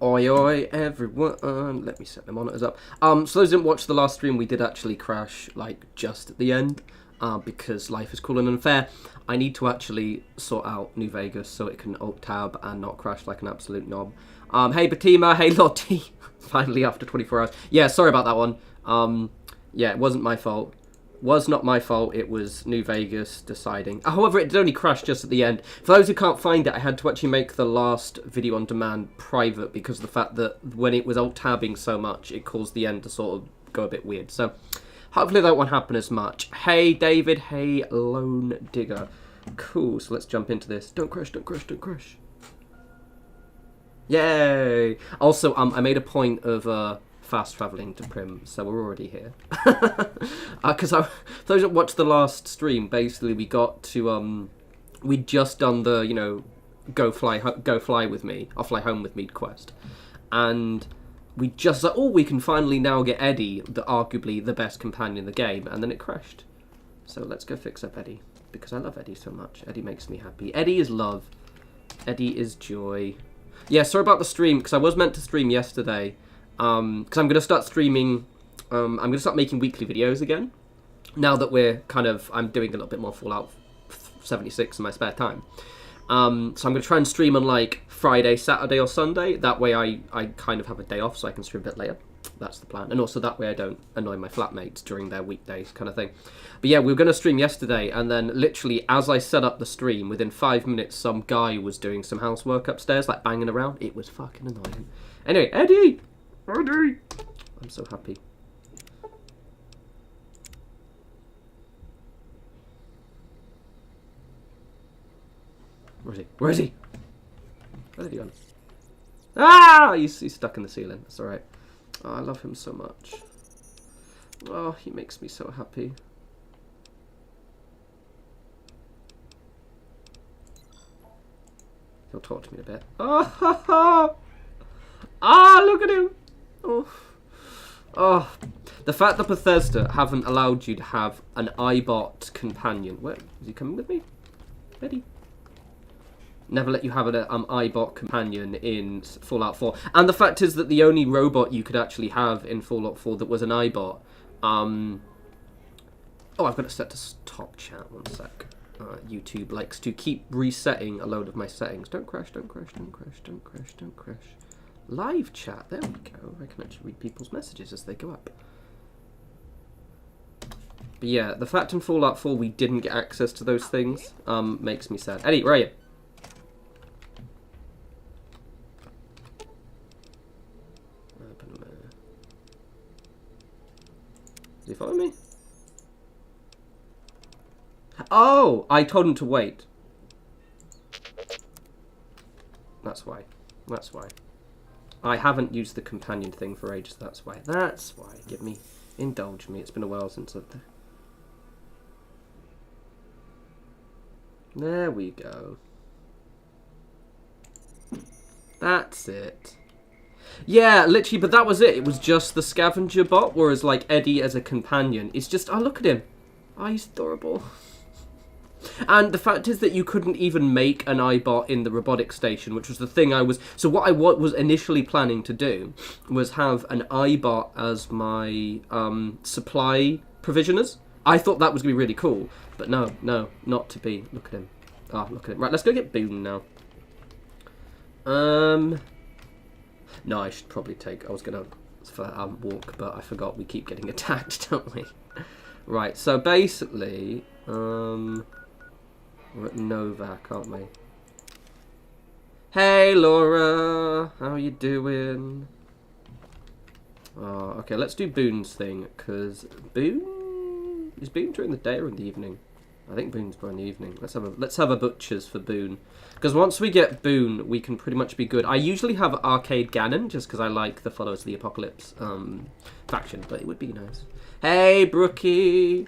Oi, oi, everyone. Let me set the monitors up. So those who didn't watch the last stream, we did actually crash, like, just at the end. Because life is cruel and unfair. I need to actually sort out New Vegas so it can alt-tab and not crash like an absolute knob. Hey, Batima. Hey, Lottie. Finally, after 24 hours. Yeah, sorry about that one. Yeah, it wasn't my fault. Was not my fault. It was New Vegas deciding. However, it did only crash just at the end. For those who can't find it, I had to actually make the last video on demand private because of the fact that when it was alt-tabbing so much, it caused the end to sort of go a bit weird. So hopefully that won't happen as much. Hey, David. Hey, Lone Digger. Cool. So let's jump into this. Don't crash, don't crash, don't crash. Yay! Also, I made a point of fast traveling to Prim, so we're already here. Because those that watched the last stream, basically we got to we'd just done the go fly with me, or fly home with me quest, and we just thought, oh, we can finally now get Eddie, arguably the best companion in the game, and then it crashed. So let's go fix up Eddie because I love Eddie so much. Eddie makes me happy. Eddie is love. Eddie is joy. Yeah, sorry about the stream, because I was meant to stream yesterday, because I'm going to start streaming, I'm going to start making weekly videos again, now that I'm doing a little bit more Fallout 76 in my spare time. So I'm going to try and stream on, like, Friday, Saturday, or Sunday, that way I kind of have a day off, so I can stream a bit later. That's the plan. And also that way I don't annoy my flatmates during their weekdays kind of thing. But yeah, we were going to stream yesterday, and then literally as I set up the stream, within 5 minutes, some guy was doing some housework upstairs, like banging around. It was fucking annoying. Anyway, Eddie! Eddie! I'm so happy. Where is he? Where is he? Where did he go? Ah! He's stuck in the ceiling. That's alright. Oh, I love him so much. Oh, he makes me so happy. He'll talk to me a bit. Oh, ha, ha. Ah, look at him. Oh. Oh. The fact that Bethesda haven't allowed you to have an iBot companion. Where is he coming with me? Eddie. Never let you have an iBot companion in Fallout 4. And the fact is that the only robot you could actually have in Fallout 4 that was an iBot... Oh, I've got it set to top chat. One sec. YouTube likes to keep resetting a load of my settings. Don't crash, don't crash, don't crash, don't crash, don't crash. Live chat. There we go. I can actually read people's messages as they go up. But yeah, the fact in Fallout 4 we didn't get access to those things makes me sad. Eddie, where are you? Does he follow me? Oh! I told him to wait. That's why. That's why. I haven't used the companion thing for ages, that's why. That's why. Indulge me. It's been a while since I've... There we go. That's it. Yeah, literally, but that was it. It was just the scavenger bot, whereas, like, Eddie as a companion, it's just, oh, look at him. Oh, he's adorable. And the fact is that you couldn't even make an iBot in the robotic station, which was the thing I was... So what I was initially planning to do was have an iBot as my supply provisioners. I thought that was going to be really cool. But no, not to be. Look at him. Ah, look at him. Right, let's go get Boone now. No, I should probably take... I was going to walk, but I forgot we keep getting attacked, don't we? Right, so basically... we're at Novak, aren't we? Hey, Laura! How you doing? Oh, okay, let's do Boone's thing, because Boone... Is Boone during the day or in the evening? I think Boone's during the evening. Let's have a butchers for Boone. Because once we get Boone, we can pretty much be good. I usually have Arcade Ganon, just because I like the Followers of the Apocalypse faction, but it would be nice. Hey, Brookie!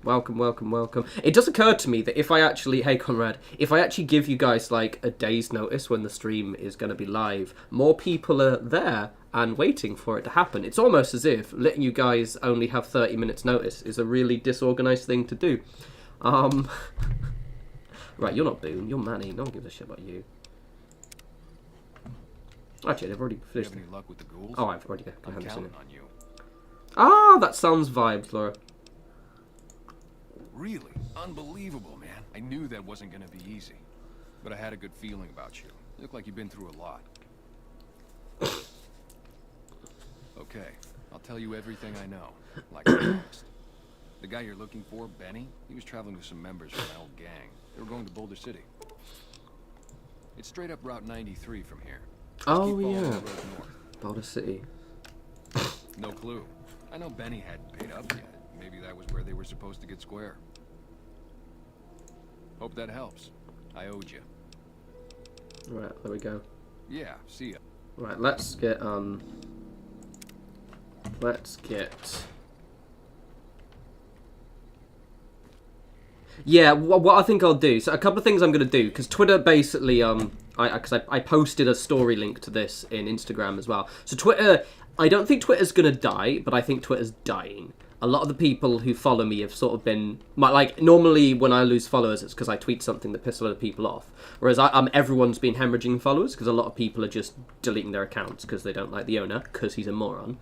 Welcome, welcome, welcome. It does occur to me that if I actually... Hey, Conrad. If I actually give you guys, like, a day's notice when the stream is going to be live, more people are there and waiting for it to happen. It's almost as if letting you guys only have 30 minutes notice is a really disorganized thing to do. Right, you're not Boone. You're Manny. No one gives a shit about you. Actually, they've already You finished. have any luck with the ghouls? Oh, I've already got I'm Henderson in. counting on you. Ah, that sounds vibes, Laura. Really? Unbelievable, man. I knew that wasn't gonna be easy. But I had a good feeling about you. You look like you've been through a lot. Okay, I'll tell you everything I know, like I promised. The guy you're looking for, Benny, he was traveling with some members from my old gang. They were going to Boulder City. It's straight up Route 93 from here. Just Oh, keep following yeah. the road north. Boulder City. No clue. I know Benny hadn't paid up yet. Maybe that was where they were supposed to get square. Hope that helps. I owed you. Right, there we go. Yeah, see ya. Right, let's get yeah, what I think I'll do, so a couple of things I'm going to do, because Twitter basically, I posted a story link to this in Instagram as well. So Twitter, I don't think Twitter's going to die, but I think Twitter's dying. A lot of the people who follow me have sort of been, like, normally when I lose followers, it's because I tweet something that pisses a lot of people off. Whereas everyone's been hemorrhaging followers, because a lot of people are just deleting their accounts because they don't like the owner, because he's a moron.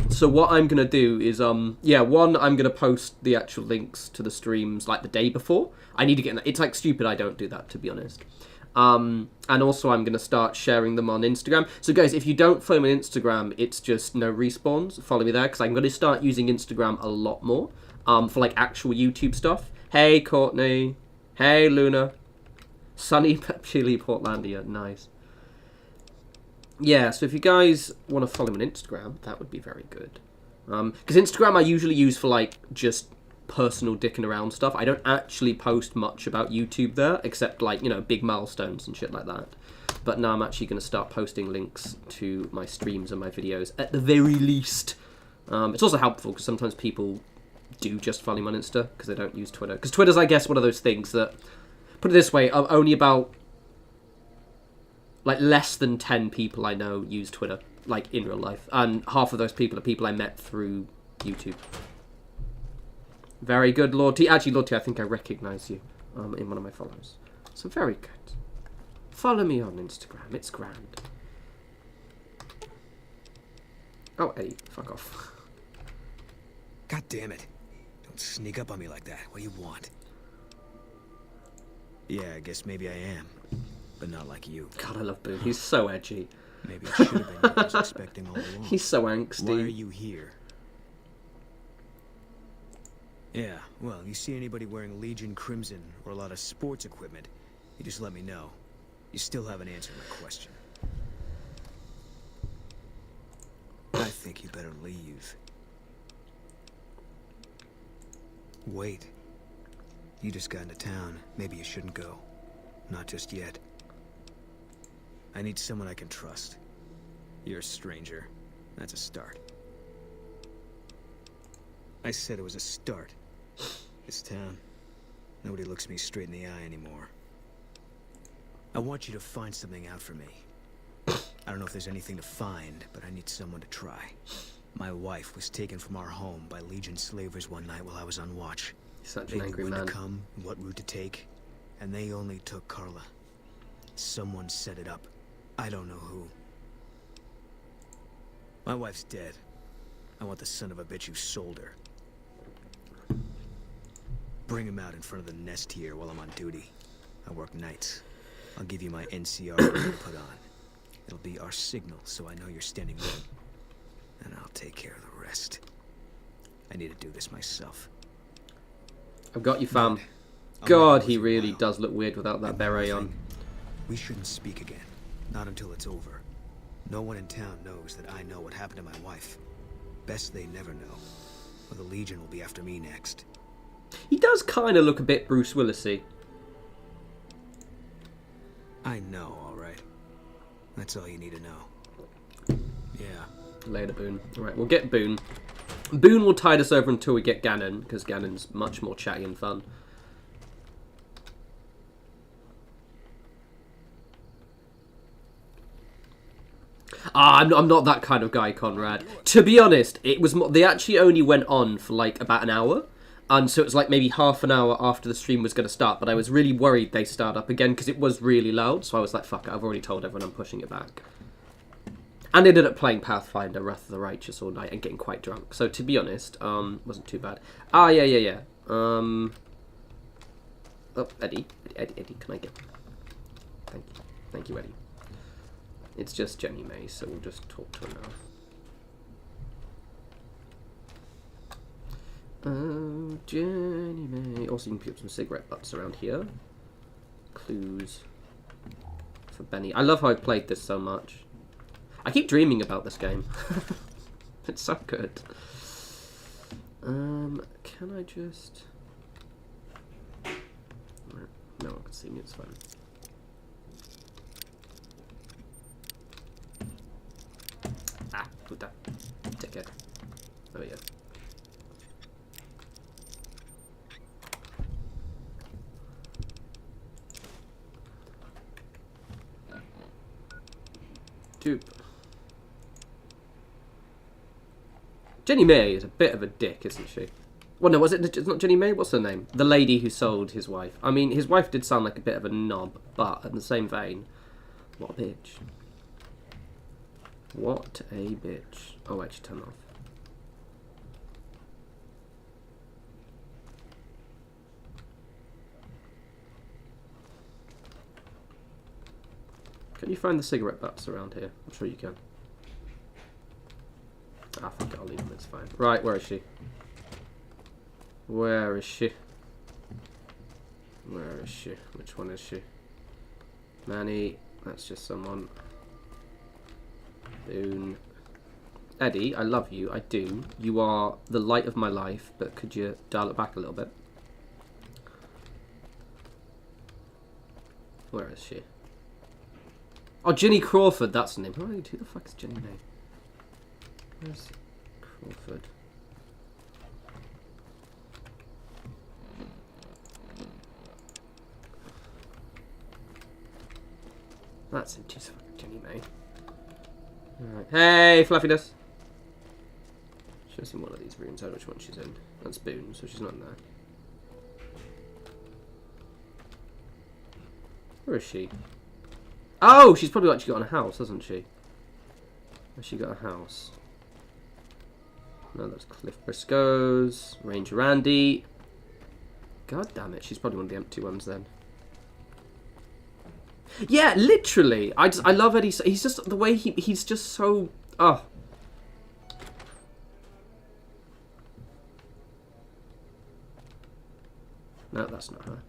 So what I'm going to do is, yeah, one, I'm going to post the actual links to the streams, like, the day before. I need to get, it's, like, stupid I don't do that, to be honest. And also I'm going to start sharing them on Instagram. So, guys, if you don't follow me on Instagram, it's just no respawns. Follow me there, because I'm going to start using Instagram a lot more, for, like, actual YouTube stuff. Hey, Courtney. Hey, Luna. Sunny Chili Portlandia. Nice. Yeah, so if you guys want to follow me on Instagram, that would be very good. Because Instagram I usually use for, like, just personal dicking around stuff. I don't actually post much about YouTube there, except, like, you know, big milestones and shit like that. But now I'm actually going to start posting links to my streams and my videos, at the very least. It's also helpful, because sometimes people do just follow me on Insta, because they don't use Twitter. Because Twitter's, I guess, one of those things that, put it this way, only about, like, less than 10 people I know use Twitter, like, in real life. And half of those people are people I met through YouTube. Very good, Lord T. Actually, Lord T, I think I recognise you in one of my follows. So, very good. Follow me on Instagram. It's grand. Oh, Eddie, fuck off. God damn it. Don't sneak up on me like that. What do you want? Yeah, I guess maybe I am. But not like you. God, I love Boone. He's so edgy. Maybe it should have been you I was expecting all along. He's so angsty. Why are you here? Yeah, well, if you see anybody wearing Legion Crimson or a lot of sports equipment, you just let me know. You still haven't answered my question. I think you better leave. Wait. You just got into town. Maybe you shouldn't go. Not just yet. I need someone I can trust. You're a stranger. That's a start. I said it was a start. This town, nobody looks me straight in the eye anymore. I want you to find something out for me. I don't know if there's anything to find, but I need someone to try. My wife was taken from our home by Legion slavers one night while I was on watch. Such They an knew angry when man. to come, what route to take, and they only took Carla. Someone set it up. I don't know who. My wife's dead. I want the son of a bitch who sold her. Bring him out in front of the nest here while I'm on duty. I work nights. I'll give you my NCR to put on. It'll be our signal, so I know you're standing ready. And I'll take care of the rest. I need to do this myself. I've got you, fam. I'll God, make it he worth your really while. does look weird without that And one beret more on. thing. We shouldn't speak again. Not until it's over. No one in town knows that I know what happened to my wife. Best they never know. Or the Legion will be after me next. He does kind of look a bit Bruce Willis-y. I know, alright. That's all you need to know. Yeah. Later, Boone. Alright, we'll get Boone. Boone will tide us over until we get Ganon, because Ganon's much more chatty and fun. I'm not that kind of guy, Conrad. To be honest, it was they actually only went on for like about an hour, And so it was like maybe half an hour after the stream was going to start, but I was really worried they start up again because it was really loud. So I was like, fuck it, I've already told everyone I'm pushing it back. And ended up playing Pathfinder Wrath of the Righteous all night and getting quite drunk. So to be honest, wasn't too bad. Ah, yeah. Oh, Eddie, can I get... Thank you, Eddie. It's just Jenny May, so we'll just talk to her now. Jenny May. Also, you can put some cigarette butts around here. Clues for Benny. I love how I've played this so much. I keep dreaming about this game. It's so good. Can I just... No one can see me, it's fine. Ah, put that. Take it. Oh yeah. Dupe. Jenny May is a bit of a dick, isn't she? Well, no, it's not Jenny May? What's her name? The lady who sold his wife. I mean, his wife did sound like a bit of a knob, but in the same vein, what a bitch. What a bitch. Oh, wait, she turned off. Can you find the cigarette butts around here? I'm sure you can. Ah, fuck it, I'll leave them, it's fine. Right, where is she? Where is she? Where is she? Which one is she? Manny, that's just someone. Boone. Eddie, I love you, I do. You are the light of my life, but could you dial it back a little bit? Where is she? Oh, Ginny Crawford, that's the name. Who the fuck is Ginny May? Where's Crawford? That's him, she's fucking Jenny May. Alright. Hey, Fluffiness! She's in one of these rooms. I don't know which one she's in. That's Boone, so she's not in there. Where is she? Oh, she's probably actually got a house, hasn't she? Has she got a house? No, that's Cliff Briscoe's. Ranger Andy. God damn it, she's probably one of the empty ones then. Yeah, literally. I love Eddie. He's just the way he's just so. Oh. No, that's not her.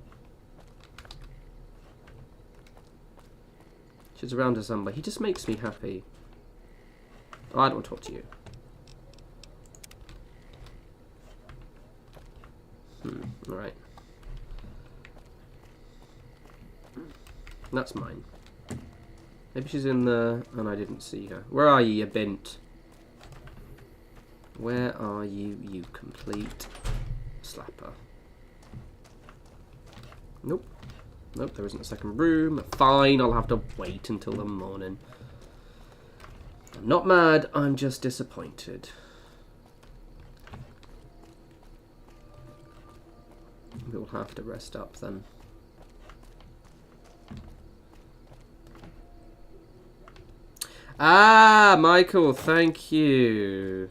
She's around us somewhere. He just makes me happy. Oh, I don't want to talk to you. Alright. That's mine. Maybe she's in the... And I didn't see her. Where are you, you bint? Where are you, you complete slapper? Nope. Nope, there isn't a second room. Fine, I'll have to wait until the morning. I'm not mad, I'm just disappointed. We'll have to rest up then. Ah, Michael, thank you.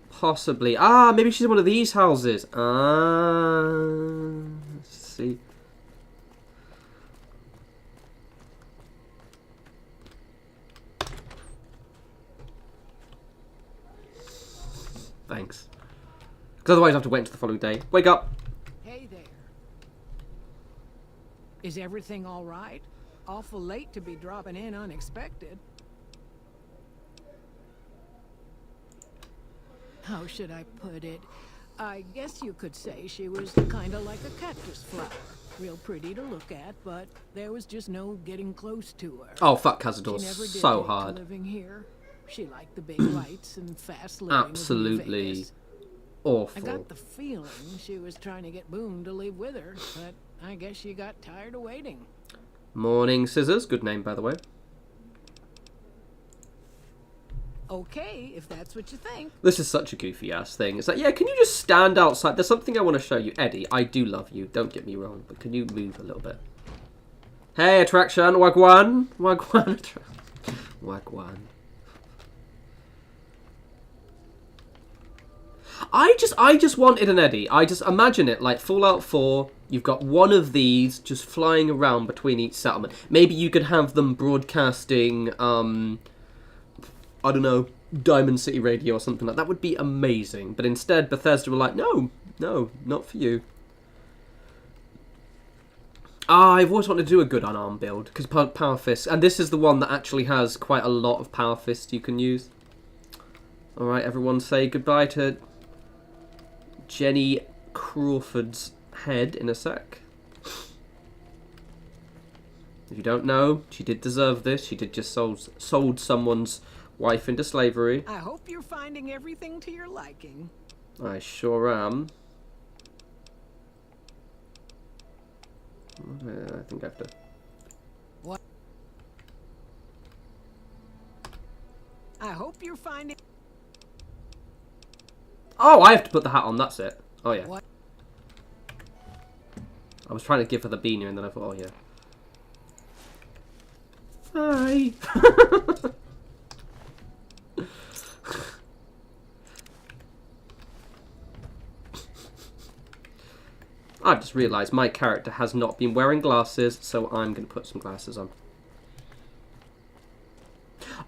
Possibly. Ah, maybe she's in one of these houses. Ah, let's see. Thanks. Because otherwise I have to wait until the following day. Wake up. Hey there. Is everything all right? Awful late to be dropping in unexpected. How should I put it? I guess you could say she was kind of like a cactus flower. Real pretty to look at, but there was just no getting close to her. Oh, fuck Cazador. She never did So take to hard. living here. She liked the big lights and fast living. Absolutely Of Vegas. awful. I got the feeling she was trying to get Boone to leave with her, but I guess she got tired of waiting. Morning Scissors. Good name, by the way. Okay, if that's what you think. This is such a goofy ass thing. It's like, yeah, can you just stand outside? There's something I want to show you. Eddie, I do love you. Don't get me wrong, but can you move a little bit? Hey, attraction, wagwan. Wagwan. Wagwan. I just wanted an Eddie. I just imagine it like Fallout 4. You've got one of these just flying around between each settlement. Maybe you could have them broadcasting, I don't know, Diamond City Radio or something like that. That would be amazing. But instead, Bethesda were like, no, not for you. I've always wanted to do a good unarmed build, because Power Fist, and this is the one that actually has quite a lot of Power Fist you can use. Alright, everyone say goodbye to Jenny Crawford's head in a sec. If you don't know, she did deserve this. She did just sold someone's wife into slavery. I hope you're finding everything to your liking. I sure am. I think I have to... What? I hope you're finding... Oh, I have to put the hat on, that's it. Oh, yeah. What? I was trying to give her the beanie and then I thought, oh, yeah. Hi. I've just realised my character has not been wearing glasses, so I'm going to put some glasses on.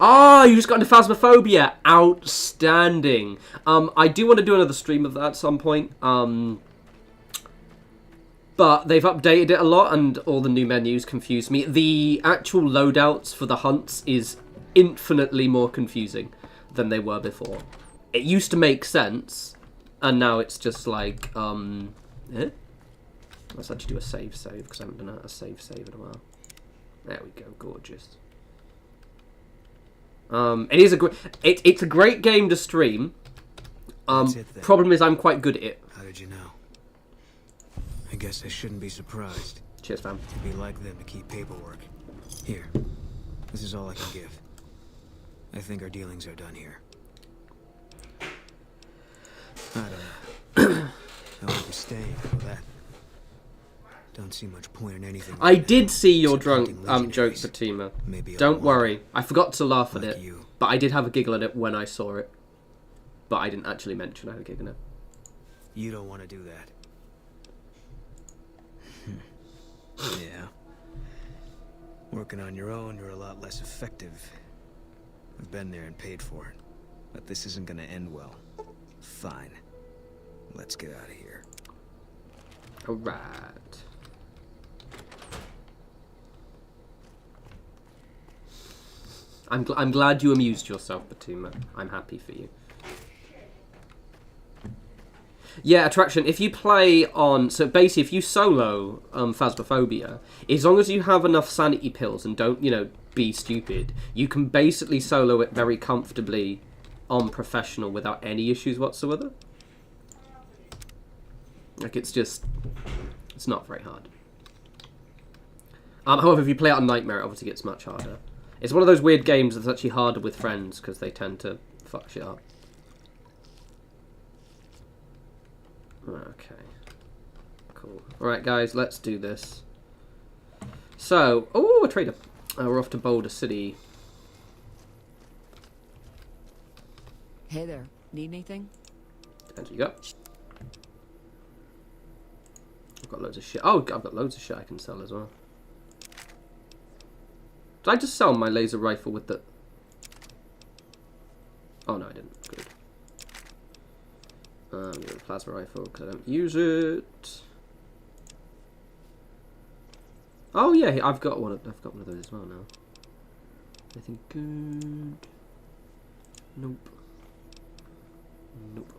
Oh, you just got into Phasmophobia. Outstanding. I do want to do another stream of that at some point. But they've updated it a lot and all the new menus confuse me. The actual loadouts for the hunts is infinitely more confusing than they were before. It used to make sense, and now it's just like, eh? Let's actually do a save, because I haven't done a save in a while. There we go, gorgeous. It is it's a great game to stream. Problem is I'm quite good at it. How did you know? I guess I shouldn't be surprised. Cheers, fam. It'd be like them to keep paperwork. Here, this is all I can give. I think our dealings are done here. I don't know. I won't be staying for that. Don't see much point in anything. I did see your drunk joke, Fatima. Don't worry. I forgot to laugh at it, but I did have a giggle at it when I saw it. But I didn't actually mention I had a giggle at it. You don't want to do that. Yeah. Working on your own, you're a lot less effective. I've been there and paid for it. But this isn't gonna end well. Fine. Let's get out of here. Alright. I'm glad you amused yourself, Batuma. I'm happy for you. Yeah, attraction. If you play on... So basically, if you solo Phasmophobia, as long as you have enough sanity pills and don't, you know, be stupid, you can basically solo it very comfortably on professional without any issues whatsoever. Like, it's just... It's not very hard. However, if you play it on Nightmare, it obviously gets much harder. It's one of those weird games that's actually harder with friends because they tend to fuck shit up. Okay. Cool. Alright, guys, let's do this. So, oh, a trader. We're off to Boulder City. Hey there. Need anything? Depends what you got. I've got loads of shit. Oh, I've got loads of shit I can sell as well. Did I just sell my laser rifle with the... Oh, no, I didn't. Good. I'm going to plasma rifle because I don't use it. Oh, yeah, I've got one of those as well now. Anything good? Nope. Nope.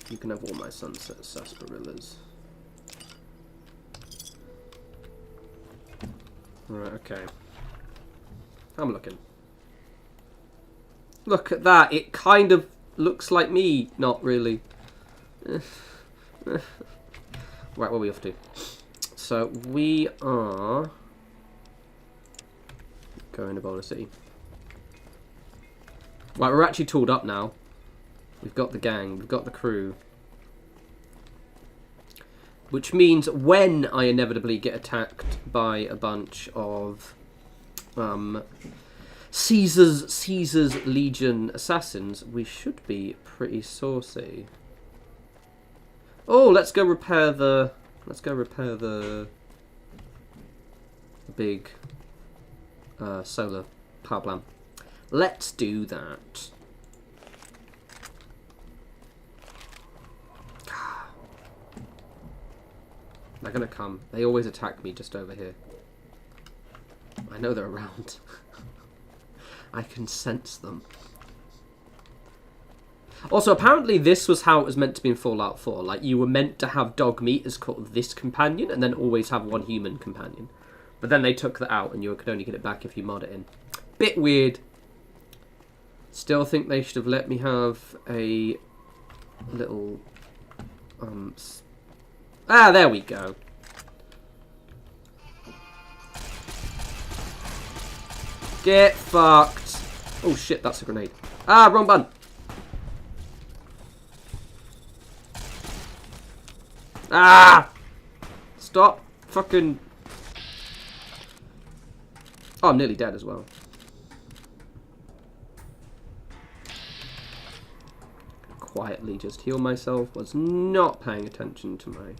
You can have all my sunset sarsaparillas. Right, okay. I'm looking. Look at that. It kind of looks like me. Not really. Right, what are we off to? So, we are... going to Boulder City. Right, we're actually tooled up now. We've got the gang, we've got the crew. Which means when I inevitably get attacked by a bunch of Caesar's Legion assassins, we should be pretty saucy. Oh, let's go repair the big solar power plant. Let's do that. They're gonna come. They always attack me just over here. I know they're around. I can sense them. Also, apparently this was how it was meant to be in Fallout 4. Like, you were meant to have dog meat as called this companion, and then always have one human companion. But then they took that out, and you could only get it back if you mod it in. Bit weird. Still think they should have let me have a little... there we go. Get fucked. Oh shit, that's a grenade. Ah, wrong button. Ah! Stop fucking... Oh, I'm nearly dead as well. Quietly just heal myself. Was not paying attention to my...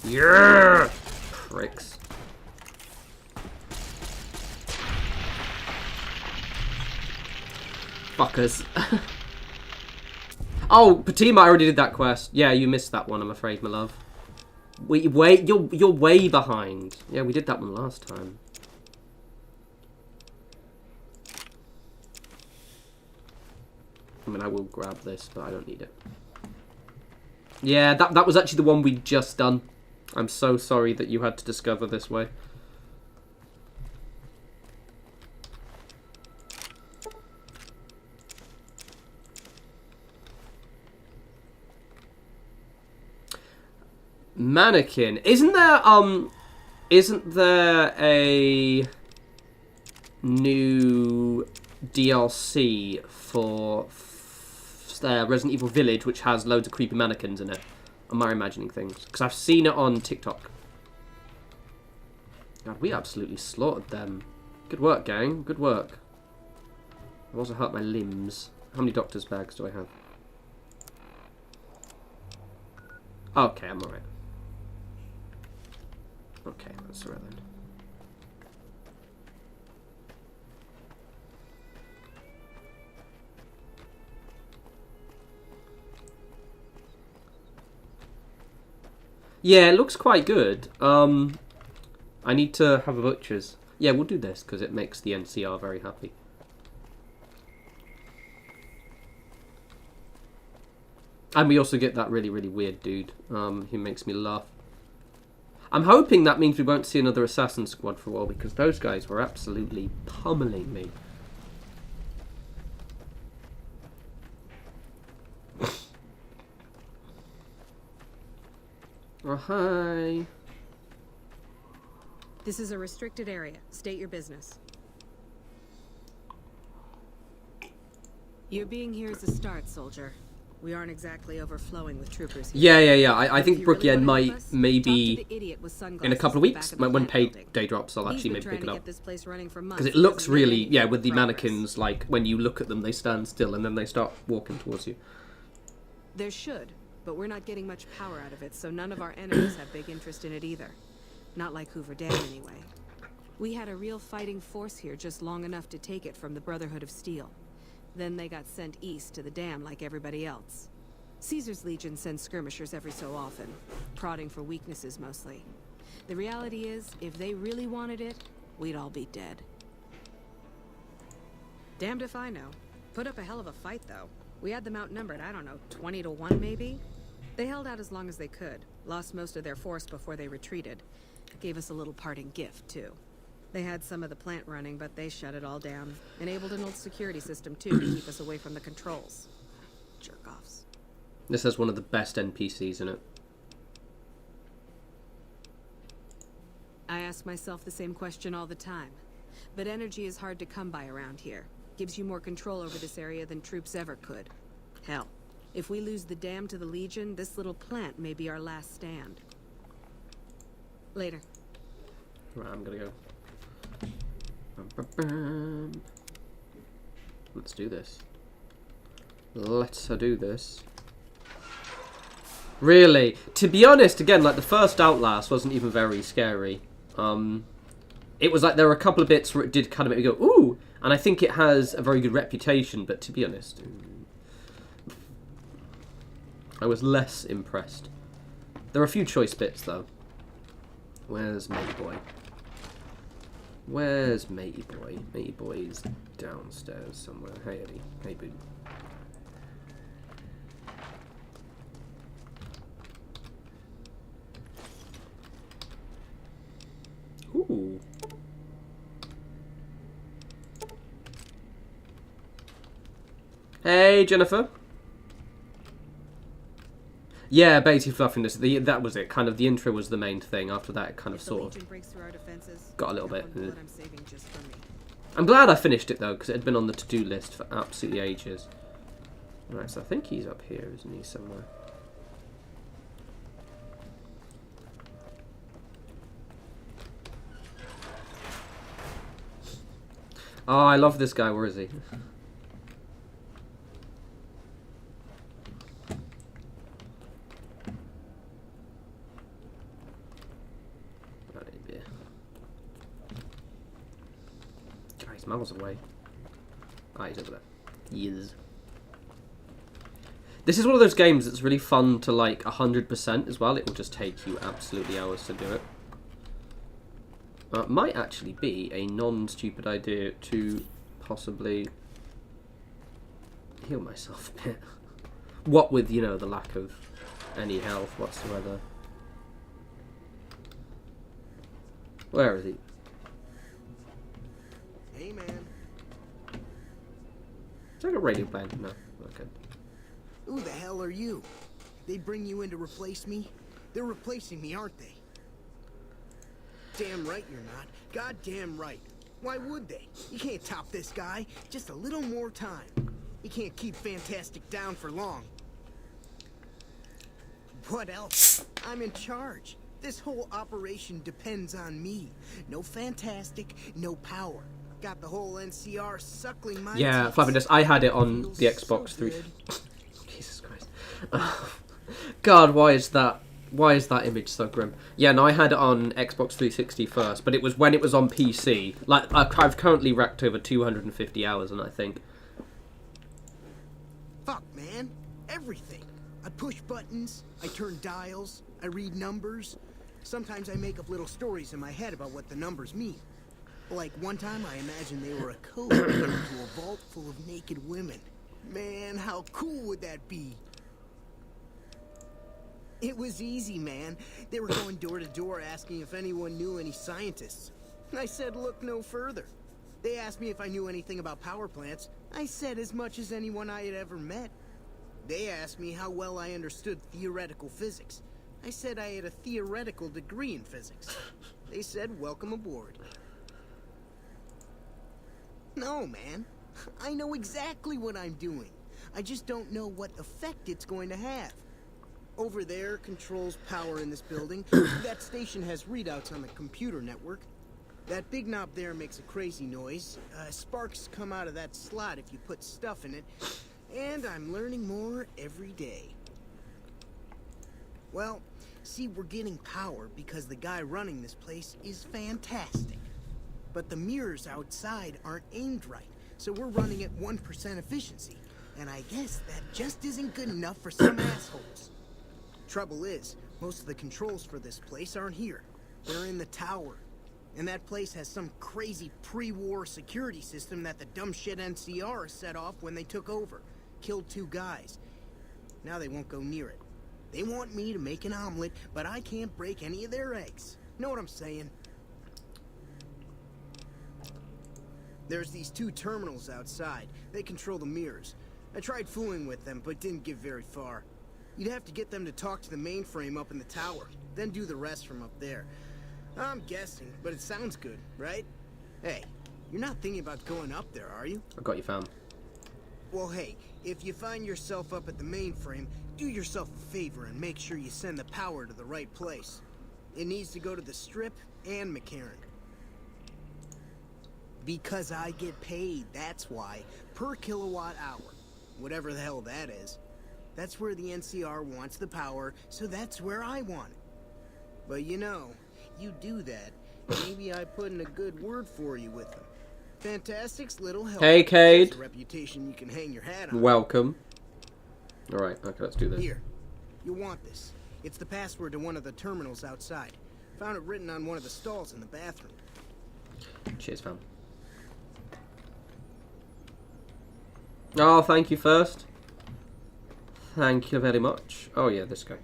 Yeah! Pricks. Fuckers. Oh, Patima, I already did that quest. Yeah, you missed that one, I'm afraid, my love. Wait, you're way behind. Yeah, we did that one last time. I mean, I will grab this, but I don't need it. Yeah, that was actually the one we'd just done. I'm so sorry that you had to discover this way. Mannequin. Isn't there a new DLC for Resident Evil Village which has loads of creepy mannequins in it? Am I imagining things? Because I've seen it on TikTok. God, we absolutely slaughtered them. Good work, gang. Good work. I've also hurt my limbs. How many doctor's bags do I have? Okay, I'm alright. Okay, that's alright then. Yeah, it looks quite good. I need to have a butcher's. Yeah, we'll do this because it makes the NCR very happy. And we also get that really, really weird dude who makes me laugh. I'm hoping that means we won't see another Assassin Squad for a while because those guys were absolutely pummeling me. Oh, hi. This is a restricted area. State your business. Your being here is a start, soldier. We aren't exactly overflowing with troopers here. Yeah. I think Brooklyn might maybe in a couple of weeks, when payday drops, I'll actually maybe pick it up. Because it looks really, yeah, with the mannequins, like when you look at them, they stand still and then they start walking towards you. There should, but we're not getting much power out of it, so none of our enemies have big interest in it either. Not like Hoover Dam, anyway. We had a real fighting force here just long enough to take it from the Brotherhood of Steel. Then they got sent east to the dam like everybody else. Caesar's Legion sends skirmishers every so often, prodding for weaknesses mostly. The reality is, if they really wanted it, we'd all be dead. Damned if I know. Put up a hell of a fight, though. We had them outnumbered, I don't know, 20 to 1 maybe? They held out as long as they could, lost most of their force before they retreated. Gave us a little parting gift, too. They had some of the plant running, but they shut it all down. Enabled an old security system, too, to keep us away from the controls. Jerk-offs. This has one of the best NPCs in it. I ask myself the same question all the time. But energy is hard to come by around here. Gives you more control over this area than troops ever could. Hell, if we lose the dam to the Legion, this little plant may be our last stand. Later. Right, I'm gonna go. Bum. Let's do this. Let's do this. Really, to be honest, again, like the first Outlast wasn't even very scary. It was like there were a couple of bits where it did kind of make me go, ooh, and I think it has a very good reputation, but to be honest, I was less impressed. There are a few choice bits, though. Where's Matey Boy? Where's Matey Boy? Matey Boy's downstairs somewhere. Hey, Eddie. Hey, boo. Ooh. Hey, Jennifer. Yeah, basically fluffiness. That was it. Kind of the intro was the main thing. After that, it kind of sort of got a little bit. I'm glad I finished it though, because it had been on the to-do list for absolutely ages. Right, so I think he's up here, isn't he, somewhere? Oh, I love this guy. Where is he? Guys, miles away. Ah, he's over there. He is. This is one of those games that's really fun to like 100% as well. It will just take you absolutely hours to do it. Might actually be a non-stupid idea to possibly heal myself a bit. What with, you know, the lack of any health whatsoever. Where is he? Hey, man. Is that a radio playing? No. Okay. Who the hell are you? They bring you in to replace me? They're replacing me, aren't they? Damn right you're not. Goddamn right. Why would they? You can't top this guy. Just a little more time. You can't keep Fantastic down for long. What else? I'm in charge. This whole operation depends on me. No Fantastic, no power. Got the whole NCR suckling my Yeah, teeth. flabbergasted. I had it on Feels the Xbox so 3. good. Jesus Christ. God, why is that image so grim? Yeah, no, I had it on Xbox 360 first, but it was when it was on PC. Like, I've currently racked over 250 hours, and I think. Fuck, man. Everything. I push buttons, I turn dials, I read numbers. Sometimes I make up little stories in my head about what the numbers mean. Like one time I imagined they were a code into a vault full of naked women. Man, how cool would that be? It was easy, man. They were going door to door asking if anyone knew any scientists. I said look no further. They asked me if I knew anything about power plants. I said as much as anyone I had ever met. They asked me how well I understood theoretical physics. I said I had a theoretical degree in physics. They said welcome aboard. No, man. I know exactly what I'm doing. I just don't know what effect it's going to have. Over there controls power in this building. That station has readouts on the computer network. That big knob there makes a crazy noise. Sparks come out of that slot if you put stuff in it. And I'm learning more every day. Well, see, we're getting power because the guy running this place is fantastic. But the mirrors outside aren't aimed right, so we're running at 1% efficiency. And I guess that just isn't good enough for some assholes. Trouble is, most of the controls for this place aren't here. They're in the tower. And that place has some crazy pre-war security system that the dumb shit NCR set off when they took over. Killed 2 guys. Now they won't go near it. They want me to make an omelet, but I can't break any of their eggs. Know what I'm saying? There's these 2 terminals outside. They control the mirrors. I tried fooling with them, but didn't get very far. You'd have to get them to talk to the mainframe up in the tower, then do the rest from up there. I'm guessing, but it sounds good, right? Hey, you're not thinking about going up there, are you? I got you, fam. Well, hey, if you find yourself up at the mainframe, do yourself a favor and make sure you send the power to the right place. It needs to go to the Strip and McCarran. Because I get paid, that's why. Per kilowatt hour. Whatever the hell that is. That's where the NCR wants the power, so that's where I want it. But you know, you do that, maybe I put in a good word for you with them. Fantastic's little help. Hey, Cade. It's a reputation you can hang your hat on. Welcome. Alright, okay, let's do this. Here, you want this. It's the password to one of the terminals outside. Found it written on one of the stalls in the bathroom. Cheers, fam. Oh, thank you first. Thank you very much. Oh yeah, this guy.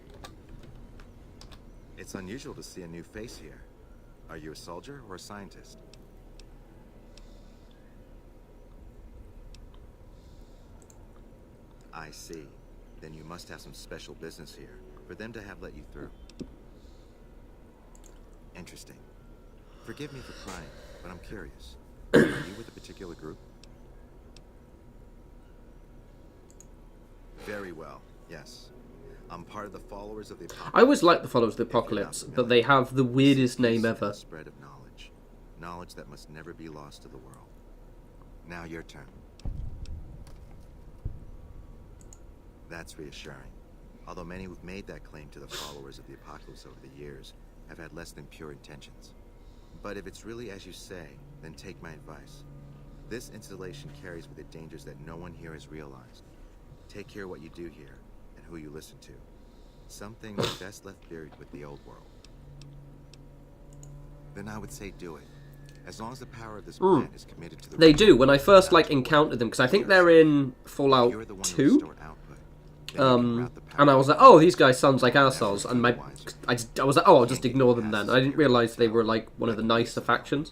It's unusual to see a new face here. Are you a soldier or a scientist? I see. Then you must have some special business here for them to have let you through. Interesting. Forgive me for prying, but I'm curious. Are you with a particular group? Very well, yes. I'm part of the followers of the Apocalypse. I always like the Followers of the Apocalypse, but they have the weirdest name ever. Spread of knowledge. Knowledge that must never be lost to the world. Now your turn. That's reassuring. Although many who've made that claim to the followers of the Apocalypse over the years have had less than pure intentions. But if it's really as you say, then take my advice. This installation carries with it dangers that no one here has realized. Take care of what you do here, and who you listen to. Some things are best left buried with the old world. Then I would say do it. As long as the power of this plant is committed to the... They do. When I first encountered them, because I think they're in Fallout 2. And I was like, oh, these guys sounds like assholes, and I was like, oh, I'll just ignore them then. I didn't realize they were like one of the nicer factions.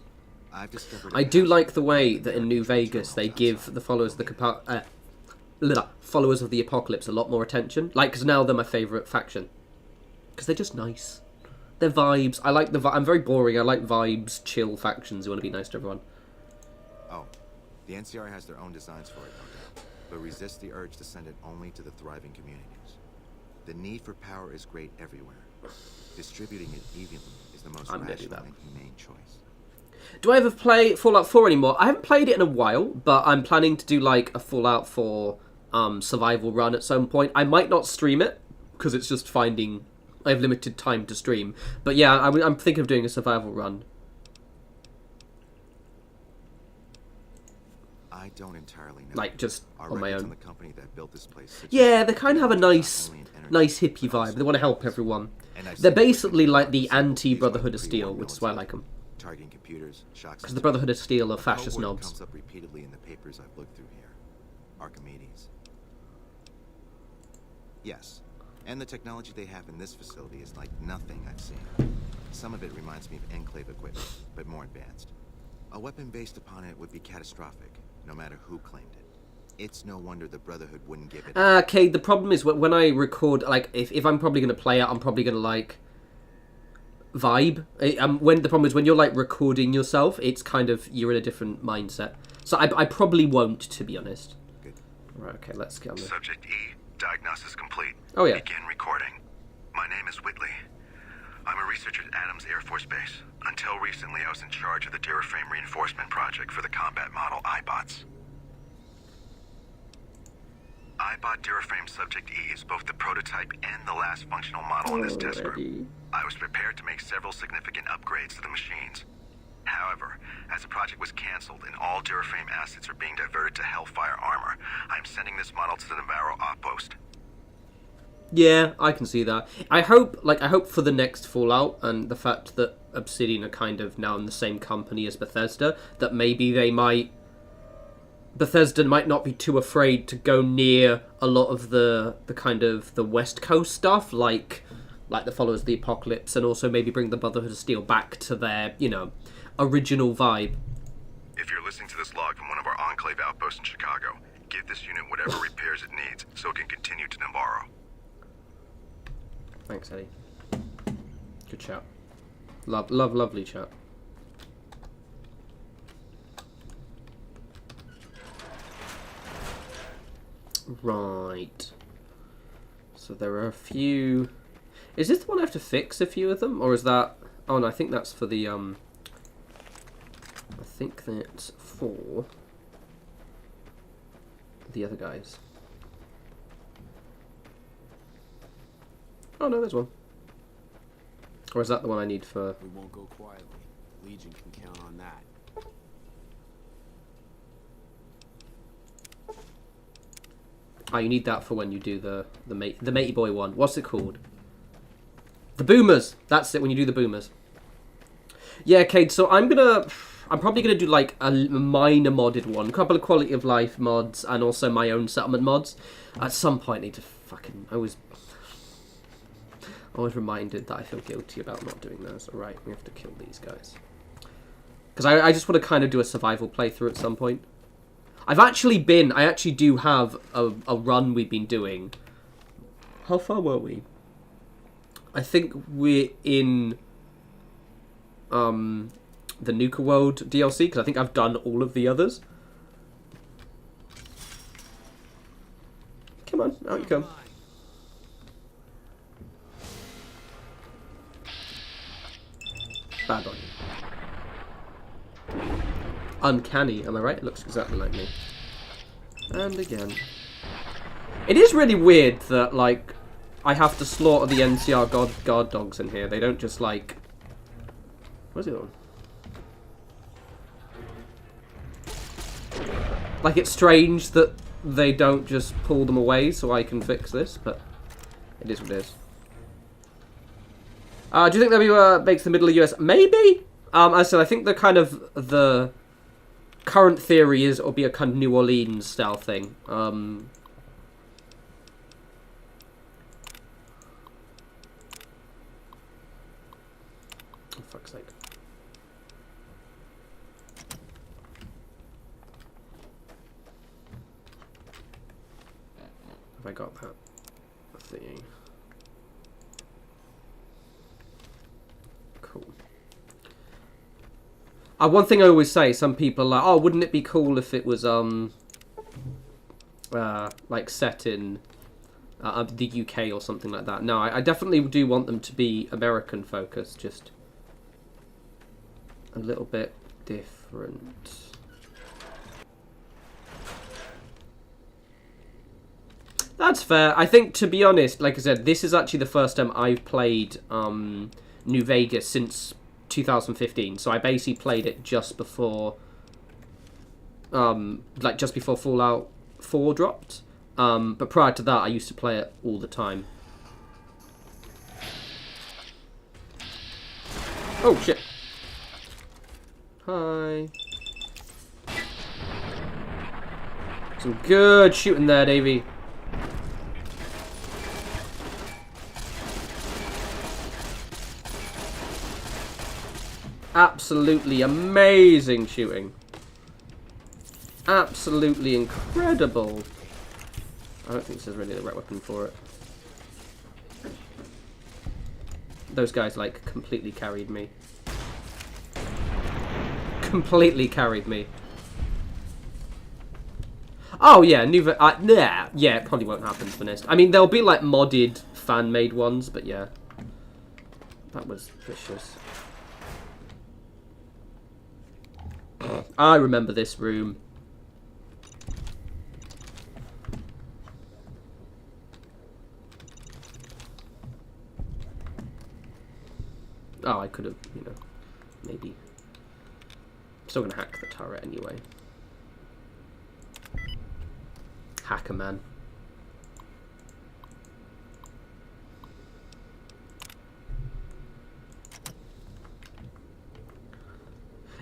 I do like the way that in New Vegas they give the followers of the Apocalypse a lot more attention. Like, because now they're my favourite faction. Because they're just nice. They're vibes. I like I'm very boring. I like vibes, chill factions who want to be nice to everyone. Oh, the NCR has their own designs for it, no doubt, but resist the urge to send it only to the thriving communities. The need for power is great everywhere. Distributing it evenly is the most rational and humane choice. Do I ever play Fallout 4 anymore? I haven't played it in a while, but I'm planning to do like a Fallout 4 survival run at some point. I might not stream it because it's just finding I have limited time to stream. But yeah, I'm thinking of doing a survival run. I don't entirely know. Like just on my own. On the company that built this place yeah, they kind of have a nice hippie vibe. They want to help everyone. They're basically like the anti-Brotherhood of Steel, which is why I like them. Targeting computers, because the Brotherhood of Steel are fascist knobs. Comes up repeatedly in the papers I've looked through here. Archimedes. Yes, and the technology they have in this facility is like nothing I've seen. Some of it reminds me of Enclave equipment, but more advanced. A weapon based upon it would be catastrophic, no matter who claimed it. It's no wonder the Brotherhood wouldn't give it. Okay, the problem is when I record, like, if I'm probably going to play it, I'm probably going to, like, vibe. When the problem is when you're, like, recording yourself, it's kind of, you're in a different mindset. So I probably won't, to be honest. Good. Right, okay, let's get on this. Subject E, diagnosis complete. Oh, yeah. Begin recording. My name is Whitley. I'm a researcher at Adams Air Force Base. Until recently, I was in charge of the Duraframe reinforcement project for the combat model iBots. iBot Duraframe Subject E is both the prototype and the last functional model in this test group. I was prepared to make several significant upgrades to the machines. However, as the project was cancelled and all Duraframe assets are being diverted to Hellfire armor, I am sending this model to the Navarro outpost. Yeah, I can see that. I hope for the next Fallout and the fact that Obsidian are kind of now in the same company as Bethesda, that maybe Bethesda might not be too afraid to go near a lot of the kind of the West Coast stuff, like the Followers of the Apocalypse, and also maybe bring the Brotherhood of Steel back to their, original vibe. If you're listening to this log from one of our Enclave outposts in Chicago, give this unit whatever repairs it needs so it can continue to Navarro. Thanks, Eddie. Good chat. Lovely chat. Right. So there are a few... Is this the one I have to fix a few of them? Or is that... Oh no, I think that's for the, I think that's for the other guys. Oh no, there's one. Or is that the one I need for... We won't go quietly. Legion can count on that. Oh, you need that for when you do the matey boy one. What's it called? The boomers. That's it. When you do the boomers. Yeah, Cade. So I'm probably gonna do like a minor modded one, a couple of quality of life mods, and also my own settlement mods. At some point, I need to fucking. I was reminded that I feel guilty about not doing those. All right, we have to kill these guys because I just want to kind of do a survival playthrough at some point. I actually do have a run we've been doing. How far were we? I think we're in the Nuka World DLC, because I think I've done all of the others. Come on, out you come. Bad on you. Uncanny, am I right? It looks exactly like me. And again. It is really weird that, like, I have to slaughter the NCR guard dogs in here. They don't just, like... Where's the other one? Like, it's strange that they don't just pull them away so I can fix this, but it is what it is. Do you think that makes the middle of US? Maybe! As I said, I think the current theory is it'll be a kind of New Orleans style thing. Oh, fuck's sake. Have I got that thing? Cool. One thing I always say, some people are like, oh, wouldn't it be cool if it was, like, set in the UK or something like that. No, I definitely do want them to be American-focused, just a little bit different. That's fair. I think, to be honest, like I said, this is actually the first time I've played New Vegas since 2015, so I basically played it just before just before Fallout 4 dropped, but prior to that I used to play it all the time. Oh shit. Hi. Some good shooting there, Davey. Absolutely amazing shooting. Absolutely incredible. I don't think this is really the right weapon for it. Those guys, like, completely carried me. Completely carried me. Oh, yeah, yeah, it probably won't happen, to be honest. I mean, there'll be, like, modded, fan-made ones, but yeah. That was vicious. I remember this room. Oh, I could have, you know, maybe. I'm still gonna hack the turret anyway. Hacker man.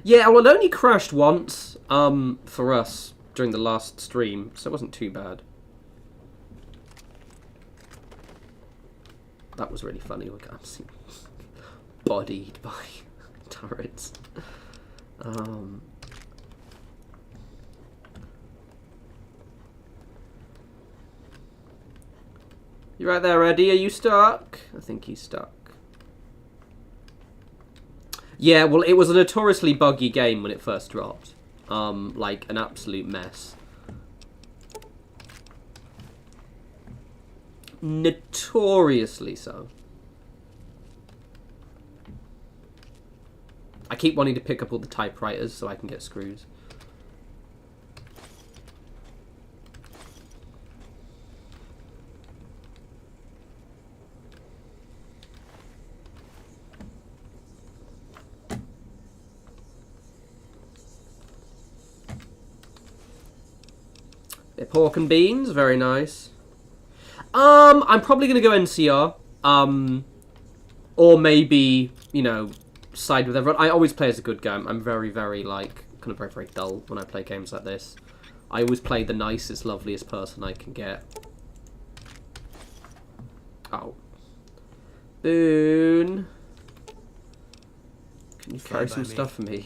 Yeah, well, it only crashed once, for us during the last stream, so it wasn't too bad. That was really funny. Look, I'm bodied by turrets. You right there, Eddie? Are you stuck? I think he's stuck. Yeah, well, it was a notoriously buggy game when it first dropped. Like, an absolute mess. Notoriously so. I keep wanting to pick up all the typewriters so I can get screws. Pork and beans, very nice. I'm probably gonna go NCR. Or maybe, you know, side with everyone. I always play as a good guy. I'm very, very, like, kind of very, very dull when I play games like this. I always play the nicest, loveliest person I can get. Oh. Boone. Can you carry some stuff for me?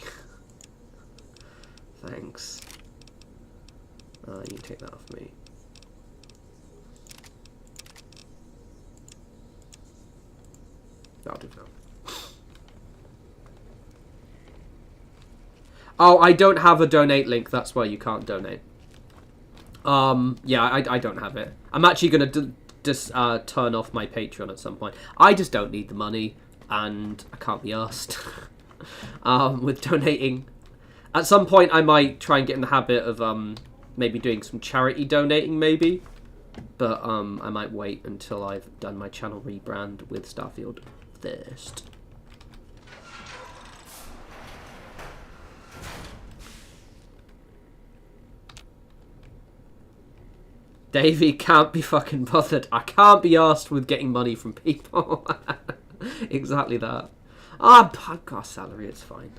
Thanks. You can take that off me. That'll do now. Oh, I don't have a donate link. That's why you can't donate. Yeah, I don't have it. I'm actually going to just turn off my Patreon at some point. I just don't need the money, and I can't be asked with donating. At some point, I might try and get in the habit of maybe doing some charity donating, maybe. But I might wait until I've done my channel rebrand with Starfield first. Davey can't be fucking bothered. I can't be asked with getting money from people. Exactly that. I've got a salary, it's fine.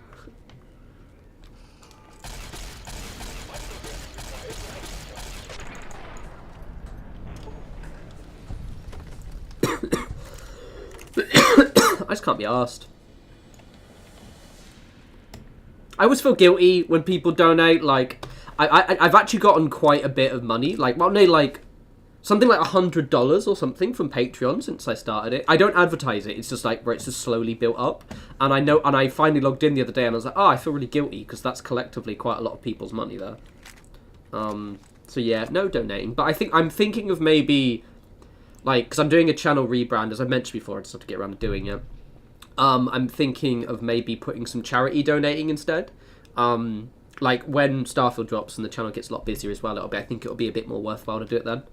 I just can't be arsed. I always feel guilty when people donate. Like, I've actually gotten quite a bit of money. Like, well, no, like something like $100 or something from Patreon since I started it. I don't advertise it. It's just like where it's just slowly built up. And I know, and I finally logged in the other day and I was like, oh, I feel really guilty because that's collectively quite a lot of people's money there. So yeah, no donating. But I'm thinking of maybe, like, because I'm doing a channel rebrand, as I mentioned before. I just have to get around to doing it. I'm thinking of maybe putting some charity donating instead. Like when Starfield drops and the channel gets a lot busier as well, I think it'll be a bit more worthwhile to do it then,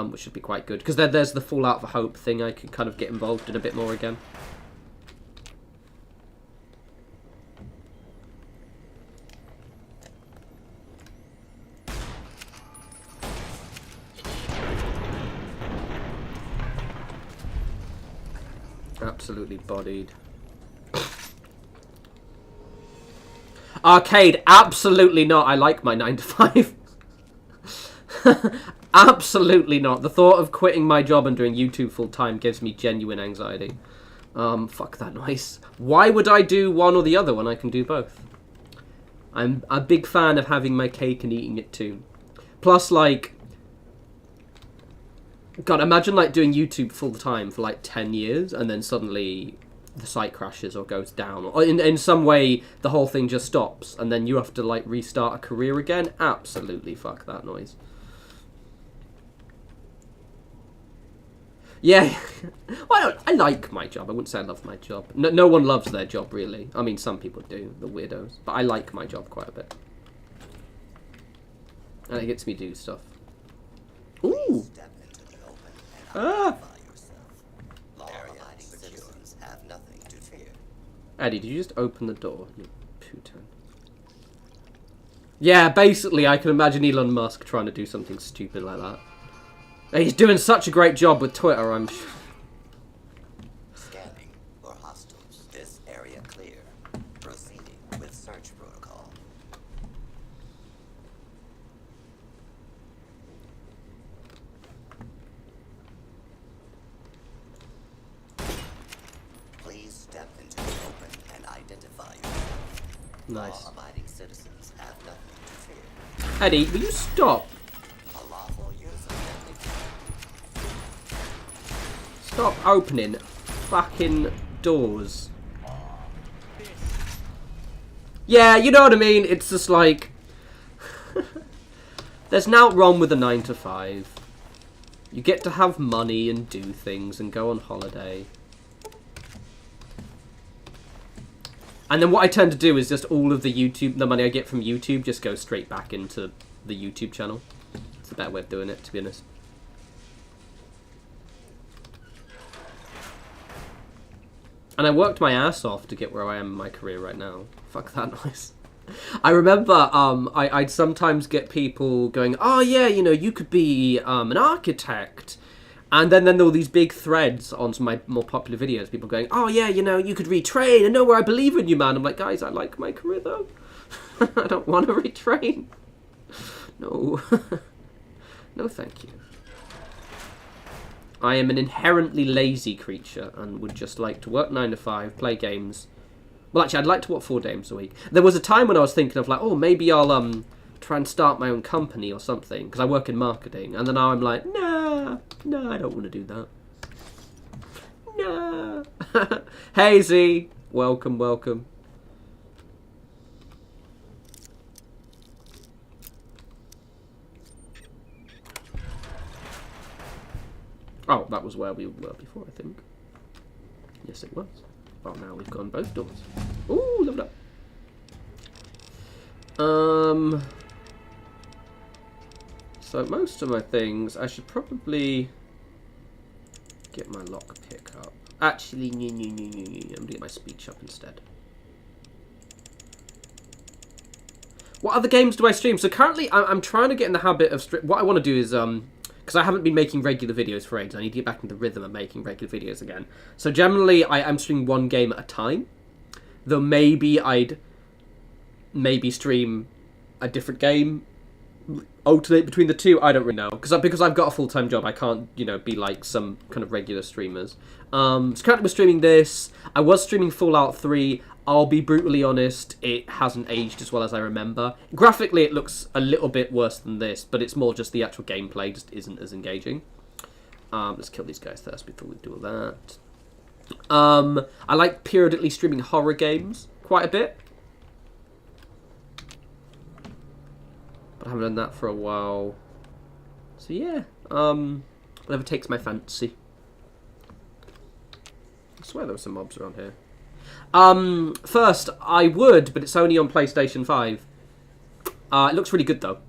which should be quite good. Because then there's the Fallout for Hope thing I can kind of get involved in a bit more again. Absolutely bodied. Arcade, absolutely not. I like my 9 to 5. Absolutely not. The thought of quitting my job and doing YouTube full time gives me genuine anxiety. Fuck that noise. Why would I do one or the other when I can do both? I'm a big fan of having my cake and eating it too. Plus, like, God, imagine like doing YouTube full time for like 10 years and then suddenly the site crashes or goes down, or in some way the whole thing just stops and then you have to like restart a career again. Absolutely fuck that noise. Yeah. Well, I like my job. I wouldn't say I love my job. No one loves their job really. I mean, some people do, the weirdos, but I like my job quite a bit and it gets me to do stuff. Ooh. Ah. Eddie, did you just open the door? You putain. Yeah, basically, I can imagine Elon Musk trying to do something stupid like that. He's doing such a great job with Twitter, I'm sure. Scanning for hostiles. This area clear. Proceeding with search protocol. Please step into the open and identify yourself. Nice. Law-abiding citizens have nothing to fear. Eddie, will you stop? A lawful user Stop opening fucking doors. Yeah, you know what I mean? It's just like... There's now wrong with a 9 to 5. You get to have money and do things and go on holiday. And then what I tend to do is just all of the money I get from YouTube just goes straight back into the YouTube channel. It's a better way of doing it, to be honest. And I worked my ass off to get where I am in my career right now. Fuck that noise. I remember I'd sometimes get people going, oh yeah, you know, you could be an architect. And then there were all these big threads onto my more popular videos. People going, oh yeah, you know, you could retrain. And no, where I believe in you, man. I'm like, guys, I like my career though. I don't want to retrain. No. No, thank you. I am an inherently lazy creature and would just like to work 9 to 5, play games. Well, actually, I'd like to work 4 days a week. There was a time when I was thinking of like, oh, maybe I'll try and start my own company or something because I work in marketing. And then now I'm like, nah, I don't want to do that. Nah. Hey, Z. Welcome, welcome. Oh, that was where we were before, I think. Yes, it was. Well, now we've gone both doors. Ooh, leveled up. So most of my things, I should probably get my lockpick up. Actually, I'm gonna get my speech up instead. What other games do I stream? So currently, I'm trying to get in the habit of what I want to do is because I haven't been making regular videos for ages. I need to get back into the rhythm of making regular videos again. So generally, I'm streaming one game at a time. Though maybe I'd stream a different game, alternate between the two. I don't really know because I've got a full-time job. I can't, you know, be like some kind of regular streamers. So currently we're streaming this. I was streaming Fallout 3. I'll be brutally honest, it hasn't aged as well as I remember. Graphically, it looks a little bit worse than this, but it's more just the actual gameplay just isn't as engaging. Let's kill these guys first before we do all that. I like periodically streaming horror games quite a bit. But I haven't done that for a while. So yeah, whatever takes my fancy. I swear there were some mobs around here. First, I would, but it's only on PlayStation 5. It looks really good, though.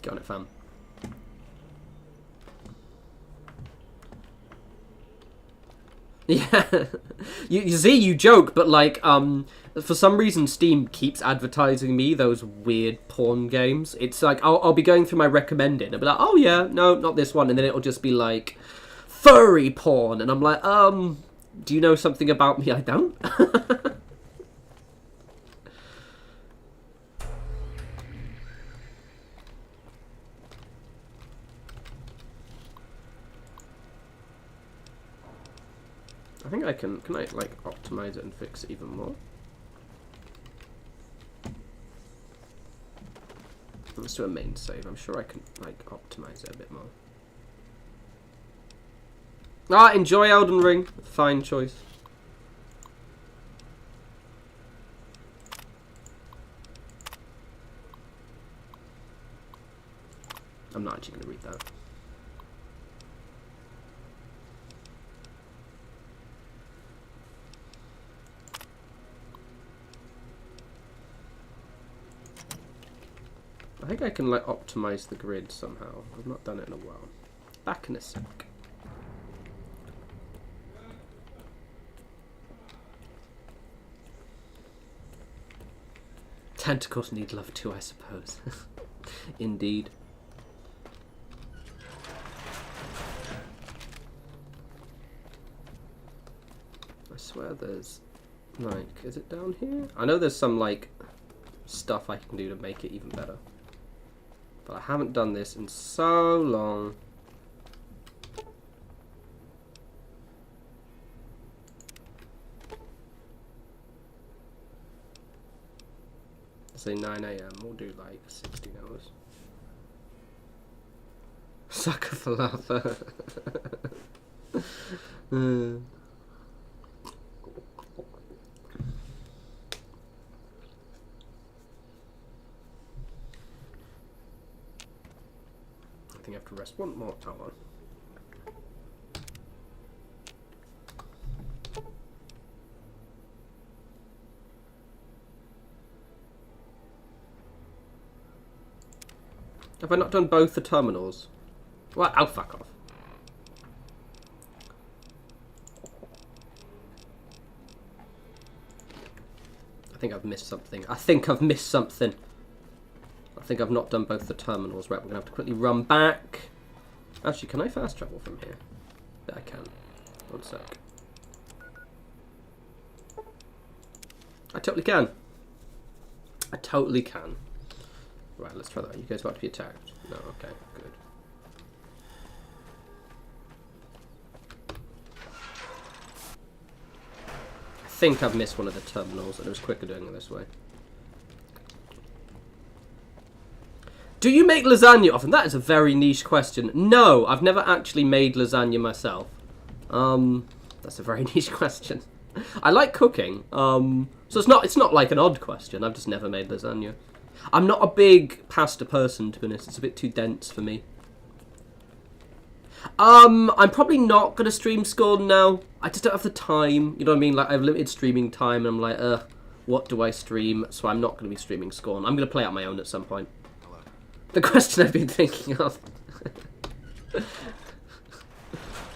Get on it, fam. Yeah, you joke, but like, for some reason Steam keeps advertising me those weird porn games. It's like, I'll be going through my recommended, I'll be like, oh yeah, no, not this one, and then it'll just be like, furry porn, and I'm like, do you know something about me I don't? I think I can I like optimize it and fix it even more? Let's do a main save. I'm sure I can like optimize it a bit more. Ah, enjoy Elden Ring. Fine choice. I'm not actually going to read that. I think I can like optimize the grid somehow. I've not done it in a while. Back in a sec. Tentacles need love too, I suppose. Indeed. I swear there's like, is it down here? I know there's some like stuff I can do to make it even better. But I haven't done this in so long. Say 9 a.m. We'll do like 16 hours. Sucker for lava. I think I have to rest one more time. Have I not done both the terminals? Well, I'll fuck off. I think I've missed something. I think I've not done both the terminals. Right, we're going to have to quickly run back. Actually, can I fast travel from here? Yeah, I can. One sec. I totally can. I totally can. Right, let's try that. Are you guys about to be attacked? No, okay, good. I think I've missed one of the terminals and it was quicker doing it this way. Do you make lasagna often? That is a very niche question. No, I've never actually made lasagna myself. That's a very niche question. I like cooking, so it's not like an odd question. I've just never made lasagna. I'm not a big pasta person, to be honest. It's a bit too dense for me. I'm probably not going to stream Scorn now. I just don't have the time. You know what I mean? Like, I have limited streaming time, and I'm like, what do I stream? So I'm not going to be streaming Scorn. I'm going to play out my own at some point. Hello. The question I've been thinking of.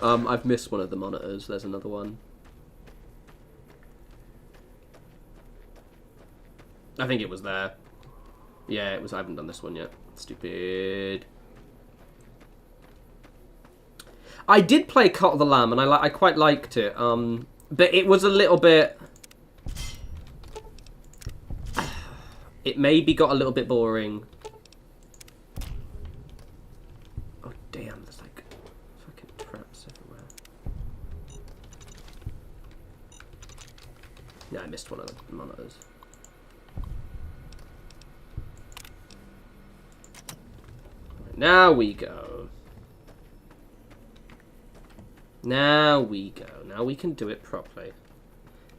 I've missed one of the monitors. There's another one. I think it was there. Yeah, it was. I haven't done this one yet. Stupid. I did play Cult of the Lamb, and I quite liked it. But it was a little bit. It maybe got a little bit boring. Oh damn! There's like fucking traps everywhere. Yeah, I missed one of the monitors. Now we go. Now we go. Now we can do it properly.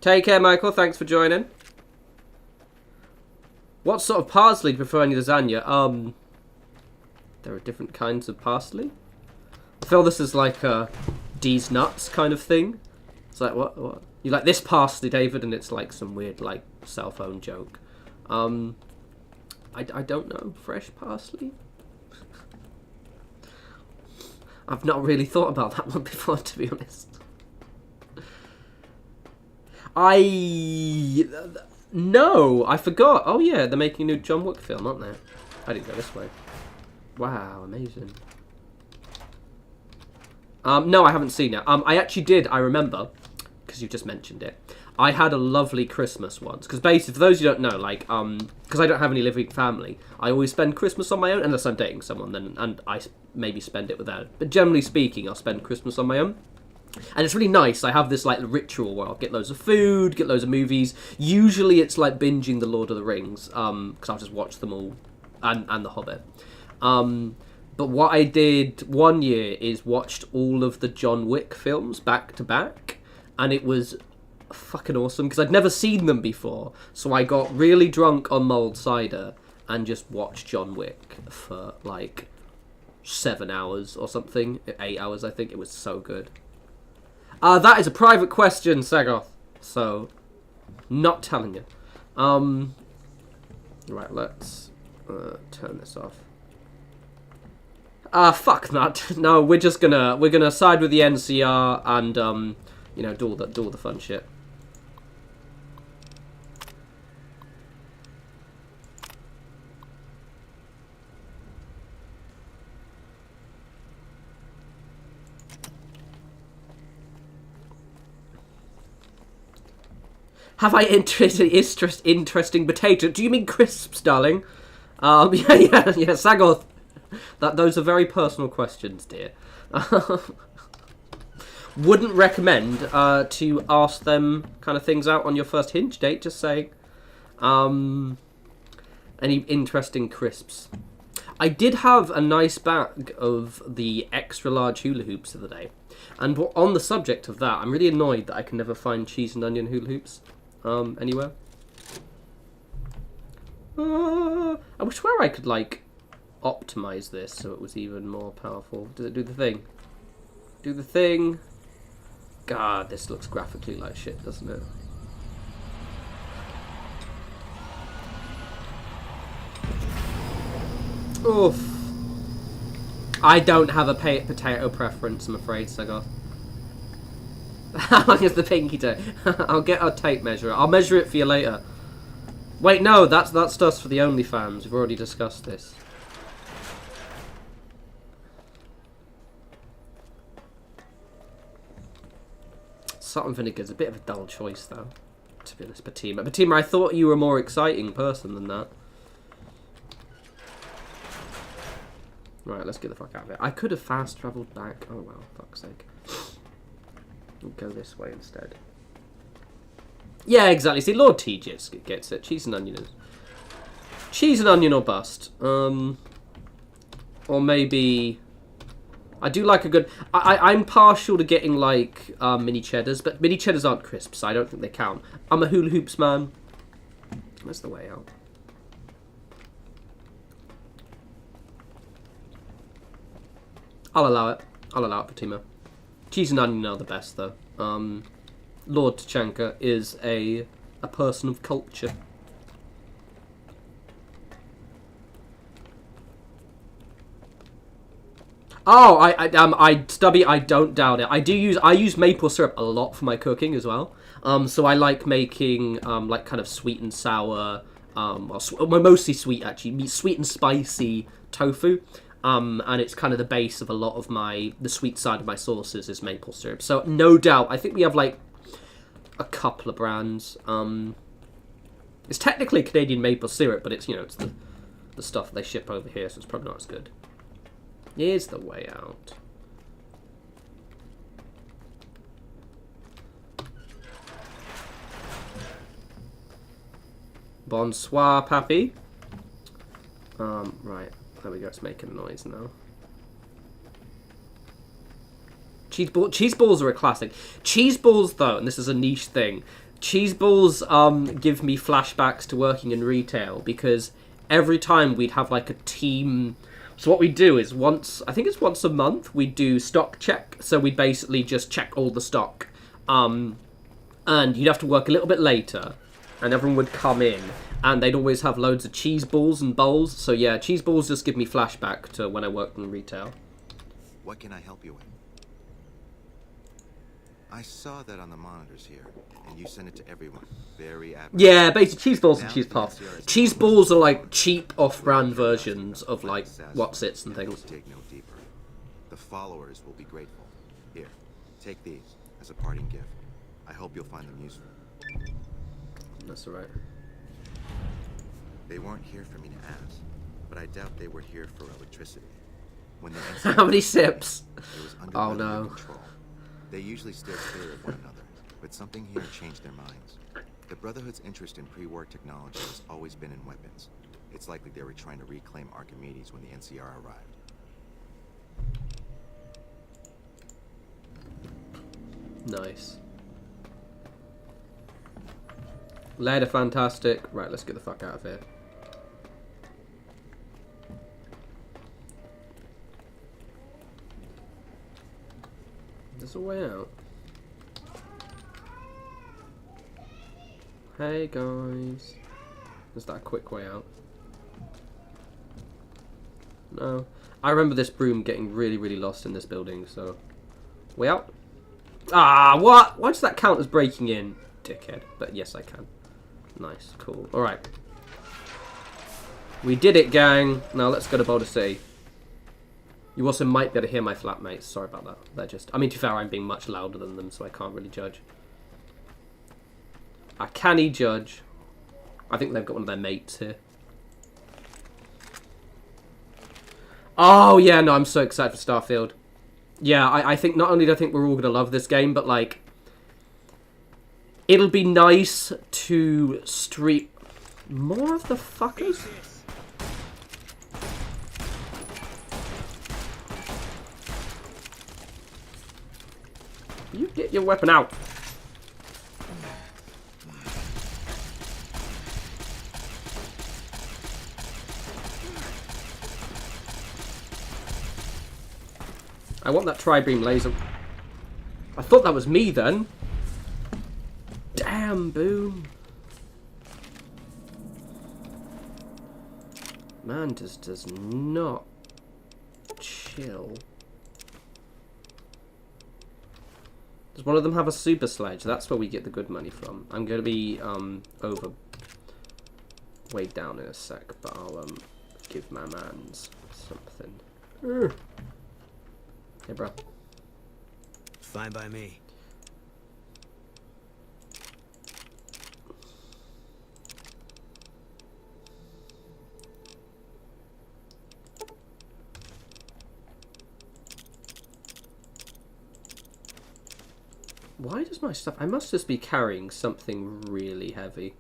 Take care, Michael. Thanks for joining. What sort of parsley do you prefer in your lasagna? There are different kinds of parsley. I feel this is like a D's nuts kind of thing. It's like, what? You like this parsley, David? And it's like some weird, like, cell phone joke. I don't know. Fresh parsley? I've not really thought about that one before, to be honest. No, I forgot. Oh yeah, they're making a new John Wick film, aren't they? I didn't go this way. Wow, amazing. No, I haven't seen it. I actually did, I remember, because you just mentioned it. I had a lovely Christmas once. Because basically, for those who don't know, like, because I don't have any living family, I always spend Christmas on my own, unless I'm dating someone, then, and I maybe spend it without. But generally speaking, I'll spend Christmas on my own. And it's really nice. I have this, like, ritual where I'll get loads of food, get loads of movies. Usually it's like binging The Lord of the Rings, because I'll just watch them all, and The Hobbit. But what I did one year is watched all of the John Wick films back to back, and it was fucking awesome because I'd never seen them before. So I got really drunk on mulled cider and just watched John Wick for like 7 hours or something. 8 hours, I think. It was so good. That is a private question, Sagoth. So, not telling you. Right, let's turn this off. Fuck that. No, we're gonna side with the NCR and you know, do all the fun shit. Have I interesting potato? Do you mean crisps, darling? Yeah, Sagoth. Those are very personal questions, dear. Wouldn't recommend to ask them kind of things out on your first hinge date, just saying. Any interesting crisps? I did have a nice bag of the extra large hula hoops the other day. And on the subject of that, I'm really annoyed that I can never find cheese and onion hula hoops anywhere. I swear I could, like, optimize this so it was even more powerful. Does it do the thing? Do the thing. God, this looks graphically like shit, doesn't it? Oof. I don't have a potato preference, I'm afraid, Sagar. How long is the pinky toe? I'll get a tape measure. I'll measure it for you later. Wait, no, that's stuff's for the OnlyFans. We've already discussed this. Salt and vinegar's a bit of a dull choice, though. To be honest, Batima. Batima, I thought you were a more exciting person than that. Right, let's get the fuck out of it. I could have fast travelled back. Oh well, fuck's sake. We'll go this way instead. Yeah, exactly. See, Lord T just gets it. Cheese and onion. Cheese and onion or bust. Or maybe... I do like a good... I'm partial to getting, like, mini cheddars, but mini cheddars aren't crisp, so I don't think they count. I'm a hula hoops man. That's the way out. I'll allow it. I'll allow it, Fatima. Cheese and onion are the best, though. Lord Tachanka is a person of culture. Oh, Stubby, I don't doubt it. I use maple syrup a lot for my cooking as well. So I like making like kind of sweet and sour, mostly sweet actually, sweet and spicy tofu. And it's kind of the base of a lot of the sweet side of my sauces is maple syrup. So no doubt, I think we have like a couple of brands. It's technically Canadian maple syrup, but it's, you know, it's the stuff they ship over here, so it's probably not as good. Here's the way out. Bonsoir, Pappy. Right. There we go, it's making a noise now. Cheese balls are a classic. Cheese balls, though, and this is a niche thing, cheese balls give me flashbacks to working in retail, because every time we'd have like a team... So what we do is I think it's once a month, we do stock check. So we basically just check all the stock. And you'd have to work a little bit later, and everyone would come in. And they'd always have loads of cheese balls and bowls. So yeah, cheese balls just give me flashback to when I worked in retail. What can I help you with? I saw that on the monitors here, and you sent it to everyone. Very admirable. Yeah, basically cheese balls and cheese puffs. Cheese balls are like cheap off-brand versions of like Whatsits and things. Dig no deeper. The followers will be grateful. Here, take these as a parting gift. I hope you'll find them useful. That's alright. They weren't here for me to ask, but I doubt they were here for electricity. When the How many sips? It was under oh no. Control. They usually steer clear of one another, but something here changed their minds. The Brotherhood's interest in pre-war technology has always been in weapons. It's likely they were trying to reclaim Archimedes when the NCR arrived. Nice. Later, fantastic. Right, let's get the fuck out of here. There's a way out. Hey guys. Is that a quick way out? No. I remember this broom getting really, really lost in this building, so... Way out? Ah, what? Why does that count as breaking in? Dickhead. But yes, I can. Nice, cool. Alright. We did it, gang. Now let's go to Boulder City. You also might be able to hear my flatmates. Sorry about that. They're just... I mean, to be fair, I'm being much louder than them, so I can't really judge. I canny judge. I think they've got one of their mates here. Oh, yeah, no, I'm so excited for Starfield. Yeah, I think not only do I think we're all going to love this game, but, like... It'll be nice to stream... More of the fuckers? You get your weapon out. I want that tri-beam laser. I thought that was me then. Damn, Boone. Man just does not chill. Does one of them have a super sledge? That's where we get the good money from. I'm going to be over way down in a sec, but I'll give my mans something. Hey, bro. Fine by me. Why does my stuff... I must just be carrying something really heavy.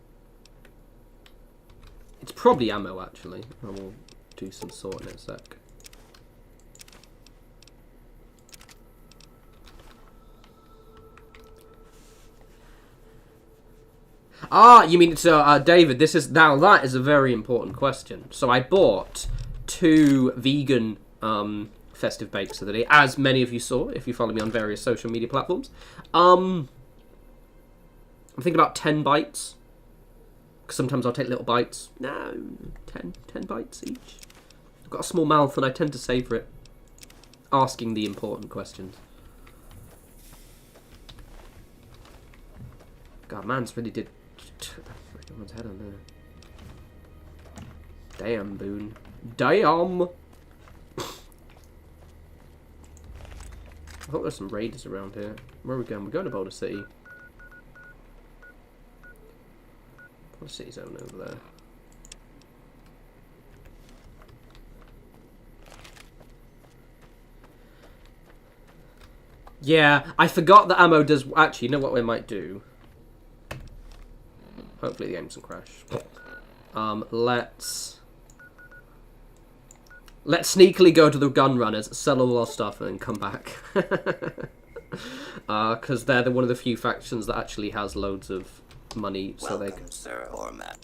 It's probably ammo, actually. I will do some sorting in a sec. Ah, you mean, so, David, this is... Now, that is a very important question. So I bought 2 vegan... festive bakes the other day, as many of you saw if you follow me on various social media platforms. I'm thinking about 10 bites, because sometimes I'll take little bites. No, 10 bites each. I've got a small mouth and I tend to savour it, asking the important questions. God, man's really did everyone's head on there. Damn, Boone. Damn. I thought there's some raiders around here. Where are we going? We're going to Boulder City. Boulder City's over there. Yeah, I forgot that ammo does... Actually, you know what we might do? Hopefully the game doesn't crash. Let's sneakily go to the gun runners, sell all our stuff, and then come back. Because they're one of the few factions that actually has loads of money, so Welcome, they can... sir, or Matt.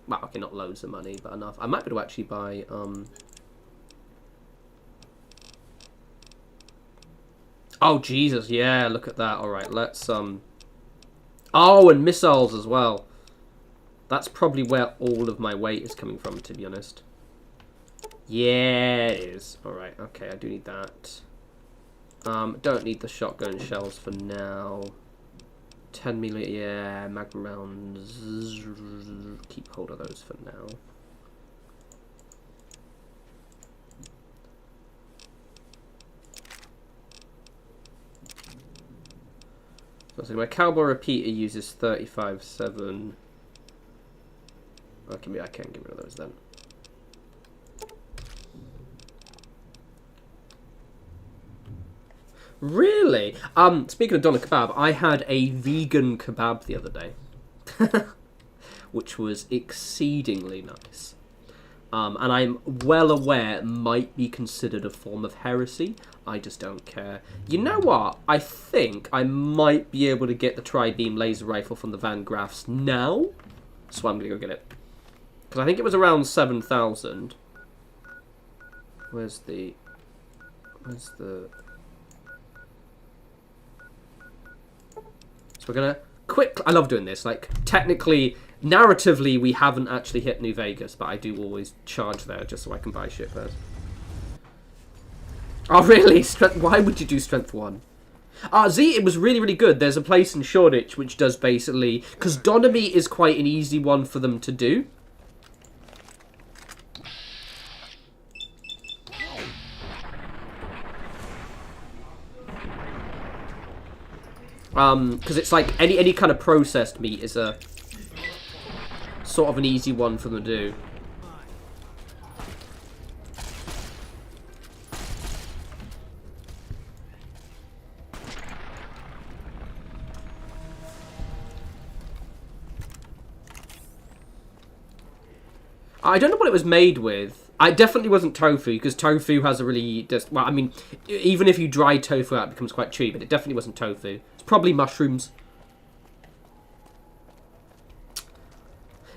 Well, okay, not loads of money, but enough. I might be able to actually buy, Oh, Jesus, yeah, look at that. Alright, let's, Oh, and missiles as well. That's probably where all of my weight is coming from, to be honest. Yeah, it is. Alright, okay, I do need that. Don't need the shotgun shells for now. 10 millimeter, yeah, magnum rounds. Keep hold of those for now. So my cowboy repeater uses 35.7. Okay, I can get rid of those then. Really? Speaking of doner kebab, I had a vegan kebab the other day, which was exceedingly nice. And I'm well aware it might be considered a form of heresy. I just don't care. You know what? I think I might be able to get the tri-beam laser rifle from the Van Graffs now. So I'm going to go get it. Because I think it was around 7,000. Where's the... So we're going to I love doing this. Like, technically, narratively, we haven't actually hit New Vegas, but I do always charge there just so I can buy shit first. Oh, really? Why would you do Strength 1? Z, it was really, really good. There's a place in Shoreditch which does basically... Because Donomy is quite an easy one for them to do. Because it's like any kind of processed meat is a sort of an easy one for them to do. I don't know what it was made with. I definitely wasn't tofu, because tofu has a really... Well, I mean, even if you dry tofu out, it becomes quite chewy, but it definitely wasn't tofu. It's probably mushrooms.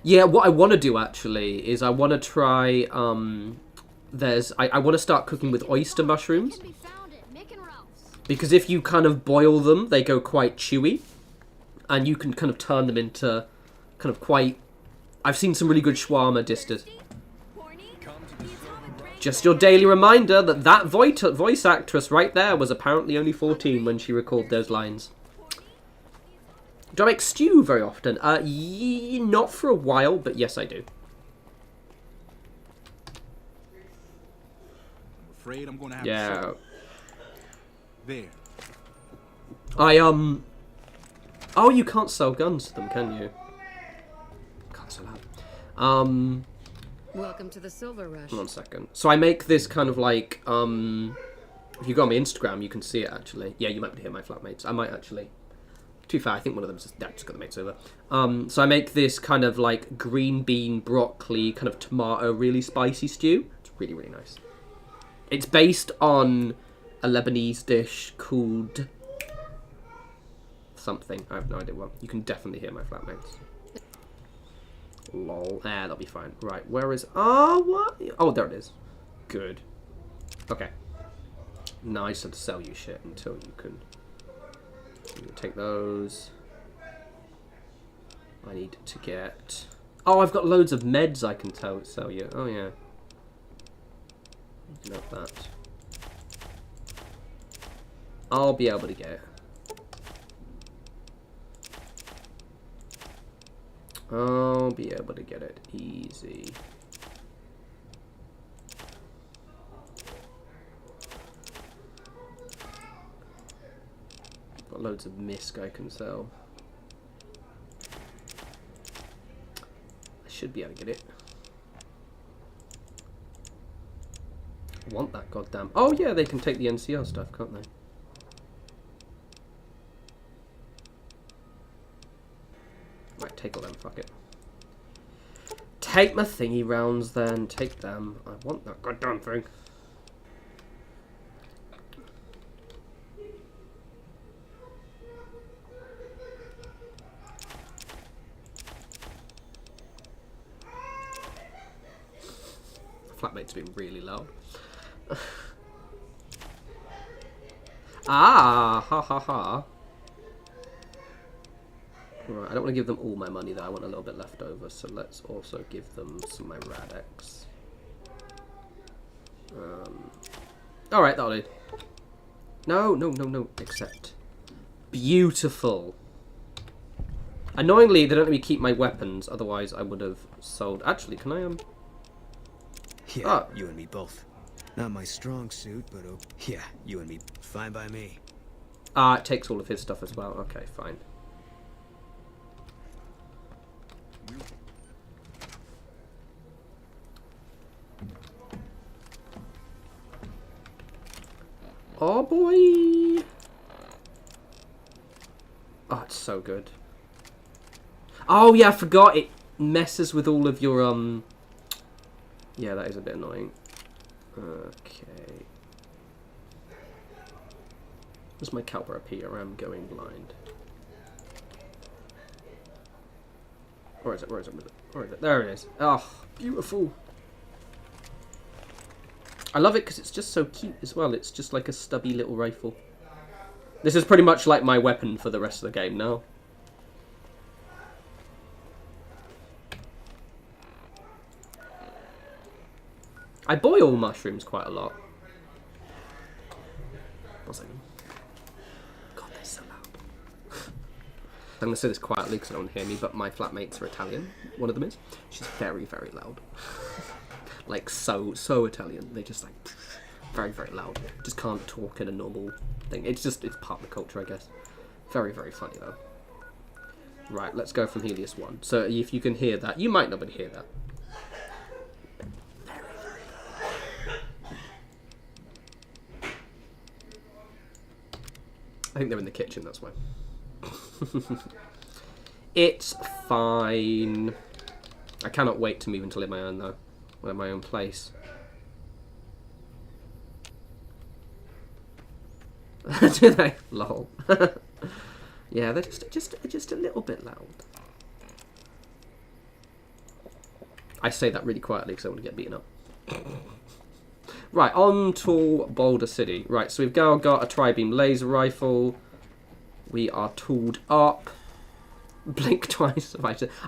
Yeah, what I want to do, actually, is I want to try... I want to start cooking with oyster mushrooms. Because if you kind of boil them, they go quite chewy. And you can kind of turn them into kind of quite... I've seen some really good shawarma dishes. Just your daily reminder that that voice actress right there was apparently only 14 when she recalled those lines. Do I make stew very often? Not for a while, but yes, I do. I'm afraid I'm gonna have Yeah. to there. Oh, you can't sell guns to them, can you? Can't sell that. Welcome to the Silver Rush. 1 second. So I make this kind of like, if you go on my Instagram, you can see it actually. Yeah, you might be here, my flatmates. I might actually. To be fair, I think one of them just got the mates over. So I make this kind of like green bean, broccoli, kind of tomato, really spicy stew. It's really, really nice. It's based on a Lebanese dish called something. I have no idea what. You can definitely hear my flatmates. Lol. That'll be fine. Right, where is... Oh, what? Oh, there it is. Good. Okay. Now I just have to sell you shit until you can... take those. I need to get... Oh, I've got loads of meds I can sell you. Oh, yeah. You can have that. I'll be able to get it. I'll be able to get it easy. Got loads of misc I can sell. I should be able to get it. I want that goddamn... Oh yeah, they can take the NCR stuff, can't they? Right, take all them, fuck it. Take my thingy rounds then, take them. I want that goddamn thing. Flatmate's been really loud. Ah, ha ha ha. Right, I don't want to give them all my money though, I want a little bit left over, so let's also give them some of my Radex. Alright, that'll do. No, no, no, no, accept. Beautiful. Annoyingly, they don't let me keep my weapons, otherwise I would have sold... Actually, can I, Yeah, you and me both. Not my strong suit, but yeah, you and me. Fine by me. It takes all of his stuff as well. Okay, fine. Oh boy! Oh, it's so good. Oh yeah, I forgot it messes with all of your Yeah, that is a bit annoying. Okay. Where's my caliber appear? I'm going blind. Where is it? Where is it? Where is it? There it is. Oh, beautiful. I love it because it's just so cute as well. It's just like a stubby little rifle. This is pretty much like my weapon for the rest of the game now. I boil mushrooms quite a lot. One second. God, they're so loud. I'm going to say this quietly because I don't want to hear me, but my flatmates are Italian. One of them is. She's very, very loud. Like, so Italian. They just, like, very, very loud. Just can't talk in a normal thing. It's part of the culture, I guess. Very, very funny, though. Right, let's go from Helios 1. So if you can hear that, you might not be able to hear that. I think they're in the kitchen, that's why. It's fine. I cannot wait to move into live my own, though. in my own place. Do they? Lol. Yeah, they're just a little bit loud. I say that really quietly because I want to get beaten up. Right, on to Boulder City. Right, so we've now got a tri-beam laser rifle. We are tooled up. Blink twice.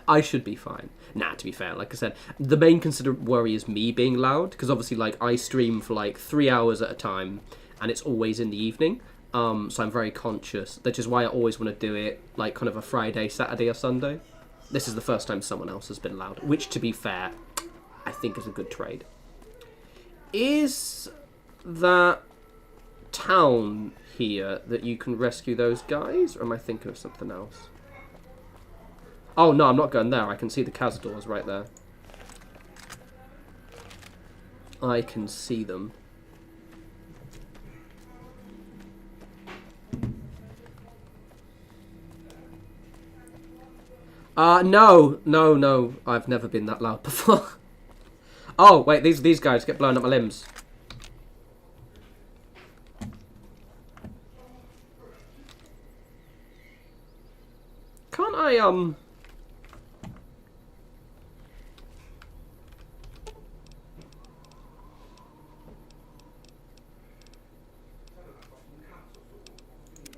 I should be fine. Nah, to be fair, like I said, the main worry is me being loud, because obviously, like, I stream for like 3 hours at a time, and it's always in the evening. So I'm very conscious, which is why I always want to do it like kind of a Friday, Saturday, or Sunday. This is the first time someone else has been loud, which, to be fair, I think is a good trade. Is that town here that you can rescue those guys, or am I thinking of something else? Oh no, I'm not going there. I can see the Cazadors right there. I can see them. No. I've never been that loud before. Oh, wait, these guys get blown up my limbs. Can't I,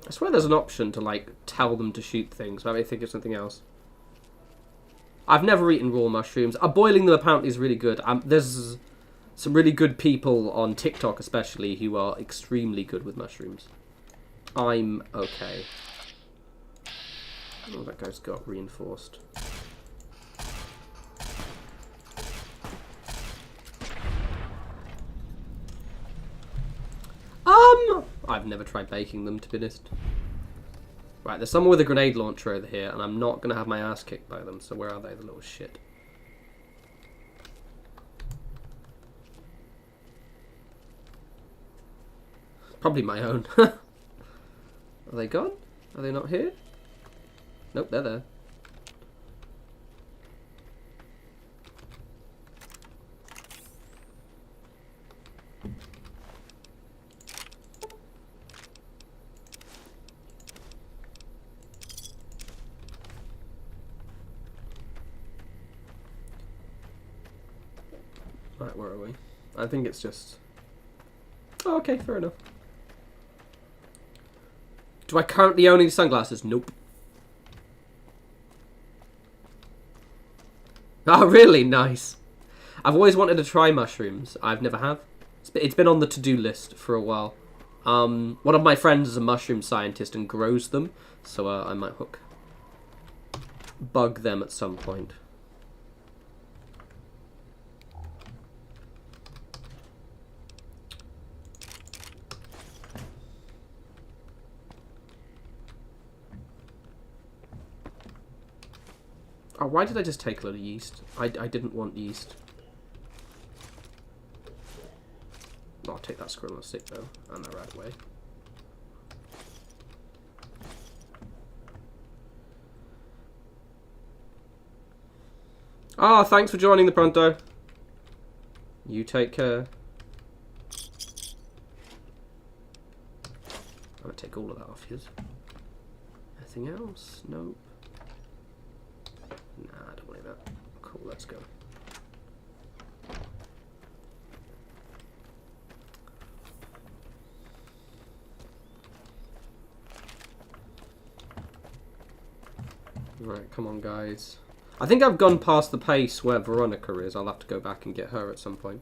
I swear there's an option to, like, tell them to shoot things. Maybe think of something else. I've never eaten raw mushrooms. Boiling them apparently is really good. There's some really good people on TikTok especially who are extremely good with mushrooms. I'm okay. Oh, that guy's got reinforced. I've never tried baking them, to be honest. Right, there's someone with a grenade launcher over here, and I'm not going to have my ass kicked by them, so where are they, the little shit? Probably my own. Are they gone? Are they not here? Nope, they're there. Right, where are we? I think it's just... Oh, okay, fair enough. Do I currently own any sunglasses? Nope. Oh, really? Nice. I've always wanted to try mushrooms. I've never have. It's been on the to-do list for a while. One of my friends is a mushroom scientist and grows them, so I might bug them at some point. Oh, why did I just take a load of yeast? I didn't want yeast. I'll take that squirrel on a stick though, and that right away. Ah, thanks for joining the Pronto. You take care. I'm gonna take all of that off his. Anything else? Nope. Nah, I don't want that. Cool, let's go. Right, come on, guys. I think I've gone past the pace where Veronica is. I'll have to go back and get her at some point.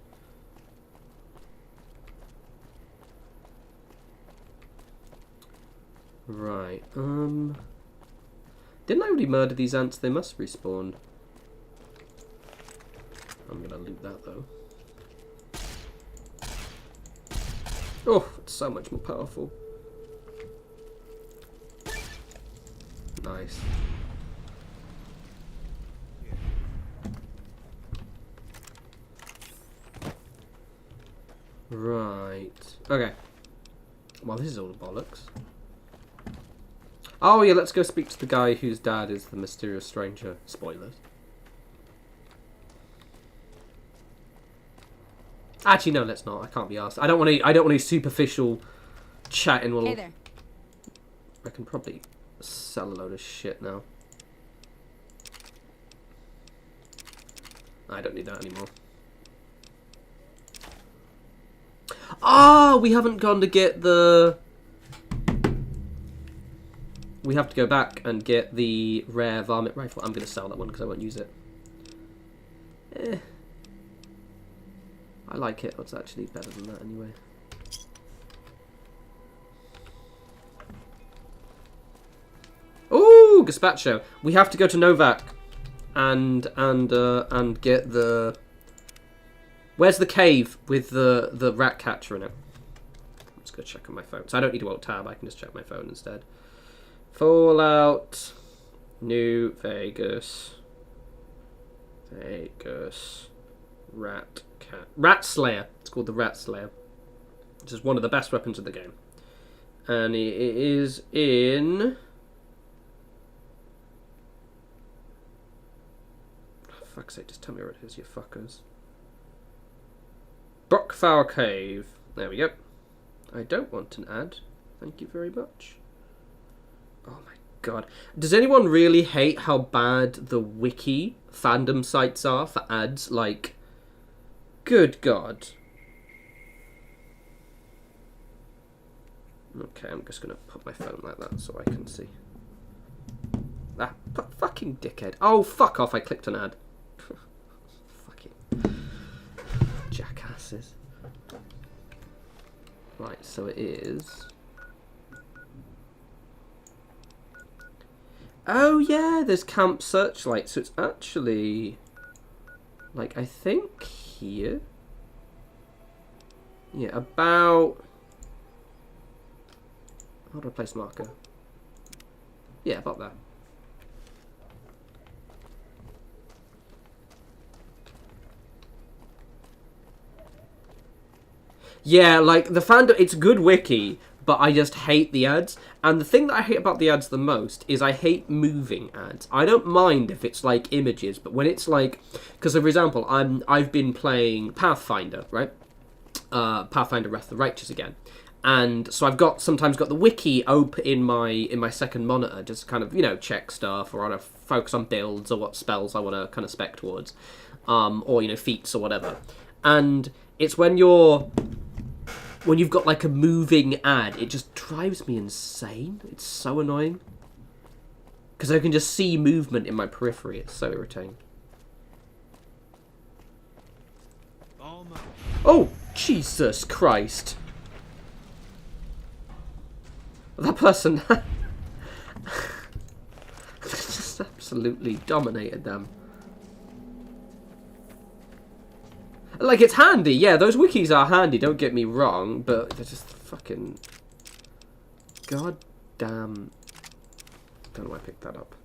Right, didn't I already murder these ants? They must respawn. I'm gonna loot that though. Oh, it's so much more powerful. Nice. Right. Okay. Well, this is all bollocks. Oh yeah, let's go speak to the guy whose dad is the mysterious stranger. Spoilers. Actually, no, let's not. I can't be asked. I don't want any superficial chatting. Hey there. I can probably sell a load of shit now. I don't need that anymore. Ah, we haven't gone to get the... We have to go back and get the rare varmint rifle. I'm going to sell that one because I won't use it. I like it. It's actually better than that anyway. Ooh, gazpacho. We have to go to Novak and get the... Where's the cave with the rat catcher in it? Let's go check on my phone. So I don't need to alt tab. I can just check my phone instead. Fallout New Vegas. Rat Slayer. It's called the Rat Slayer, which is one of the best weapons of the game, and it is in. Oh, fuck's sake! Just tell me where it is, you fuckers. Brockfowler Cave. There we go. I don't want an ad. Thank you very much. Oh my god. Does anyone really hate how bad the wiki fandom sites are for ads? Like, good god. Okay, I'm just going to put my phone like that so I can see. Ah, fucking dickhead. Oh, fuck off, I clicked an ad. Fucking jackasses. Right, so it is... Oh yeah, there's Camp Searchlight, so it's actually, like, I think here. Yeah, about... How do I place marker? Yeah, about there. Yeah, like, the fandom, it's good wiki, but I just hate the ads. And the thing that I hate about the ads the most is I hate moving ads. I don't mind if it's like images, but when it's like, because for example, I've been playing Pathfinder, right? Pathfinder Wrath of the Righteous again. And so I've sometimes got the wiki open in my second monitor, just kind of, you know, check stuff, or I want to focus on builds or what spells I want to kind of spec towards, or, you know, feats or whatever. And it's when you've got like a moving ad, it just drives me insane. It's so annoying. Because I can just see movement in my periphery. It's so irritating. Oh, Jesus Christ. That person just absolutely dominated them. Like, it's handy, yeah, those wikis are handy, don't get me wrong, but they're just fucking... God damn... Don't know why I picked that up.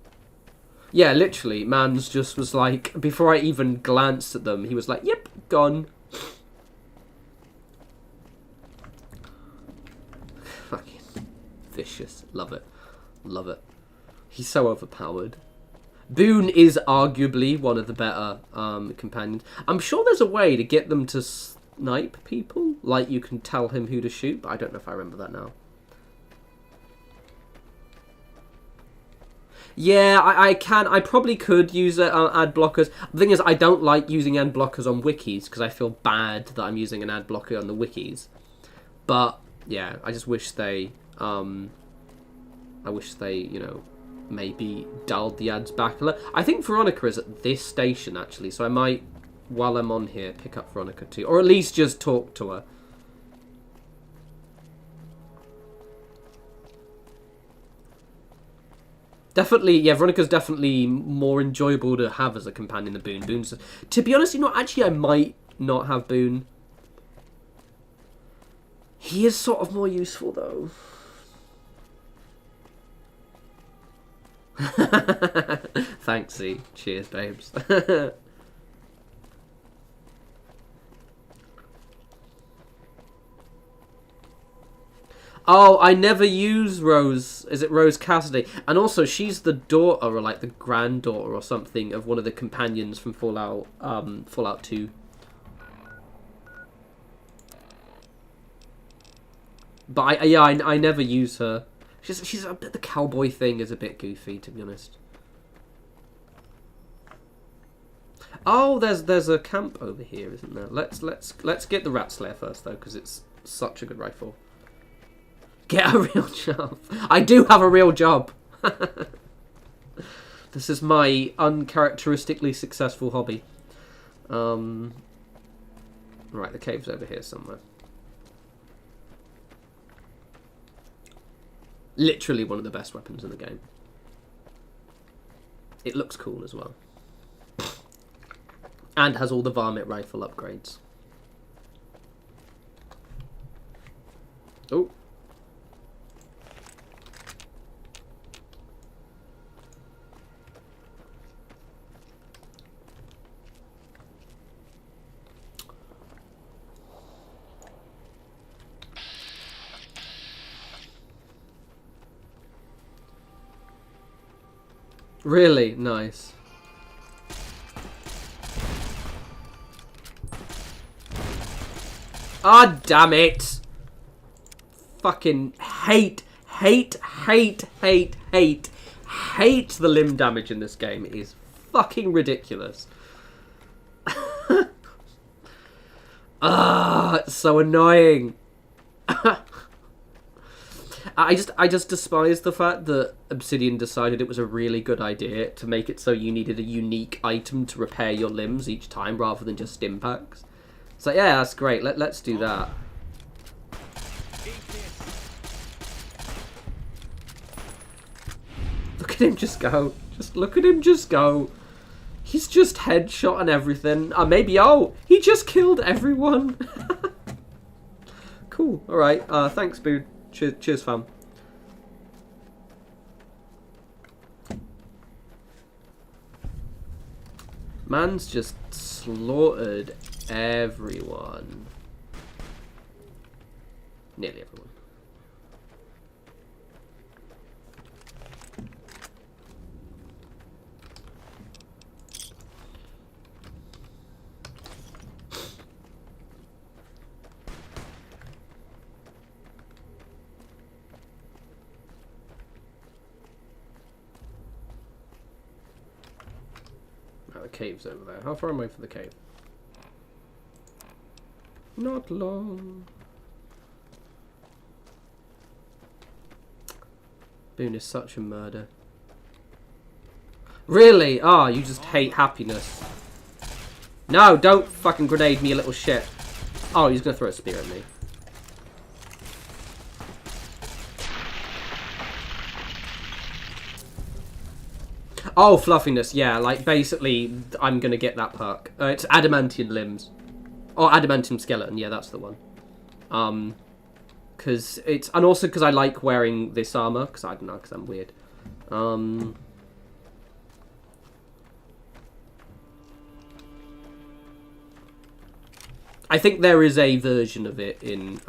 Yeah, literally, Mans just was like, before I even glanced at them, he was like, yep, gone. Fucking vicious. Love it. Love it. He's so overpowered. Boone is arguably one of the better companions. I'm sure there's a way to get them to snipe people. Like, you can tell him who to shoot, but I don't know if I remember that now. Yeah, I can. I probably could use ad blockers. The thing is, I don't like using ad blockers on wikis because I feel bad that I'm using an ad blocker on the wikis. But, yeah, I just wish they, you know, maybe dialed the ads back a little. I think Veronica is at this station, actually, so I might, while I'm on here, pick up Veronica too. Or at least just talk to her. Definitely, yeah, Veronica's definitely more enjoyable to have as a companion than Boone. Boone's... To be honest, you know, actually I might not have Boone. He is sort of more useful, though. Thanks, Z. Cheers, babes. Oh, I never use Rose. Is it Rose Cassidy? And also, she's the daughter, or like the granddaughter or something, of one of the companions from Fallout 2. But I never use her. She's a bit, the cowboy thing is a bit goofy, to be honest. Oh, there's a camp over here, isn't there? Let's get the Rat Slayer first though, because it's such a good rifle. Get a real job. I do have a real job. This is my uncharacteristically successful hobby. Right, the cave's over here somewhere. Literally one of the best weapons in the game. It looks cool as well. And has all the varmint rifle upgrades. Oh. Really nice. Ah, damn it! Fucking hate the limb damage in this game. It is fucking ridiculous. Ah, it's so annoying. I just despise the fact that Obsidian decided it was a really good idea to make it so you needed a unique item to repair your limbs each time rather than just stim packs. So yeah, that's great. Let's do that. Look at him just go. Just look at him just go. He's just headshot and everything. Maybe, oh, he just killed everyone. Cool. All right. Thanks, Boone. Cheers, fam. Man's just slaughtered everyone. Nearly everyone. The cave's over there. How far am I from the cave? Not long. Boone is such a murder. Really? Ah, you just hate happiness. No, don't fucking grenade me, you little shit. Oh, he's gonna throw a spear at me. Oh, fluffiness, yeah, like, basically, I'm gonna get that perk. It's adamantium limbs. Oh, adamantium skeleton, yeah, that's the one. Because it's... And also because I like wearing this armor, because I don't know, because I'm weird. I think there is a version of it in,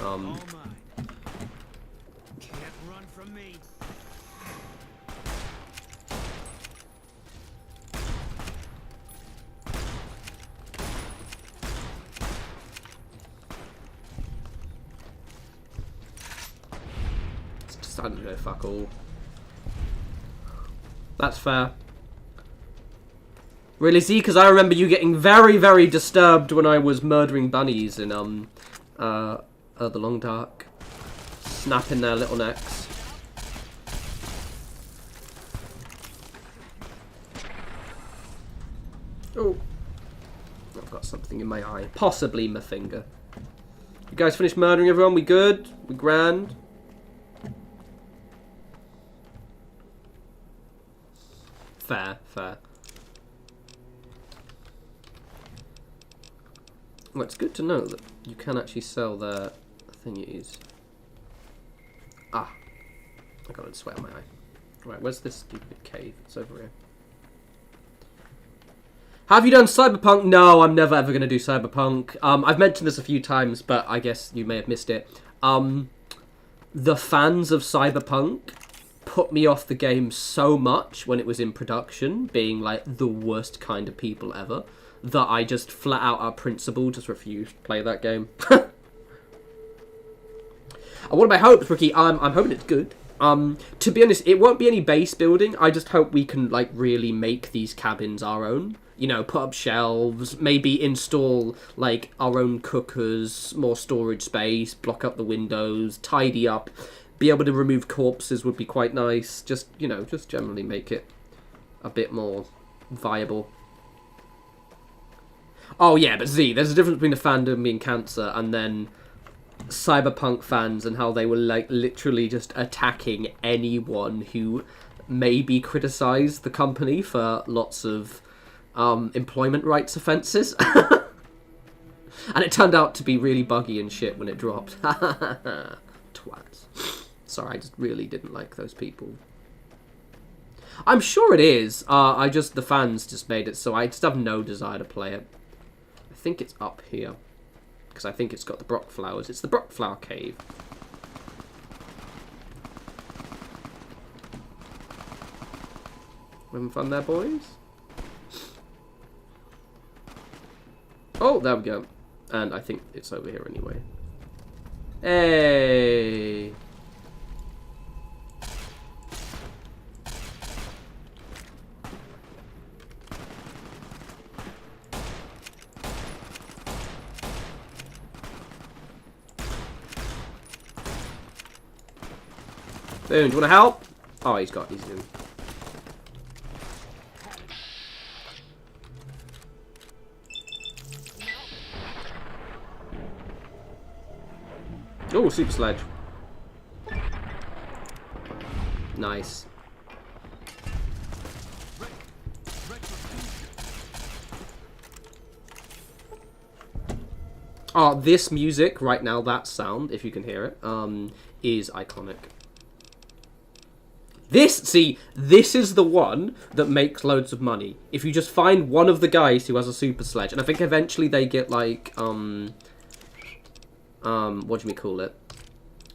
I don't know, fuck all. That's fair. Really, see? Because I remember you getting very, very disturbed when I was murdering bunnies in, The Long Dark. Snapping their little necks. Oh. I've got something in my eye. Possibly my finger. You guys finished murdering everyone? We good? We grand? Fair, fair. Well, it's good to know that you can actually sell their thingies. Ah. I got a sweat on my eye. Right, where's this stupid cave? It's over here. Have you done Cyberpunk? No, I'm never ever going to do Cyberpunk. I've mentioned this a few times, but I guess you may have missed it. The fans of Cyberpunk put me off the game so much when it was in production, being like the worst kind of people ever, that I just flat out our principle just refused to play that game. What are my hopes, Ricky? I'm hoping it's good. To be honest, it won't be any base building. I just hope we can like really make these cabins our own. You know, put up shelves, maybe install like our own cookers, more storage space, block up the windows, tidy up, be able to remove corpses would be quite nice. Just, you know, just generally make it a bit more viable. Oh yeah, but Z, there's a difference between a fandom being cancer and then cyberpunk fans and how they were like literally just attacking anyone who maybe criticized the company for lots of employment rights offenses. And it turned out to be really buggy and shit when it dropped. Twats. Sorry, I just really didn't like those people. I'm sure it is. The fans just made it so I just have no desire to play it. I think it's up here. Because I think it's got the Brock flowers. It's the Brock flower cave. Having fun there, boys? Oh, there we go. And I think it's over here anyway. Hey! Boom, do you want to help? Oh, he's in. Oh, super sledge. Nice. Oh, this music right now, that sound, if you can hear it, is iconic. This is the one that makes loads of money. If you just find one of the guys who has a super sledge, and I think eventually they get like, what do we call it?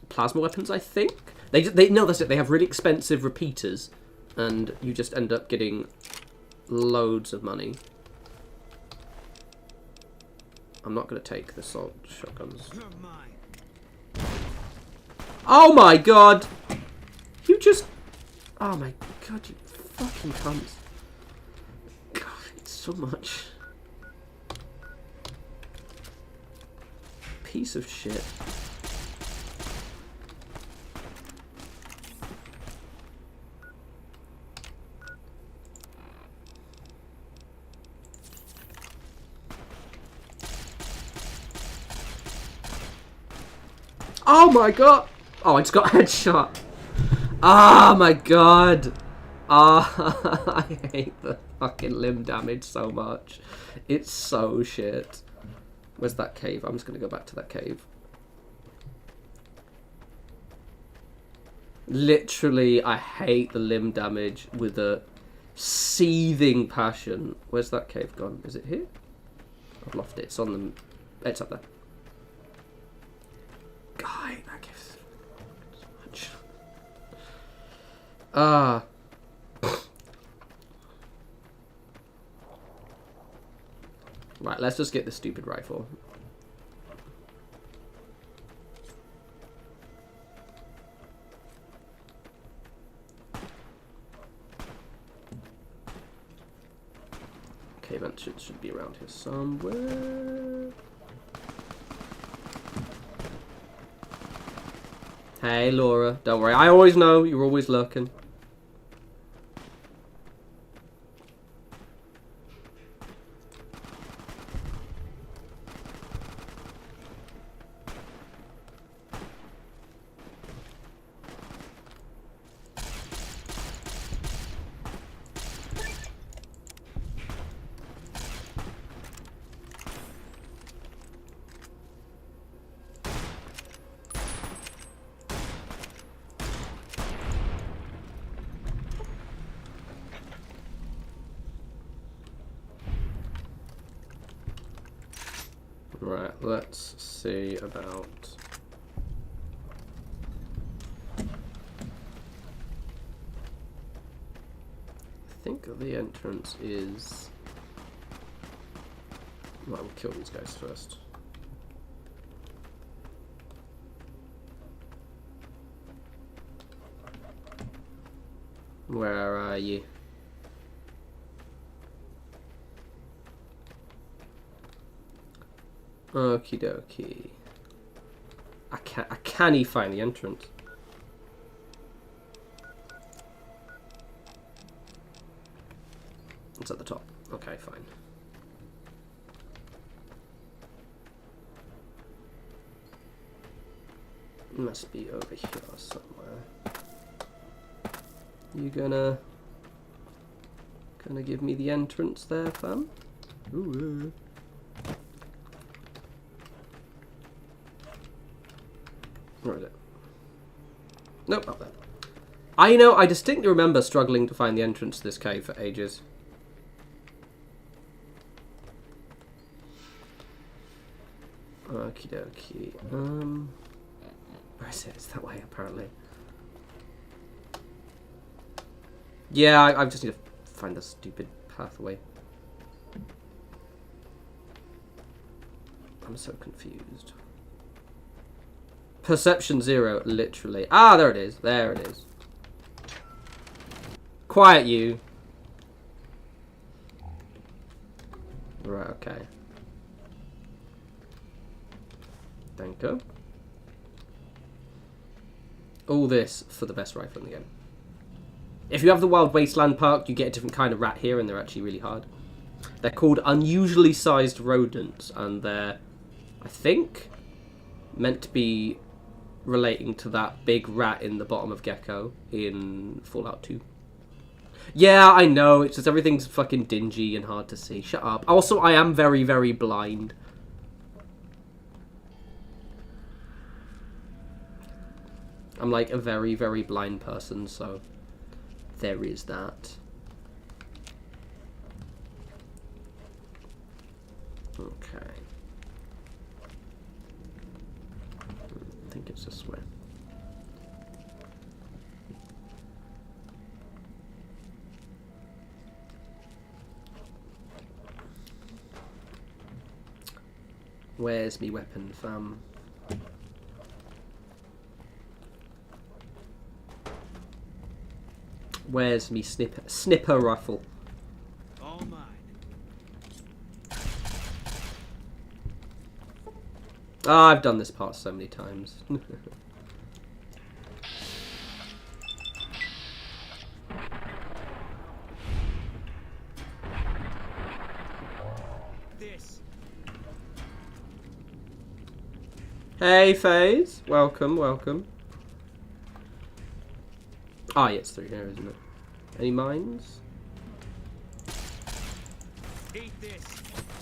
Plasma weapons, I think? No, that's it. They have really expensive repeaters, and you just end up getting loads of money. I'm not going to take the assault shotguns. Oh my god! You just... Oh my god, you fucking cunts. God, it's so much. Piece of shit. Oh my god! Oh, I just got headshot. Ah, my god. Ah, I hate the fucking limb damage so much. It's so shit. Where's that cave? I'm just going to go back to that cave. Literally, I hate the limb damage with a seething passion. Where's that cave gone? Is it here? I've lost it. It's on the... It's up there. God, that cave's so much. Ah. Right, let's just get the stupid rifle. Okay, that should be around here somewhere. Hey, Laura. Don't worry. I always know. You're always lurking. Right, let's see about... I think the entrance is... Right, we'll kill these guys first. Where are you? Okie dokie. I can't find the entrance. It's at the top. Okay, fine. Must be over here somewhere. You gonna give me the entrance there, fam? Ooh. Where is it? Nope, up there. I distinctly remember struggling to find the entrance to this cave for ages. Okie dokie. Where is it? It's that way, apparently. Yeah, I just need to find the stupid pathway. I'm so confused. Perception 0, literally. Ah, there it is. There it is. Quiet, you. Right, okay. Thank you. All this for the best rifle in the game. If you have the Wild Wasteland Park, you get a different kind of rat here, and they're actually really hard. They're called unusually sized rodents, and they're, I think, meant to be relating to that big rat in the bottom of Gecko in Fallout 2. Yeah, I know, it's just everything's fucking dingy and hard to see. Shut up. Also, I am very, very blind. I'm like a very, very blind person, so there is that. Okay. I think it's this way. Where's me weapon, fam? Where's me snipper rifle? All mine. Ah, I've done this part so many times. This. Hey, FaZe. Welcome, welcome. Ah, yeah, it's through here, isn't it? Any mines? Eat this.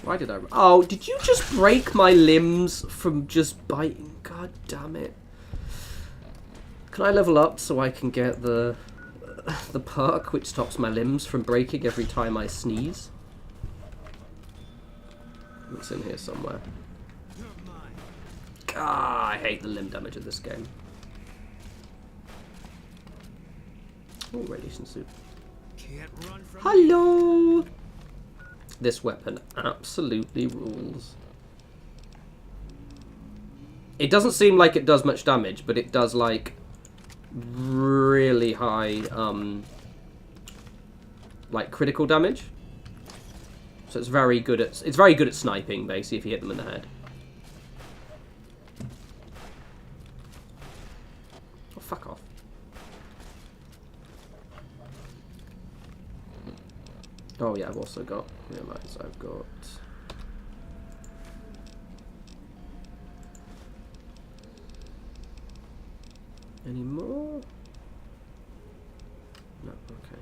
Why did I... Oh, did you just break my limbs from just biting? God damn it. Can I level up so I can get the perk which stops my limbs from breaking every time I sneeze? It's in here somewhere. God, I hate the limb damage of this game. Oh, radiation suit. Can't run from Hello! This weapon absolutely rules. It doesn't seem like it does much damage, but it does, like, really high, like, critical damage. So it's very good at sniping, basically, if you hit them in the head. Oh, fuck off. Oh yeah, I've also got realize I've got any more? No, okay.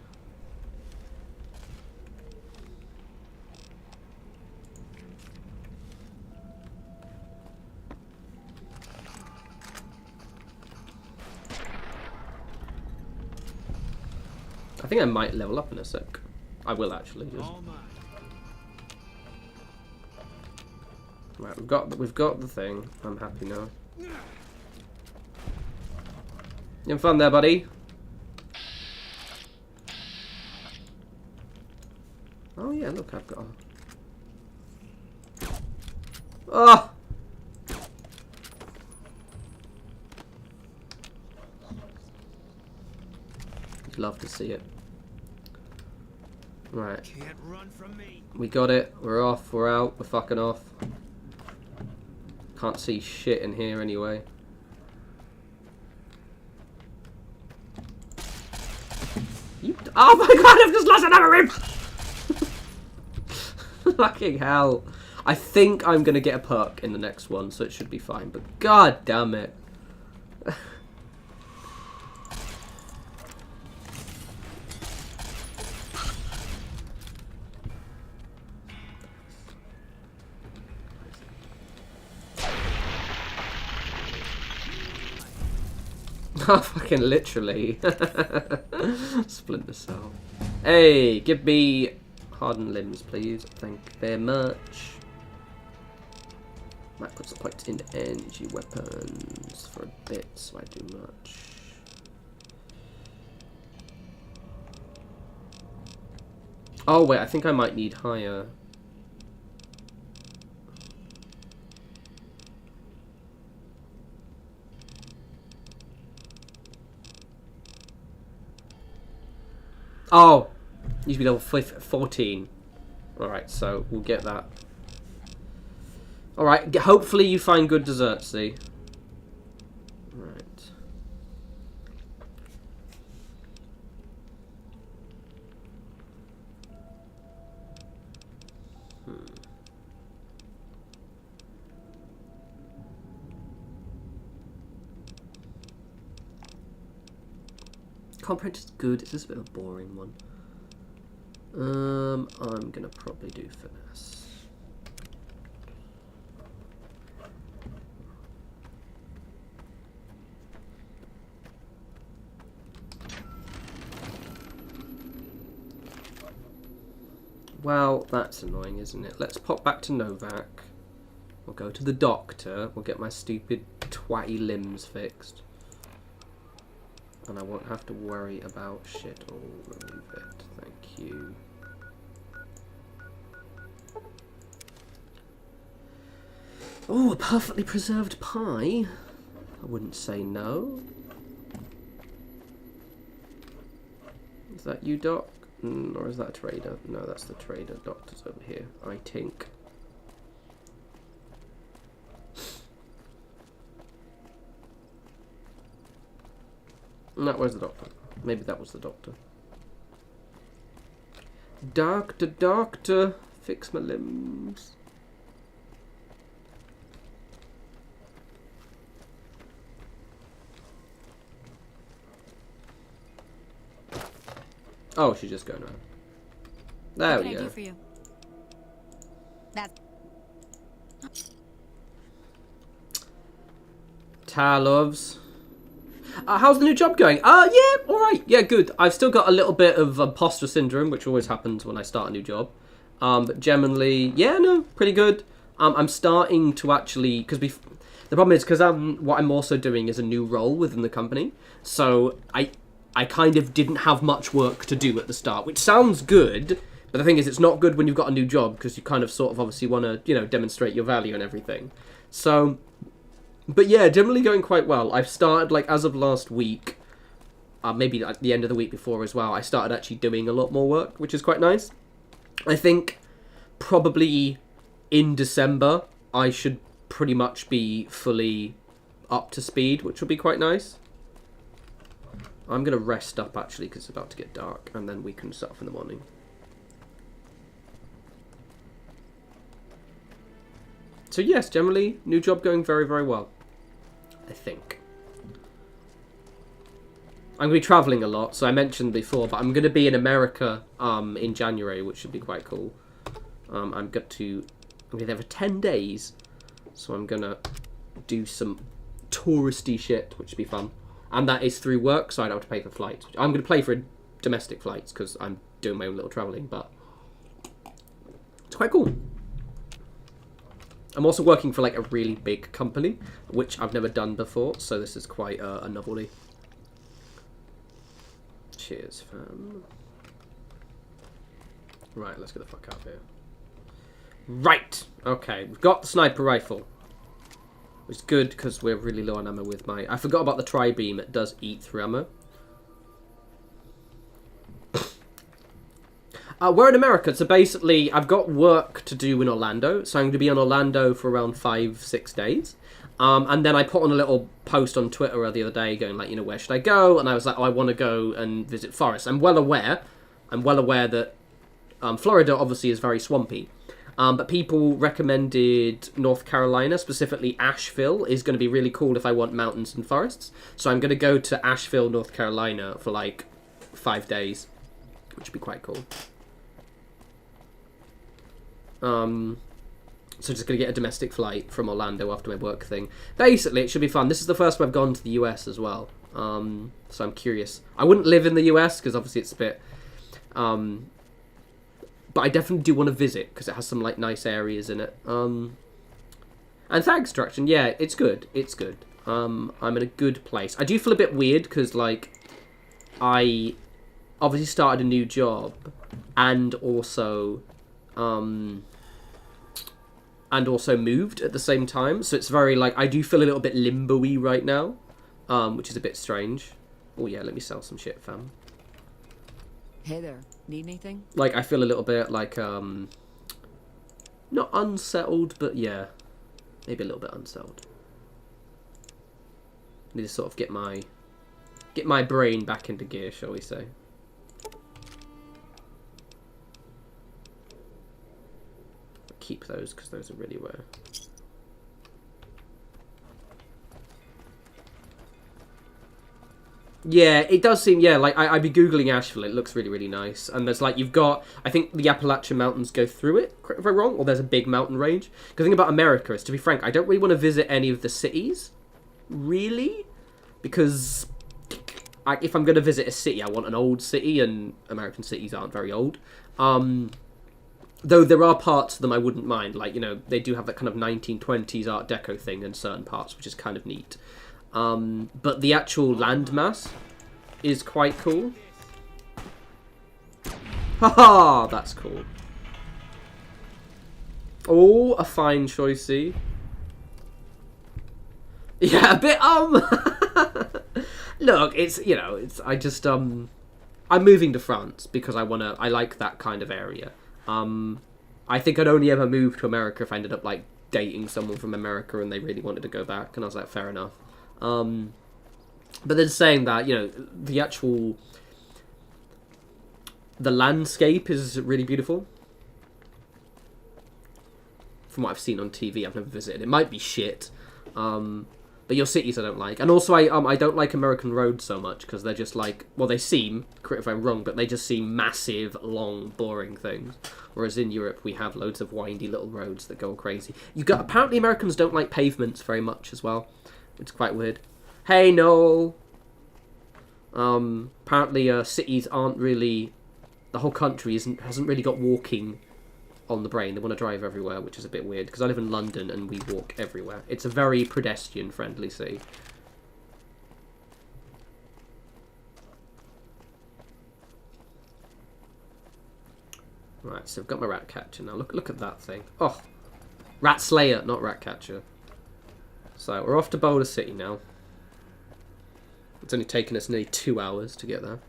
I think I might level up in a sec. I will actually. Just... Right, we've got the thing. I'm happy now. You having fun there, buddy? Oh yeah, look, I've got. Ah! You'd love to see it. Right. Can't run from me. We got it. We're off. We're out. We're fucking off. Can't see shit in here anyway. Oh my god, I've just lost another rib! Fucking hell. I think I'm gonna get a perk in the next one, so it should be fine, but god damn it. Oh, fucking literally. Splinter Cell. Hey, give me hardened limbs, please. Thank you very much. Might put some points into energy weapons for a bit, so I do much. Oh, wait, I think I might need higher. Oh, needs to be level 14. Alright, so we'll get that. Alright, hopefully you find good desserts, see? Right. Comprehend is good. It's just a bit of a boring one. I'm gonna probably do finesse. Well, that's annoying, isn't it? Let's pop back to Novak. We'll go to the doctor. We'll get my stupid twatty limbs fixed. And I won't have to worry about shit. Oh, remove it. Thank you. Oh, a perfectly preserved pie. I wouldn't say no. Is that you, Doc? Or is that a trader? No, that's the trader. Doctor's over here, I think. No, where's the doctor? Maybe that was the doctor. Doctor, doctor, fix my limbs. Oh, she's just going around. There we go. What can I do for you? Ta loves. How's the new job going? Yeah, alright. Yeah, good. I've still got a little bit of imposter syndrome, which always happens when I start a new job. But generally, yeah, no, pretty good. I'm starting to actually... because the problem is, because what I'm also doing is a new role within the company. So I kind of didn't have much work to do at the start, which sounds good. But the thing is, it's not good when you've got a new job, because you kind of sort of obviously want to, you know, demonstrate your value and everything. So... but yeah, generally going quite well. I've started, like, as of last week, maybe at the end of the week before as well, I started actually doing a lot more work, which is quite nice. I think probably in December, I should pretty much be fully up to speed, which will be quite nice. I'm going to rest up, actually, because it's about to get dark, and then we can set off in the morning. So yes, generally, new job going very, very well. I think. I'm going to be travelling a lot, so I mentioned before, but I'm going to be in America in January, which should be quite cool. I'm going to be there for 10 days, so I'm going to do some touristy shit, which should be fun. And that is through work, so I don't have to pay for flights. I'm going to pay for domestic flights, because I'm doing my own little travelling, but it's quite cool. I'm also working for, like, a really big company, which I've never done before, so this is quite a novelty. Cheers, fam. Right, let's get the fuck out of here. Right! Okay, we've got the sniper rifle. Which is good, because we're really low on ammo with my... I forgot about the tri-beam, it does eat through ammo. We're in America, so basically I've got work to do in Orlando, so I'm going to be in Orlando for around 5-6 days. And then I put on a little post on Twitter the other day going like, where should I go? And I was like, I want to go and visit Forest. I'm well aware that Florida obviously is very swampy. But people recommended North Carolina, specifically Asheville, is going to be really cool if I want mountains and forests. So I'm going to go to Asheville, North Carolina for like 5 days, which would be quite cool. So just going to get a domestic flight from Orlando after my work thing. Basically, it should be fun. This is the first time I've gone to the US as well. So I'm curious. I wouldn't live in the US because obviously it's a bit... but I definitely do want to visit because it has some like nice areas in it. And thanks, Traction. Yeah, it's good. It's good. I'm in a good place. I do feel a bit weird because like I obviously started a new job and also moved at the same time. So it's very like I do feel a little bit limbo-y right now, which is a bit strange. Oh yeah, let me sell some shit, fam. Hey there. Need anything? Like, I feel a little bit like, not unsettled, but yeah, maybe a little bit unsettled. Need to sort of get my brain back into gear, shall we say. Keep those, because those are really rare. Yeah, it does seem, yeah, like, I'd be Googling Asheville, it looks really, really nice. And there's, like, you've got, I think the Appalachian Mountains go through it, if I'm wrong, or there's a big mountain range. Because the thing about America is, to be frank, I don't really want to visit any of the cities, really, because if I'm going to visit a city, I want an old city, and American cities aren't very old. Though there are parts of them I wouldn't mind, like, they do have that kind of 1920s Art Deco thing in certain parts, which is kind of neat. But the actual landmass is quite cool. Haha, that's cool. Oh, a fine choicey. Yeah, a bit, Look, I'm moving to France because I like that kind of area. I think I'd only ever move to America if I ended up, like, dating someone from America and they really wanted to go back, and I was like, fair enough. But then saying that, the landscape is really beautiful. From what I've seen on TV, I've never visited. It might be shit, but your cities I don't like. And also, I don't like American roads so much, because they're just like, well, they seem, correct if I'm wrong, but they just seem massive, long, boring things. Whereas in Europe, we have loads of windy little roads that go crazy. Apparently Americans don't like pavements very much as well. It's quite weird. Hey, Noel. Apparently, cities aren't really... The whole country hasn't really got walking on the brain. They want to drive everywhere, which is a bit weird, because I live in London and we walk everywhere. It's a very pedestrian-friendly city. Right, so I've got my rat catcher now. Look at that thing. Oh, rat slayer, not rat catcher. So we're off to Boulder City now. It's only taken us nearly 2 hours to get there.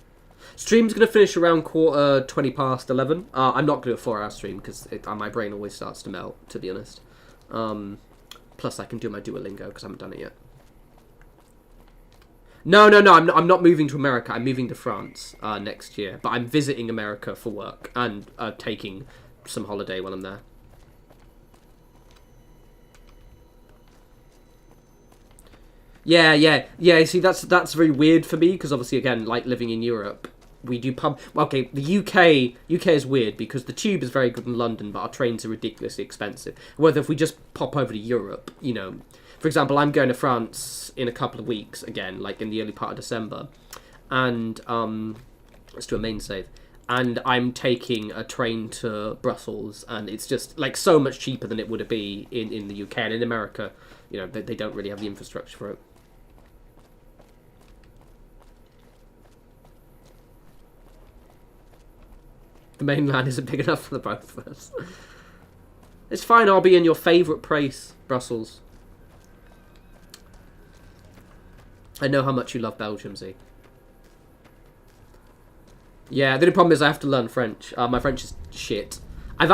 Stream's going to finish around 11:20. I'm not going to do a 4-hour stream because my brain always starts to melt, to be honest. Plus I can do my Duolingo because I haven't done it yet. No, I'm not moving to America. I'm moving to France next year. But I'm visiting America for work and taking some holiday while I'm there. Yeah. See, that's very weird for me because obviously, again, like living in Europe, we do pub. Well, okay, the UK is weird because the tube is very good in London, but our trains are ridiculously expensive. Whether if we just pop over to Europe, for example, I'm going to France in a couple of weeks again, like in the early part of December, and let's do a main save. And I'm taking a train to Brussels, and it's just like so much cheaper than it would be in the UK and in America. They don't really have the infrastructure for it. The mainland isn't big enough for the both of us. It's fine, I'll be in your favourite place, Brussels. I know how much you love Belgium, Z. Yeah, the only problem is I have to learn French. My French is shit. I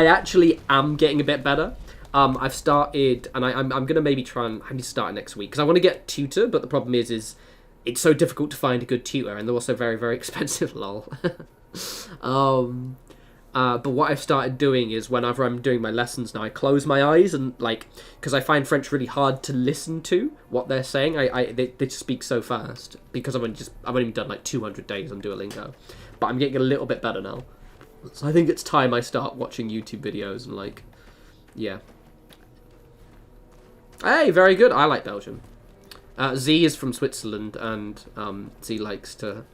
actually am getting a bit better. I've started, and I'm gonna maybe try and I need to start next week because I want to get a tutor. But the problem is it's so difficult to find a good tutor, and they're also very, very expensive. Lol. But what I've started doing is whenever I'm doing my lessons now, I close my eyes and like because I find French really hard to listen to what they're saying. They just speak so fast because I've only done like 200 days on Duolingo, but I'm getting a little bit better now. So I think it's time I start watching YouTube videos and like, yeah. Hey, very good. I like Belgium. Z is from Switzerland, and Z likes to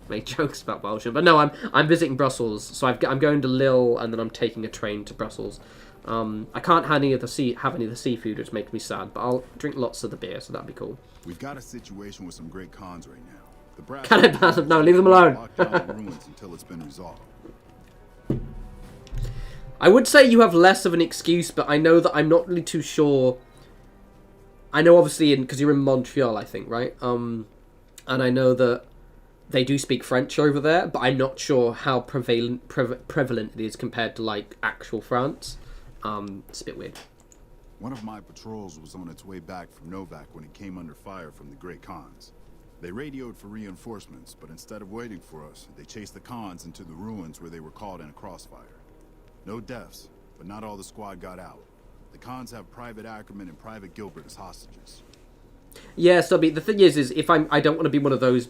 make jokes about Belgium. But no, I'm visiting Brussels, so I'm going to Lille, and then I'm taking a train to Brussels. I can't have any of the seafood, which makes me sad. But I'll drink lots of the beer, so that'd be cool. We've got a situation with some great cons right now. The brass Can I pass them? No, leave them alone. locked down the ruins until it's been resolved. I would say you have less of an excuse, but I know that I'm not really too sure. I know obviously because you're in Montreal, I think, right? And I know that they do speak French over there, but I'm not sure how prevalent it is compared to like actual France. It's a bit weird. One of my patrols was on its way back from Novak when it came under fire from the Great Khans. They radioed for reinforcements, but instead of waiting for us, they chased the Khans into the ruins where they were caught in a crossfire. No deaths, but not all the squad got out. The Khans have Private Ackerman and Private Gilbert as hostages. Yeah, Stubby, the thing is if I don't want to be one of those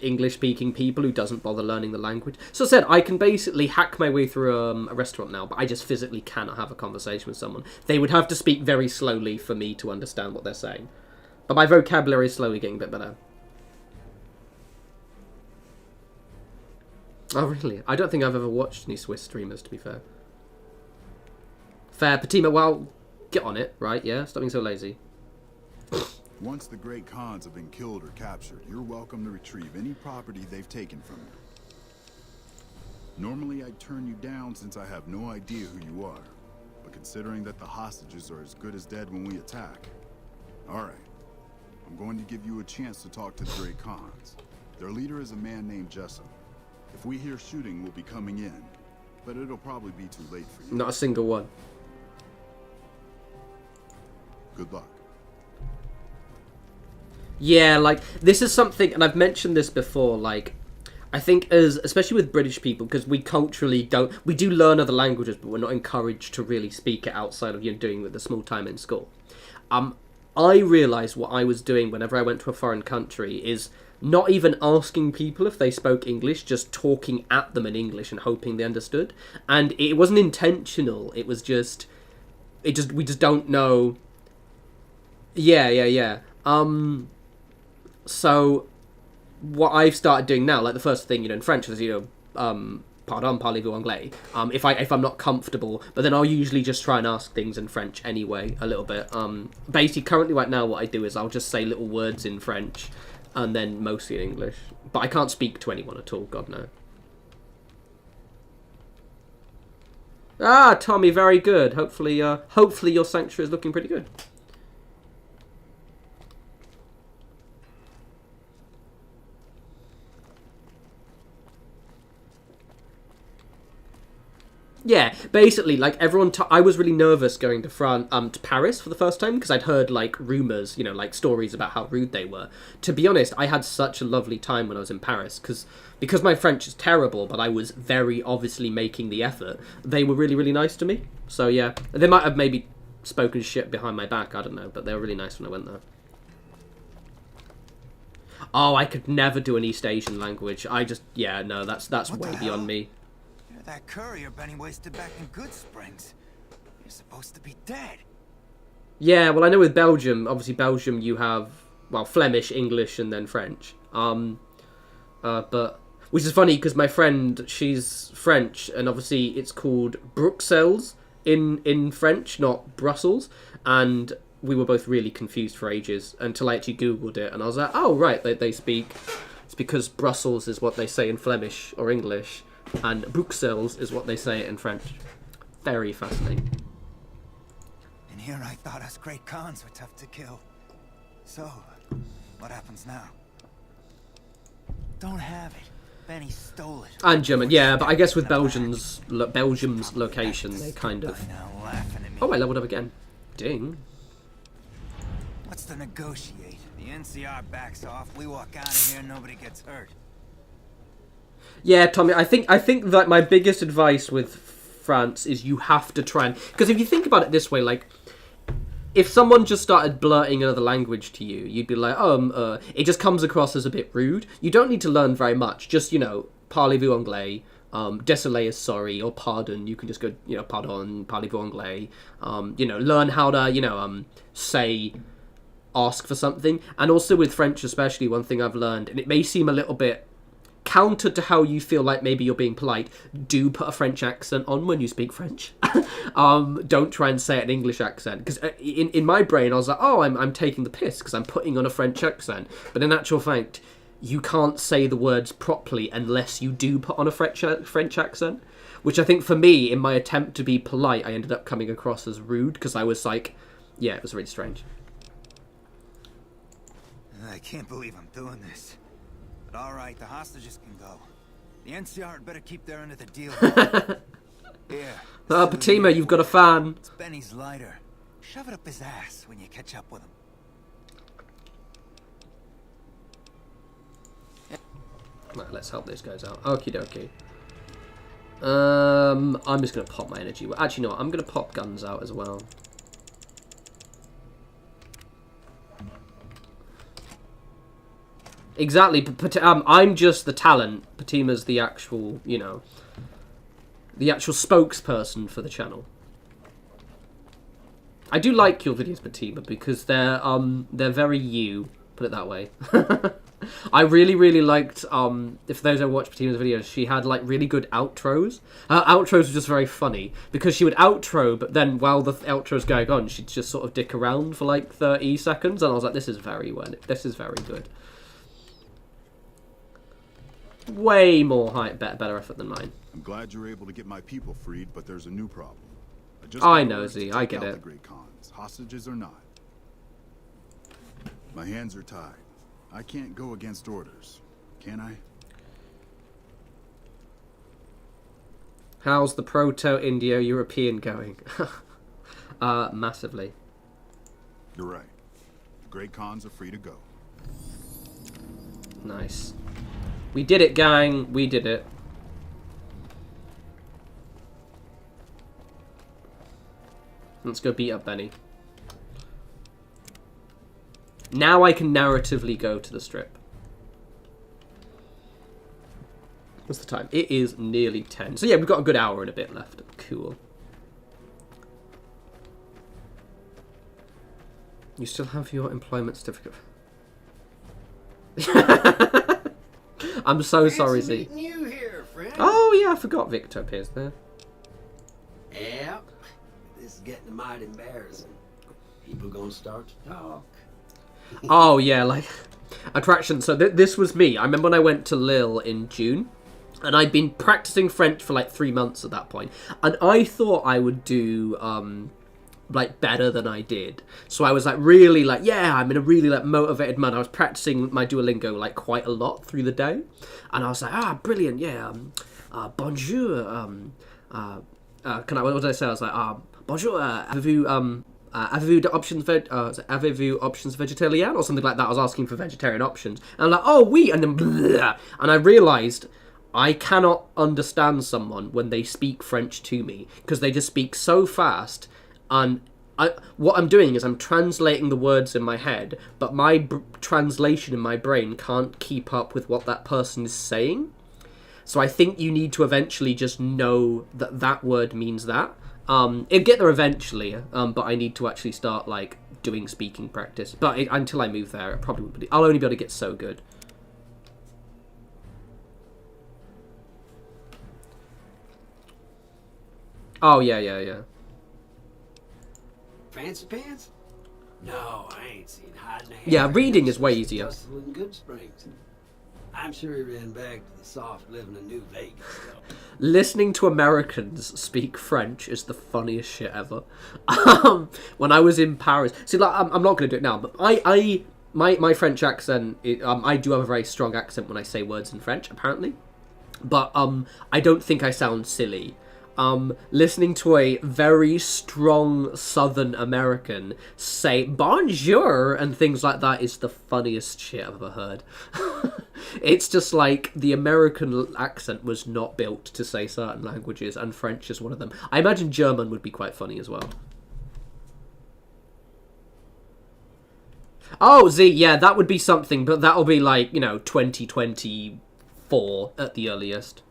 English-speaking people who doesn't bother learning the language. So I said, I can basically hack my way through a restaurant now, but I just physically cannot have a conversation with someone. They would have to speak very slowly for me to understand what they're saying. But my vocabulary is slowly getting a bit better. Oh, really? I don't think I've ever watched any Swiss streamers, to be fair. Fair, Patima, well, get on it, right? Yeah, stop being so lazy. Once the Great Khans have been killed or captured, you're welcome to retrieve any property they've taken from you. Normally I'd turn you down since I have no idea who you are, but considering that the hostages are as good as dead when we attack. Alright, I'm going to give you a chance to talk to the Great Khans. Their leader is a man named Jessup. If we hear shooting, we'll be coming in, but it'll probably be too late for you. Not a single one. Good luck. Yeah, like, this is something, and I've mentioned this before, like, I think especially with British people, because we culturally we do learn other languages, but we're not encouraged to really speak it outside of, doing with the small time in school. I realised what I was doing whenever I went to a foreign country is not even asking people if they spoke English, just talking at them in English and hoping they understood. And it wasn't intentional, it was just, we just don't know. Yeah. So what I've started doing now, like the first thing, in French is, pardon, parlez-vous anglais? If I'm not comfortable, but then I'll usually just try and ask things in French anyway, a little bit. Basically, currently right now what I do is I'll just say little words in French, and then mostly in English. But I can't speak to anyone at all, God no. Ah, Tommy, very good. Hopefully your sanctuary is looking pretty good. Yeah, basically, like, everyone... I was really nervous going to to Paris for the first time, because I'd heard, like, rumours, like, stories about how rude they were. To be honest, I had such a lovely time when I was in Paris, because my French is terrible, but I was very obviously making the effort. They were really, really nice to me. So, yeah. They might have maybe spoken shit behind my back, I don't know, but they were really nice when I went there. Oh, I could never do an East Asian language. Yeah, no, that's way beyond me. That courier Benny wasted back in Good Springs. You're supposed to be dead. Yeah, well, I know with Belgium, obviously Belgium you have, well, Flemish, English, and then French. But, which is funny because my friend, she's French, and obviously it's called Bruxelles in French, not Brussels, and we were both really confused for ages until I actually Googled it, and I was like, oh, right, they speak, it's because Brussels is what they say in Flemish or English, and Bruxelles is what they say in French. Very fascinating. And here I thought us Great Khans were tough to kill. So, what happens now? Don't have it. Benny stole it. And German, yeah, but I guess with Belgium's location, they kind of... Now laughing at me. Oh, I leveled up again. Ding. What's to negotiate? The NCR backs off, we walk out of here, nobody gets hurt. Yeah, Tommy, I think that my biggest advice with France is you have to try and... Because if you think about it this way, like, if someone just started blurting another language to you, you'd be like, it just comes across as a bit rude. You don't need to learn very much. Just, parlez-vous anglais, désolé is sorry, or pardon. You can just go, pardon, parlez-vous anglais. Learn how to, say, ask for something. And also with French especially, one thing I've learned, and it may seem a little bit counter to how you feel like maybe you're being polite, do put a French accent on when you speak French. Don't try and say it in English accent, because in my brain I was like, oh, I'm taking the piss because I'm putting on a French accent, but in actual fact you can't say the words properly unless you do put on a French accent, which I think for me, in my attempt to be polite, I ended up coming across as rude, because I was like, yeah, it was really strange. I can't believe I'm doing this. All right, the hostages can go. The NCR had better keep their end of the deal. Here. Patima, you've got a fan. It's Benny's lighter. Shove it up his ass when you catch up with him. Right, let's help those guys out. Okie dokie. I'm just gonna pop my energy. Actually, no, I'm gonna pop guns out as well. Exactly, but I'm just the talent. Patima's the actual, the actual spokesperson for the channel. I do like your videos, Patima, because they're very you. Put it that way. I really liked. If those who watch Patima's videos, she had like really good outros. Her outros were just very funny because she would outro, but then while the outro's going on, she'd just sort of dick around for like 30 seconds, and I was like, this is very good. Way more better effort than mine. I'm glad you're able to get my people freed, but there's a new problem. I know, Z. I get it. The Great Khans, hostages or not. My hands are tied. I can't go against orders, can I? How's the Proto-Indo-European going? Massively. You're right. The Great Khans are free to go. Nice. We did it, gang. We did it. Let's go beat up Benny. Now I can narratively go to the strip. What's the time? It is nearly 10. So yeah, we've got a good hour and a bit left. Cool. You still have your employment certificate? I'm so sorry, Z. You here, friend. Oh yeah, I forgot Victor appears there. Yep. This is getting mighty embarrassing. People gonna start to talk. Oh yeah, like attraction. So this was me. I remember when I went to Lille in June, and I'd been practicing French for like 3 months at that point, and I thought I would do like better than I did. So I was like really like, yeah, I'm in a really like motivated mode. I was practicing my Duolingo like quite a lot through the day, and I was like, brilliant, yeah, bonjour, what did I say? I was like, bonjour, avez-vous options vegetarian or something like that. I was asking for vegetarian options, and I'm like, oh oui, and then blah, and I realised I cannot understand someone when they speak French to me because they just speak so fast. And what I'm doing is I'm translating the words in my head, but my translation in my brain can't keep up with what that person is saying. So I think you need to eventually just know that that word means that. It'll get there eventually, but I need to actually start like doing speaking practice. But until I move there, I'll only be able to get so good. Oh yeah. Fancy pants? No, I ain't seen hiding a hand. Yeah, reading is way easier. In Good Springs. I'm sure he ran back to the soft living in New Vegas, though. Listening to Americans speak French is the funniest shit ever. When I was in Paris, see, like, I'm not going to do it now, but my French accent, I do have a very strong accent when I say words in French, apparently. but I don't think I sound silly. Listening to a very strong Southern American say bonjour and things like that is the funniest shit I've ever heard. It's just like the American accent was not built to say certain languages, and French is one of them. I imagine German would be quite funny as well. Oh, Z, yeah, that would be something, but that'll be like, 2024 at the earliest.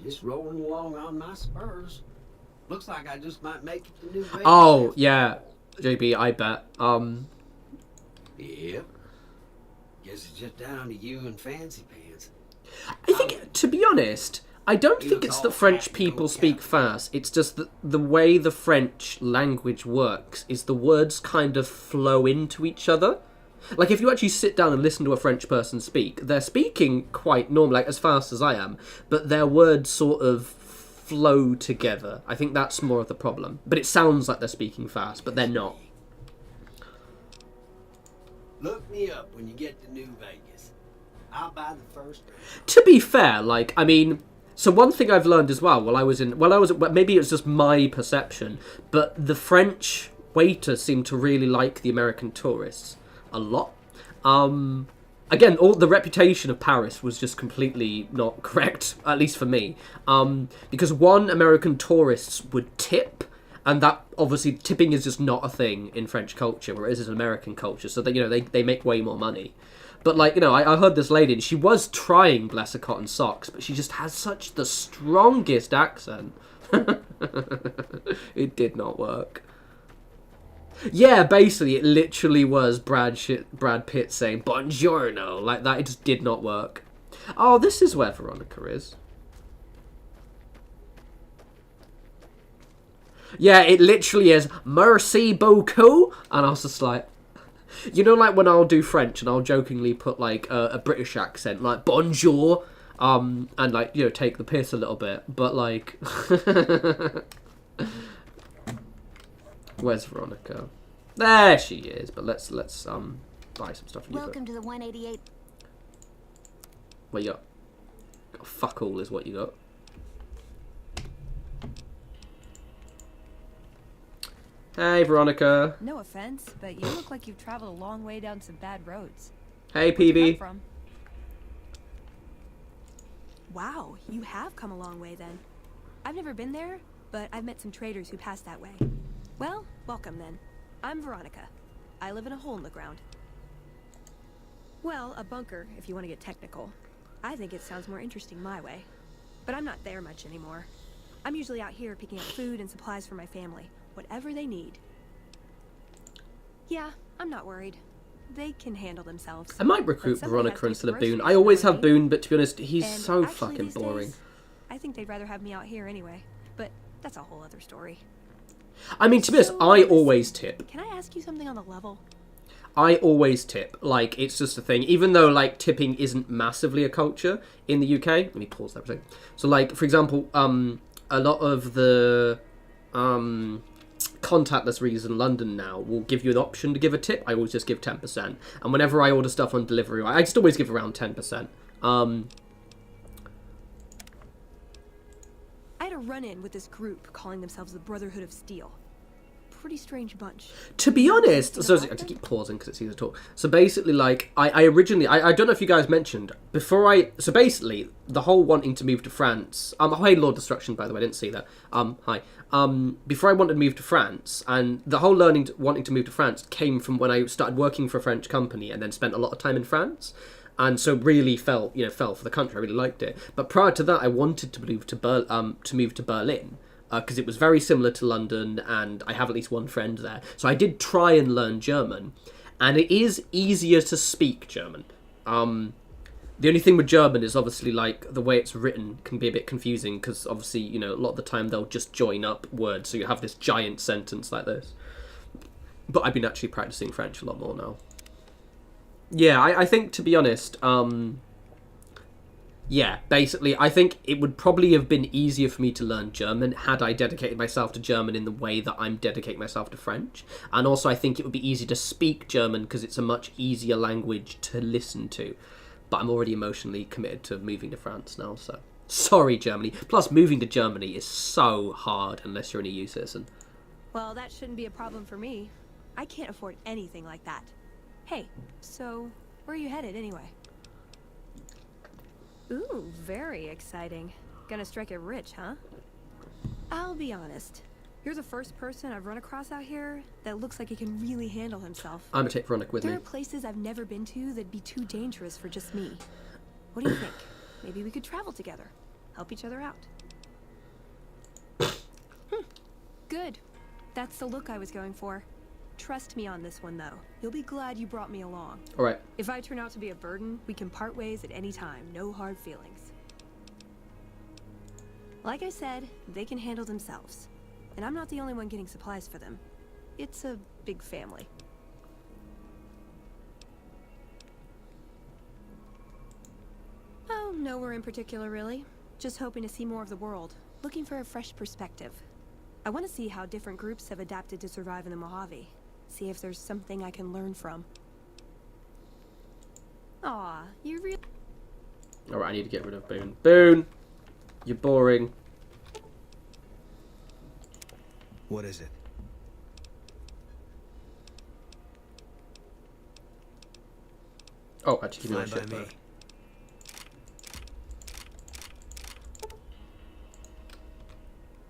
Just rolling along on my spurs. Looks like I just might make it to New Vegas. Oh, yeah, JB, I bet. Yep. Guess it's just down to you and Fancy Pants. I think, to be honest, I don't think it's that French people speak fast. It's just that the way the French language works is the words kind of flow into each other. Like, if you actually sit down and listen to a French person speak, they're speaking quite normal, like as fast as I am, but their words sort of flow together. I think that's more of the problem. But it sounds like they're speaking fast, but they're not. Look me up when you get to New Vegas. I'll buy the first one. To be fair, like, I mean, so one thing I've learned as well, maybe it's just my perception, but the French waiters seem to really like the American tourists a lot. Again, all the reputation of Paris was just completely not correct, at least for me. Because one, American tourists would tip, and that obviously tipping is just not a thing in French culture, whereas it's an American culture. So they make way more money. But like, I heard this lady, and she was trying, bless her cotton socks, but she just has such the strongest accent. It did not work. Yeah, basically, it literally was Brad Pitt saying "Buongiorno" like that. It just did not work. Oh, this is where Veronica is. Yeah, it literally is "Merci beaucoup," and I was just like, like when I'll do French and I'll jokingly put like a British accent, like "Bonjour," and like take the piss a little bit, but like. Where's Veronica? There she is. But let's buy some stuff. Welcome to the 188. What you got? Fuck all is what you got. Hey, Veronica. No offense, but you look like you've traveled a long way down some bad roads. Hey, Where'd you PB. come from? Wow, you have come a long way then. I've never been there, but I've met some traders who passed that way. Well, welcome then. I'm Veronica. I live in a hole in the ground. Well, a bunker, if you want to get technical. I think it sounds more interesting my way. But I'm not there much anymore. I'm usually out here picking up food and supplies for my family, whatever they need. Yeah, I'm not worried. They can handle themselves. I might recruit Veronica instead of Boone. I always have Boone, but to be honest, he's so fucking boring. Days, I think they'd rather have me out here anyway. But that's a whole other story. I mean, to be honest, I always tip. Can I ask you something on the level? I always tip. Like, it's just a thing. Even though, like, tipping isn't massively a culture in the UK. Let me pause that for a second. So, like, for example, a lot of the contactless readers in London now will give you an option to give a tip. I always just give 10%. And whenever I order stuff on delivery, I just always give around 10%. I had a run-in with this group calling themselves the Brotherhood of Steel. Pretty strange bunch. To be honest, so I have to keep pausing because it's easy to talk. So basically, like, I originally, I don't know if you guys mentioned, so basically, the whole wanting to move to France, hey, Lord Destruction, by the way, I didn't see that, hi. Before I wanted to move to France, and the whole wanting to move to France came from when I started working for a French company and then spent a lot of time in France. And so really fell for the country. I really liked it. But prior to that, I wanted to move to Berlin because it was very similar to London, and I have at least one friend there. So I did try and learn German, and it is easier to speak German. The only thing with German is obviously like the way it's written can be a bit confusing because obviously a lot of the time they'll just join up words, so you have this giant sentence like this. But I've been actually practicing French a lot more now. Yeah, I think, to be honest, yeah, basically, I think it would probably have been easier for me to learn German had I dedicated myself to German in the way that I'm dedicating myself to French. And also, I think it would be easy to speak German because it's a much easier language to listen to. But I'm already emotionally committed to moving to France now, so Sorry, Germany. Plus, moving to Germany is so hard unless you're an EU citizen. Well, that shouldn't be a problem for me. I can't afford anything like that. Hey, so where are you headed anyway? Ooh, very exciting. Gonna strike it rich, huh? I'll be honest. You're the first person I've run across out here that looks like he can really handle himself. I'm gonna take Veronica with me. There are places I've never been to that'd be too dangerous for just me. What do you think? Maybe we could travel together. Help each other out. Good. That's the look I was going for. Trust me on this one, though. You'll be glad you brought me along. All right. If I turn out to be a burden, we can part ways at any time. No hard feelings. Like I said, they can handle themselves. And I'm not the only one getting supplies for them. It's a big family. Oh, nowhere in particular, really. Just hoping to see more of the world. Looking for a fresh perspective. I want to see how different groups have adapted to survive in the Mojave. See if there's something I can learn from. Aw, you really... Alright, I need to get rid of Boone. Boone! You're boring. What is it? Oh, actually, give me Fine that shit by me. back.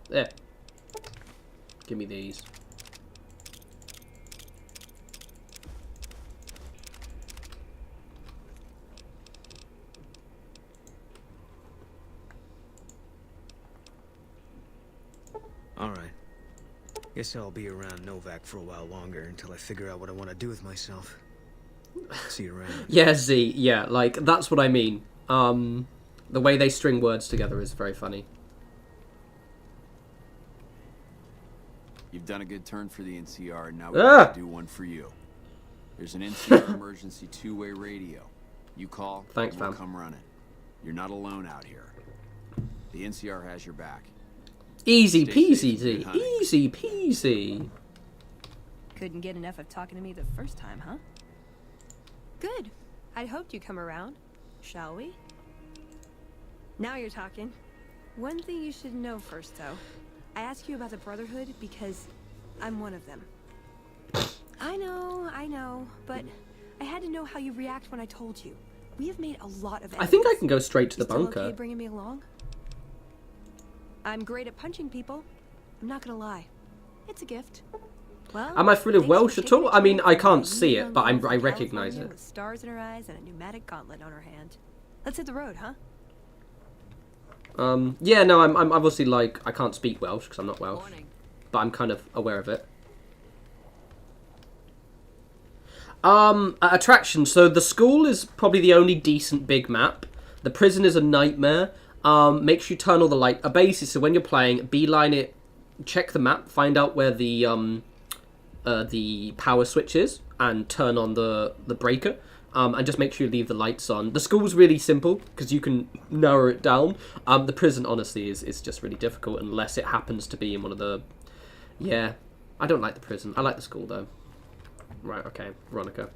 There. Give me these. Alright. Guess I'll be around Novak for a while longer until I figure out what I want to do with myself. See you around. Yeah, Z. Yeah, like, that's what I mean. The way they string words together is very funny. You've done a good turn for the NCR, and now we have to do one for you. There's an NCR emergency two-way radio. You call, Thanks, we'll fam. come running. You're not alone out here. The NCR has your back. Easy Stay peasy, safe, Z. good hunting. Easy peasy. Couldn't get enough of talking to me the first time, huh? Good. I'd hoped you'd come around. Shall we? Now you're talking. One thing you should know first, though. I ask you about the Brotherhood because I'm one of them. I know, but I had to know how you react when I told you. We have made a lot of enemies. I think I can go straight to the You still bunker. okay bringing me along? I'm great at punching people. I'm not gonna lie. It's a gift. Well, Am I full of thanks for Welsh at taking all? a I mean, chance I on can't a see young it, but girl I from recognize California it. With stars in her eyes and a pneumatic gauntlet on her hand. Let's hit the road, huh? Yeah, no, I'm obviously, like, I can't speak Welsh because I'm not Welsh, but I'm kind of aware of it. Attraction. So the school is probably the only decent big map. The prison is a nightmare. Make sure you turn all the light. A base is so when you're playing, beeline it, check the map, find out where the power switch is, and turn on the breaker. And just make sure you leave the lights on. The school's really simple because you can narrow it down. The prison, honestly, is just really difficult unless it happens to be in one of the... Yeah, I don't like the prison. I like the school, though. Right, okay. Veronica.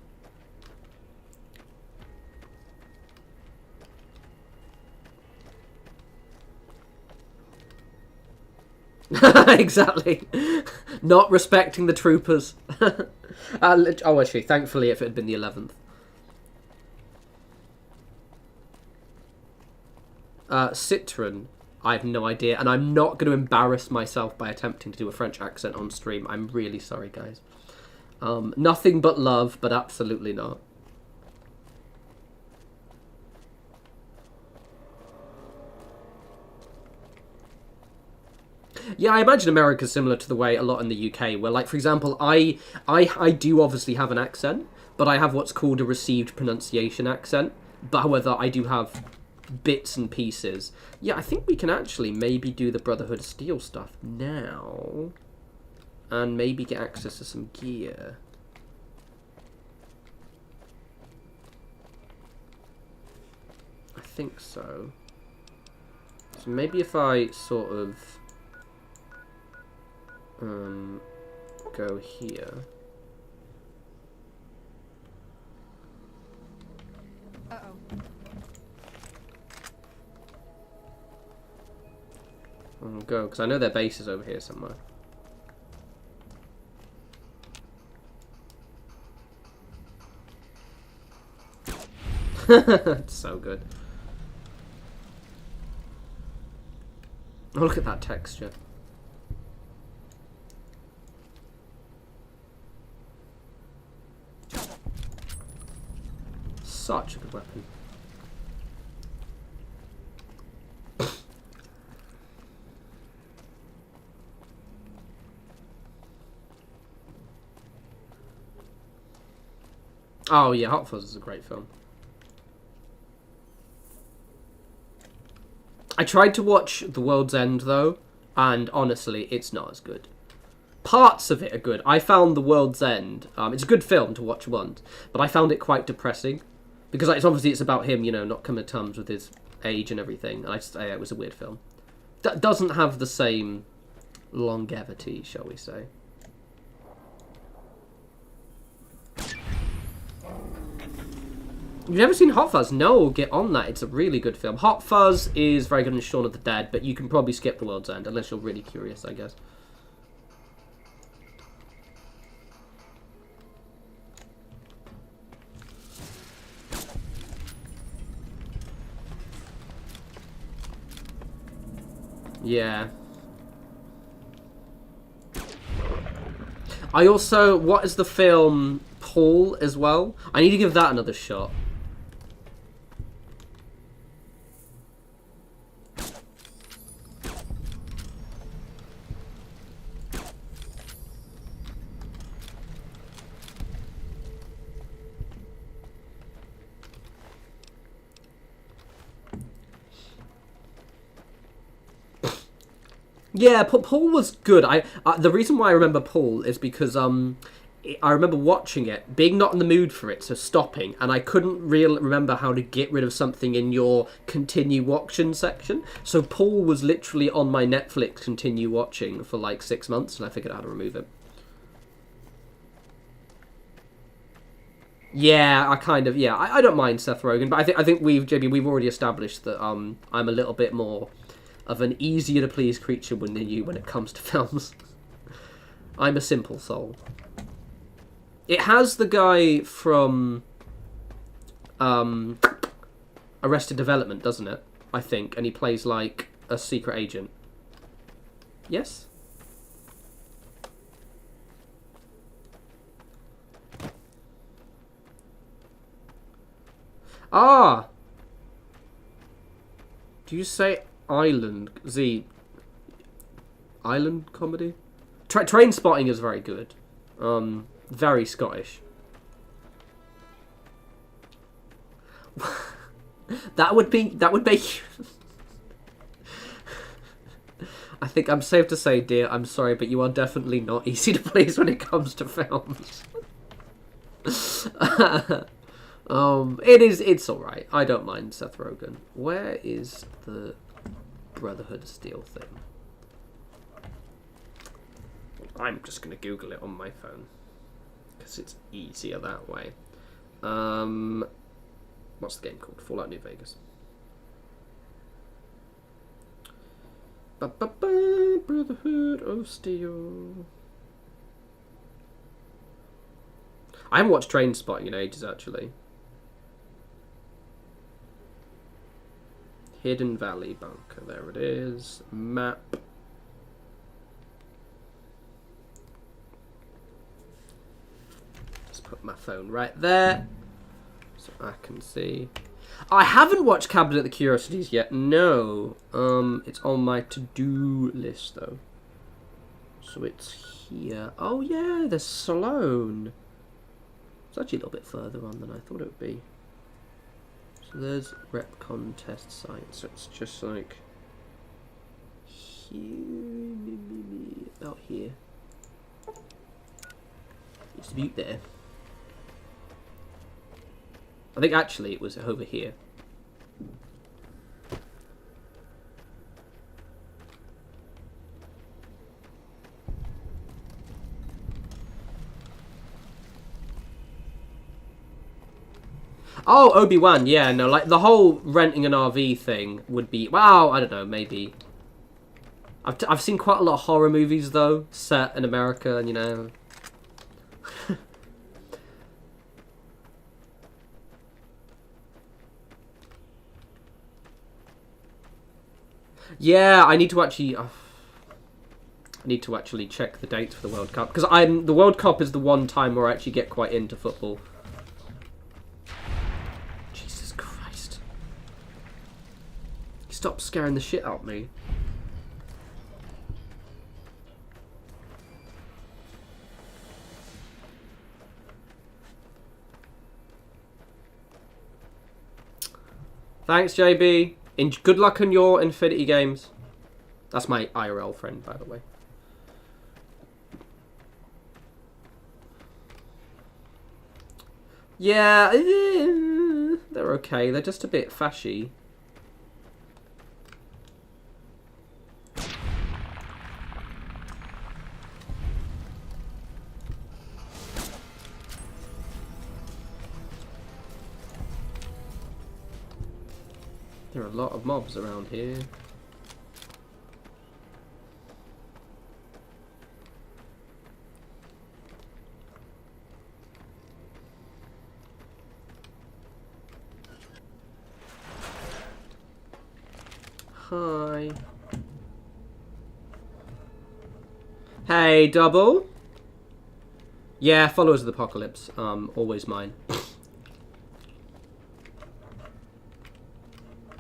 Exactly. Not respecting the troopers. Oh, actually, thankfully, if it had been the 11th. Citron, I have no idea, and I'm not going to embarrass myself by attempting to do a French accent on stream. I'm really sorry, guys. Nothing but love, but absolutely not. Yeah, I imagine America's similar to the way a lot in the UK, where, like, for example, I do obviously have an accent, but I have what's called a received pronunciation accent. But however, I do have bits and pieces. Yeah, I think we can actually maybe do the Brotherhood of Steel stuff now. And maybe get access to some gear. I think so. So maybe if I sort of go here. Uh-oh. go? Because I know their base is over here somewhere. It's so good. Oh, look at that texture. Such a good weapon. Oh yeah, Hot Fuzz is a great film. I tried to watch The World's End though, and honestly, it's not as good. Parts of it are good. I found The World's End, it's a good film to watch once, but I found it quite depressing. Because like, it's about him, you know, not coming to terms with his age and everything. And it was a weird film. That doesn't have the same longevity, shall we say. You've never seen Hot Fuzz? No, get on that. It's a really good film. Hot Fuzz is very good in Shaun of the Dead, but you can probably skip The World's End, unless you're really curious, I guess. Yeah. I also... What is the film Paul as well? I need to give that another shot. Yeah, Paul was good. The reason why I remember Paul is because I remember watching it, being not in the mood for it, so stopping, and I couldn't remember how to get rid of something in your continue watching section. So Paul was literally on my Netflix continue watching for like 6 months, and I figured out how to remove it. Yeah, I don't mind Seth Rogen, but I think we've already established that I'm a little bit more of an easier to please creature than you when it comes to films. I'm a simple soul. It has the guy from Arrested Development, doesn't it? I think, and he plays like a secret agent. Yes? Ah! Do you say Island comedy? Train Spotting is very good. Very Scottish. that would make I think I'm safe to say, dear, I'm sorry, but you are definitely not easy to please when it comes to films. It's alright. I don't mind Seth Rogen. Where is the Brotherhood of Steel thing? I'm just going to Google it on my phone. Because it's easier that way. What's the game called? Fallout New Vegas. Brotherhood of Steel. I haven't watched Train Spotting in ages, actually. Hidden Valley Bunker. There it is. Map. Just put my phone right there so I can see. I haven't watched Cabinet of Curiosities yet. No. It's on my to-do list though. So it's here. Oh yeah, there's Sloane. It's actually a little bit further on than I thought it would be. So there's rep contest site. So it's just like here, about here. Used to be there. I think actually it was over here. Oh, Obi-Wan, yeah, no, like, the whole renting an RV thing would be, well, I don't know, maybe. I've seen quite a lot of horror movies though, set in America, and you know. Yeah, I need to actually. I need to actually check the dates for the World Cup, because the World Cup is the one time where I actually get quite into football. Jesus Christ! Stop scaring the shit out of me. Thanks, JB. Good luck on your Infinity games. That's my IRL friend, by the way. Yeah, they're okay. They're just a bit fashy. There are a lot of mobs around here. Hi. Hey, Double. Yeah, Followers of the Apocalypse. Always mine.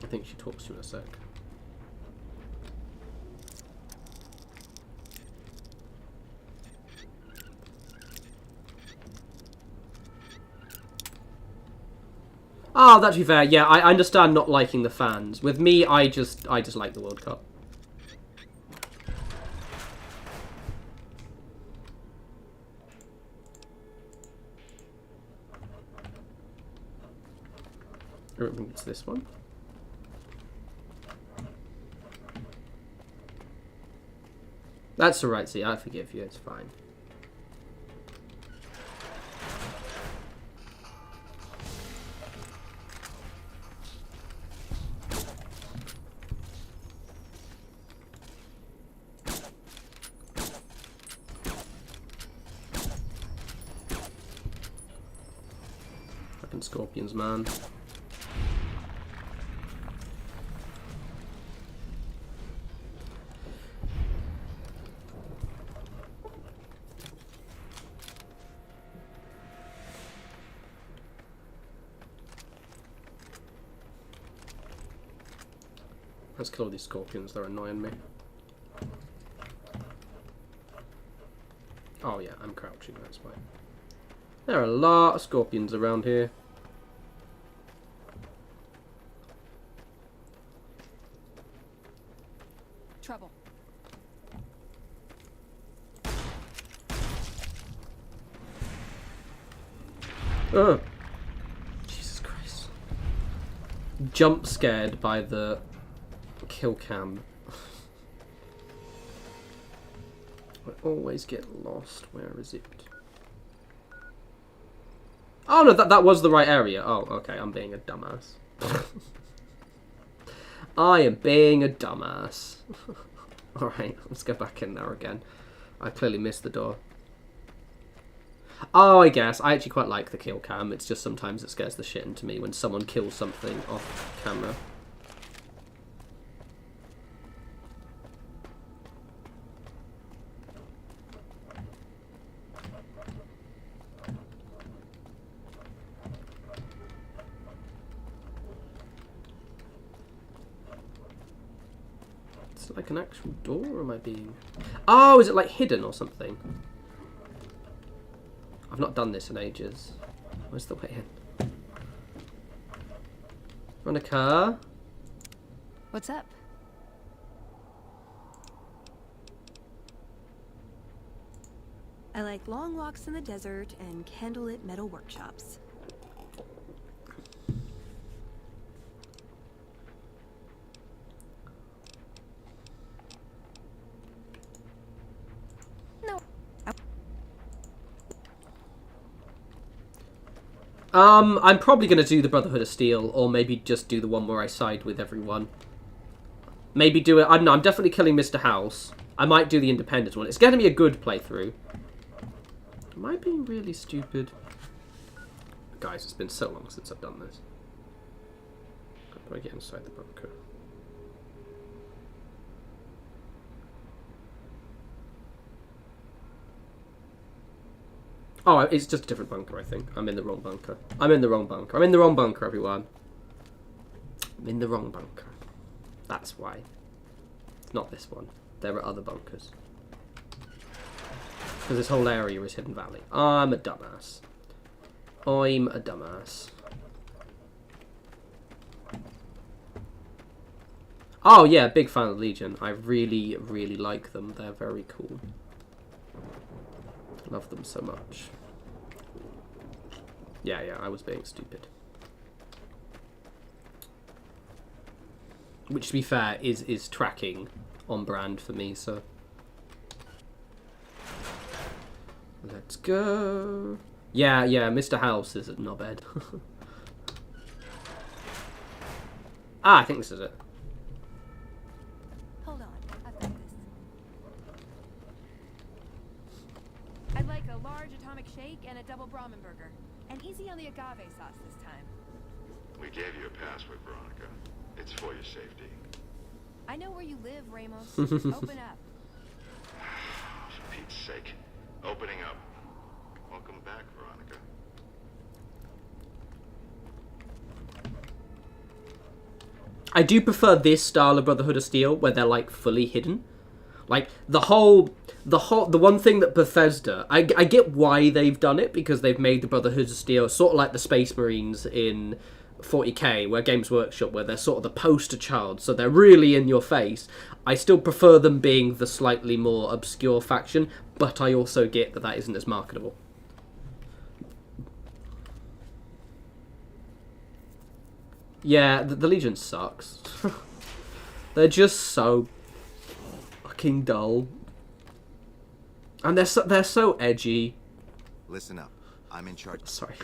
I think she talks to you in a sec. Oh, that's fair. Yeah, I understand not liking the fans. With me, I just like the World Cup. I don't think it's this one. That's alright, see, I forgive you, it's fine. Fucking scorpions, man. Let's kill all these scorpions, they're annoying me. Oh yeah, I'm crouching, that's fine. There are a lot of scorpions around here. Trouble. Oh. Jesus Christ. Jump scared by the kill cam. I always get lost. Where is it? Oh no, that was the right area. Oh, okay, I'm being a dumbass. I am being a dumbass. Alright, let's go back in there again. I clearly missed the door. Oh, I guess. I actually quite like the kill cam. It's just sometimes it scares the shit into me when someone kills something off camera. Is it like an actual door, or am I being... Oh, is it like hidden or something? I've not done this in ages. Where's the way in? Run a car. What's up? I like long walks in the desert and candlelit metal workshops. No. I'm probably going to do the Brotherhood of Steel, or maybe just do the one where I side with everyone. Maybe do it. I don't know. I'm definitely killing Mr. House. I might do the Independence one. It's going to be a good playthrough. Am I being really stupid? Guys, it's been so long since I've done this. How do I get inside the bunker? Oh, it's just a different bunker, I think. I'm in the wrong bunker. I'm in the wrong bunker. I'm in the wrong bunker, everyone. I'm in the wrong bunker. That's why. It's not this one. There are other bunkers. Because this whole area is Hidden Valley. I'm a dumbass. I'm a dumbass. Oh, yeah, big fan of Legion. I really, really like them. They're very cool. Love them so much. Yeah, I was being stupid. Which, to be fair, is tracking on brand for me, so... Let's go. Yeah, Mr. House is at knobhead. I think this is it. Hold on, I've got this. I'd like a large atomic shake and a double Brahmin burger. And easy on the agave sauce this time. We gave you a password, Veronica. It's for your safety. I know where you live, Ramos. Open up. For Pete's sake. Opening up. Welcome back, Veronica. I do prefer this style of Brotherhood of Steel, where they're, like, fully hidden. Like, the one thing that Bethesda, I get why they've done it, because they've made the Brotherhood of Steel sort of like the Space Marines in 40k, where Games Workshop, where they're sort of the poster child, so they're really in your face. I still prefer them being the slightly more obscure faction, but I also get that that isn't as marketable. Yeah, the Legion sucks. They're just so fucking dull. And they're so edgy. Listen up. I'm in charge. Sorry.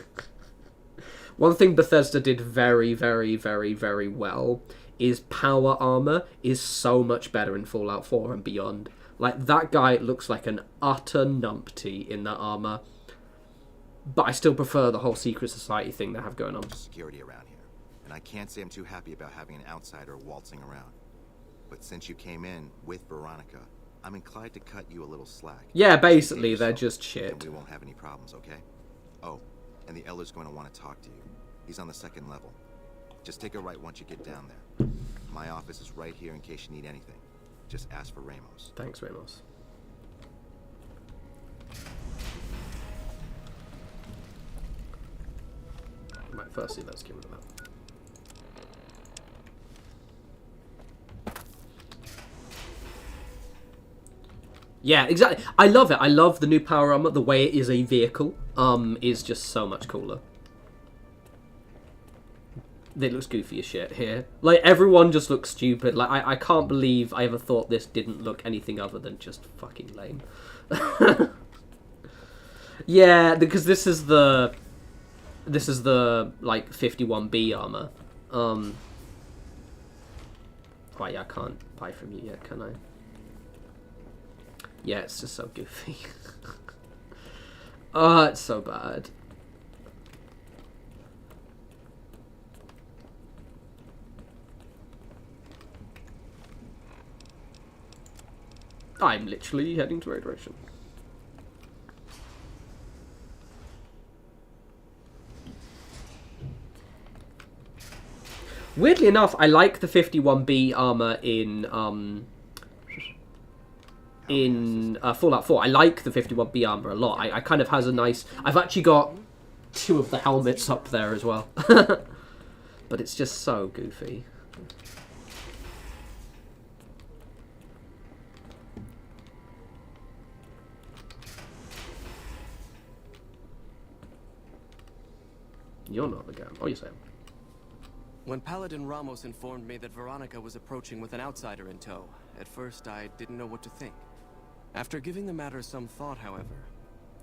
One thing Bethesda did very, very, very, very well is power armor is so much better in Fallout 4 and beyond. Like, that guy looks like an utter numpty in that armor. But I still prefer the whole secret society thing they have going on. Security around here. And I can't say I'm too happy about having an outsider waltzing around. But since you came in with Veronica, I'm inclined to cut you a little slack. Yeah, basically, they're just shit. And we won't have any problems, okay? Oh, and the Elder's going to want to talk to you. He's on the 2nd level. Just take a right once you get down there. My office is right here in case you need anything. Just ask for Ramos. Thanks, Ramos. Right, firstly, let's give him that. Yeah, exactly. I love it. I love the new power armor. The way it is a vehicle is just so much cooler. It looks goofy as shit here. Like, everyone just looks stupid. Like, I can't believe I ever thought this didn't look anything other than just fucking lame. Yeah, because this is the like 51B armor. Oh yeah, I can't buy from you yet, can I? Yeah, it's just so goofy. Oh, it's so bad. I'm literally heading to right direction. Weirdly enough, I like the 51B armor in Fallout 4. I like the 51B armor a lot. I kind of has a nice... I've actually got 2 of the helmets up there as well. But it's just so goofy. You're not the guy. Oh, you say. When Paladin Ramos informed me that Veronica was approaching with an outsider in tow, at first I didn't know what to think. After giving the matter some thought, however,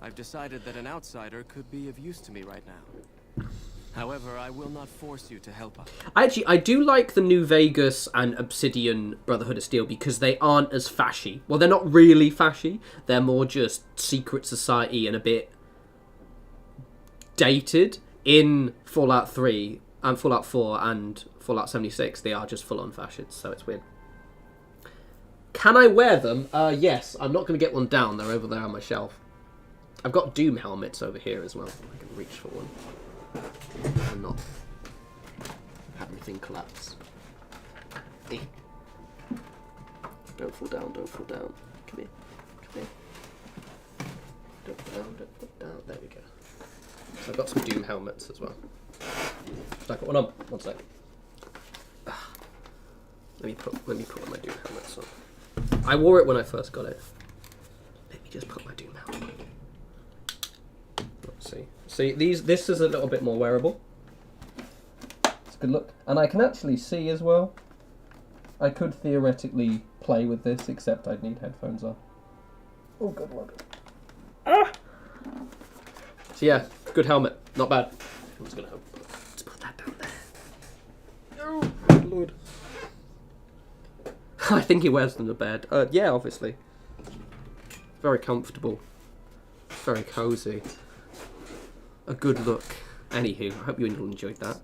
I've decided that an outsider could be of use to me right now. However, I will not force you to help us. I do like the New Vegas and Obsidian Brotherhood of Steel because they aren't as fashy. Well, they're not really fashy. They're more just secret society and a bit dated. In Fallout 3 and Fallout 4 and Fallout 76, they are just full-on fascists, so it's weird. Can I wear them? Yes. I'm not going to get one down. They're over there on my shelf. I've got Doom helmets over here as well. I can reach for one. And not have everything collapse. Eh. Don't fall down, don't fall down. Come here, come here. Don't fall down, don't fall down. There we go. So I've got some Doom helmets as well. So I got one on. One sec. Let me put one of my Doom helmets on. I wore it when I first got it. Let me just put my Doom helmet on. Let's see. See, this is a little bit more wearable. It's a good look. And I can actually see as well. I could theoretically play with this, except I'd need headphones on. Oh, good lord. Ah! So yeah, good helmet. Not bad. I'm just gonna let's put that down there. Oh, good lord. I think he wears them to bed. Yeah, obviously. Very comfortable. Very cozy. A good look. Anywho, I hope you all enjoyed that.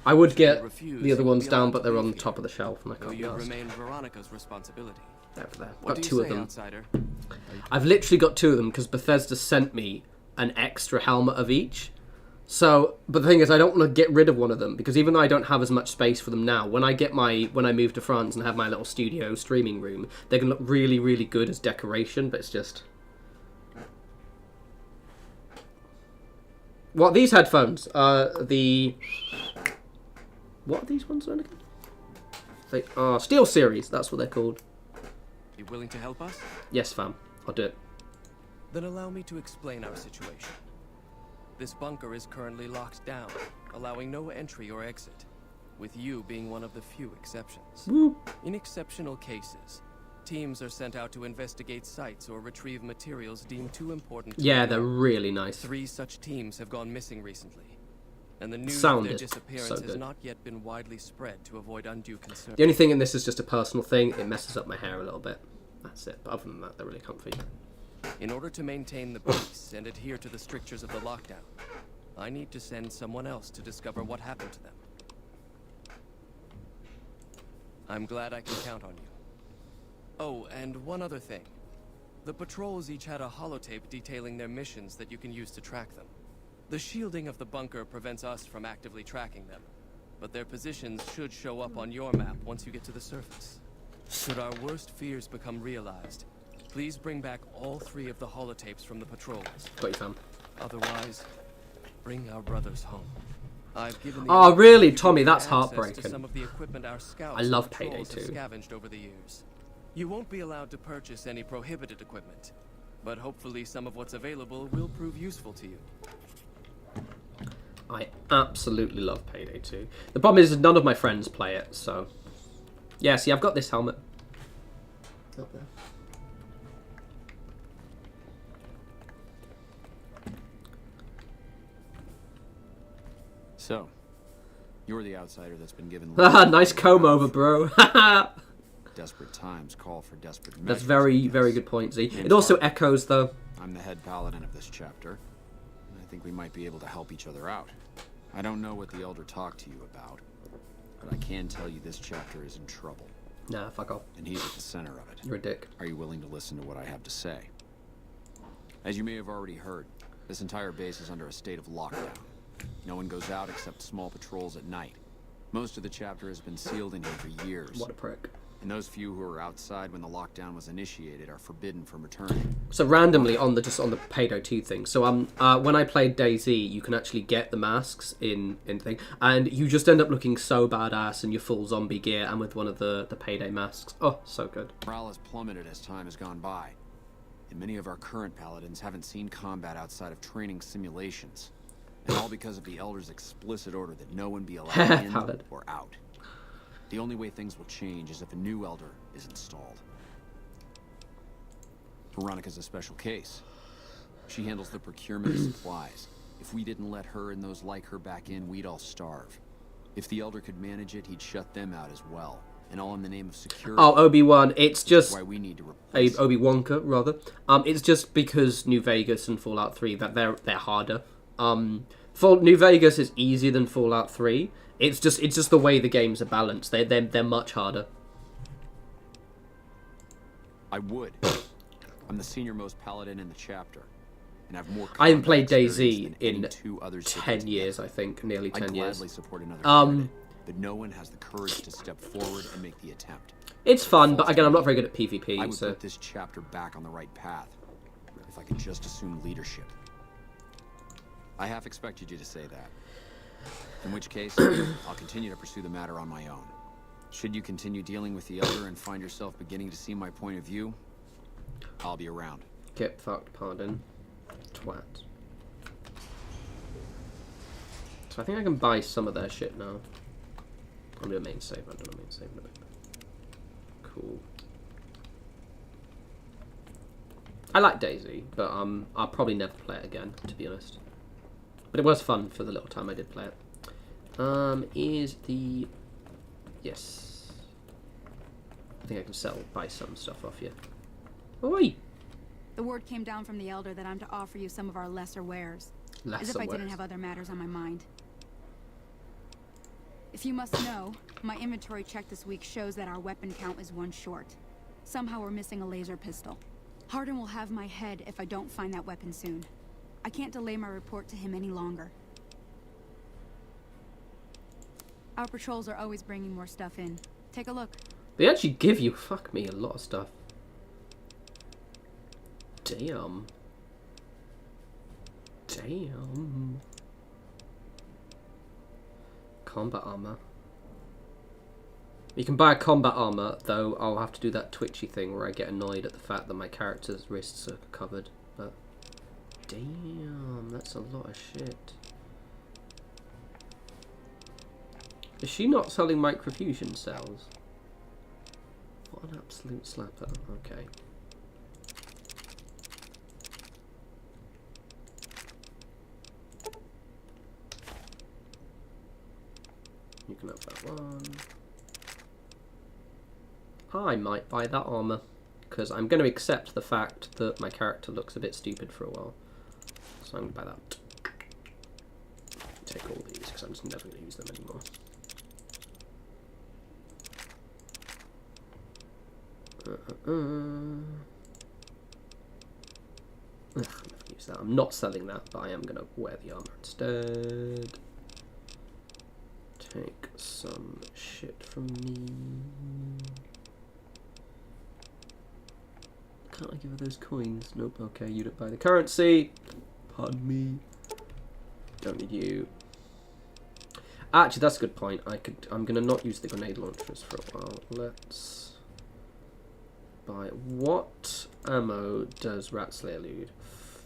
I would get the other ones down, but they're on the top of the shelf, and I can't be asked. Remain Veronica's responsibility. There, there. What Got do two you of say, them. outsider? I've literally got two of them because Bethesda sent me an extra helmet of each. So, but the thing is, I don't want to get rid of one of them because even though I don't have as much space for them now, when I move to France and have my little studio streaming room, they're gonna look really, really good as decoration. But it's just what these headphones are what are these ones again? They are Steel Series. That's what they're called. You willing to help us? Yes, fam. I'll do it. Then allow me to explain our situation. This bunker is currently locked down, allowing no entry or exit, with you being one of the few exceptions. Woo. In exceptional cases, teams are sent out to investigate sites or retrieve materials deemed too important to Yeah, they're really nice. 3 such teams have gone missing recently, and the news of Sound their it. disappearance So has good. not yet been widely spread to avoid undue concern. The only thing in this is just a personal thing. It messes up my hair a little bit. That's it. But other than that, they're really comfy. In order to maintain the peace and adhere to the strictures of the lockdown, I need to send someone else to discover what happened to them. I'm glad I can count on you. Oh, and one other thing. The patrols each had a holotape detailing their missions that you can use to track them. The shielding of the bunker prevents us from actively tracking them, but their positions should show up on your map once you get to the surface. Should our worst fears become realized, please bring back all 3 of the holotapes from the patrols. Got you, fam. Otherwise, bring our brothers home. I've given the Oh, really, Tommy? access That's to heartbreaking. some of the equipment our scouts I love and Payday patrols have 2. scavenged over the years. You won't be allowed to purchase any prohibited equipment, but hopefully some of what's available will prove useful to you. I absolutely love Payday 2. The problem is none of my friends play it, so... Yeah, see, I've got this helmet. Up there. So, you're the outsider that's been given... Nice comb over, bro. Desperate times call for desperate measures. That's very, very good point, Z. It also echoes, though. I'm the head paladin of this chapter, and I think we might be able to help each other out. I don't know what the Elder talked to you about, but I can tell you this chapter is in trouble. Nah, fuck off. And he's at the center of it. You're a dick. Are you willing to listen to what I have to say? As you may have already heard, this entire base is under a state of lockdown. No one goes out except small patrols at night. Most of the chapter has been sealed in here for years. What a prick. And those few who were outside when the lockdown was initiated are forbidden from returning. So randomly on the Payday 2 thing. So when I played DayZ, you can actually get the masks in thing, and you just end up looking so badass in your full zombie gear and with one of the Payday masks. Oh, so good. Morale has plummeted as time has gone by, and many of our current paladins haven't seen combat outside of training simulations, and all because of the Elder's explicit order that no one be allowed in or out. The only way things will change is if a new Elder is installed. Veronica's a special case. She handles the procurement of supplies, If we didn't let her and those like her back in, we'd all starve. If the Elder could manage it, he'd shut them out as well. And all in the name of security. Oh, Obi-Wan, it's just... Why we need to replace Obi-Wanka, rather. It's just because New Vegas and Fallout 3, that they're harder. New Vegas is easier than Fallout 3. It's just the way the games are balanced. They're much harder. I would. I'm the senior-most paladin in the chapter. And I've more I haven't played combat DayZ experience than in any 2 others 10 years, I think. Nearly 10 years. I'd gladly support another candidate, but no one has the courage to step forward and make the attempt. It's fun, but again, I'm not very good at PvP, I would so... put this chapter back on the right path, if I could just assume leadership. I half expected you to say that. In which case, I'll continue to pursue the matter on my own. Should you continue dealing with the Elder and find yourself beginning to see my point of view, I'll be around. Get fucked, pardon. Twat. So I think I can buy some of their shit now. I'm doing main save, I'm doing main save. No. Cool. I like DayZ, but I'll probably never play it again, to be honest. But it was fun for the little time I did play it. Is the... Yes. I think I can buy some stuff off you. Oi! The word came down from the Elder that I'm to offer you some of our lesser wares. As if I didn't have other matters on my mind. If you must know, my inventory check this week shows that our weapon count is 1 short. Somehow we're missing a laser pistol. Hardin will have my head if I don't find that weapon soon. I can't delay my report to him any longer. Our patrols are always bringing more stuff in. Take a look. They actually give you, fuck me, a lot of stuff. Damn. Damn. Combat armor. You can buy a combat armor, though I'll have to do that twitchy thing where I get annoyed at the fact that my character's wrists are covered. But damn, that's a lot of shit. Is she not selling microfusion cells? What an absolute slapper. Okay. You can have that one. I might buy that armor, because I'm going to accept the fact that my character looks a bit stupid for a while. So I'm going to buy that. Take all these, because I'm just never going to use them anymore. I'm never going to use that. I'm not selling that, but I am going to wear the armor instead. Take some shit from me. Can't I give her those coins? Nope, okay, you don't buy the currency. Pardon me. Don't need you. Actually, that's a good point. I'm gonna not use the grenade launchers for a while. Let's buy... What ammo does Rat Slayer loot?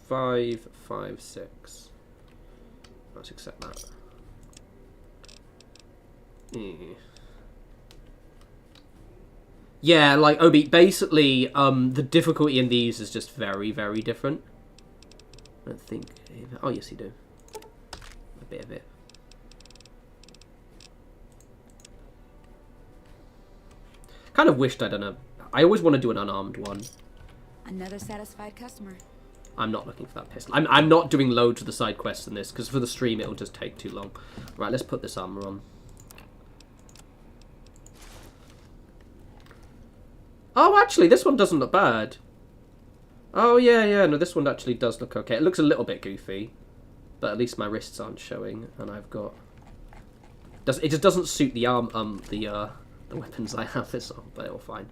5, 5, 6. Let's accept that. Yeah, like Obi, basically, the difficulty in these is just very, very different. I don't think... Oh, yes, you do. A bit of it. Kind of wished I'd done a... I always want to do an unarmed one. Another satisfied customer. I'm not looking for that pistol. I'm not doing loads of the side quests in this, because for the stream it'll just take too long. Right, let's put this armor on. Oh, actually, this one doesn't look bad. Oh, yeah, no, this one actually does look okay. It looks a little bit goofy, but at least my wrists aren't showing, and I've got... It just doesn't suit the the weapons I have this on, but it'll fine.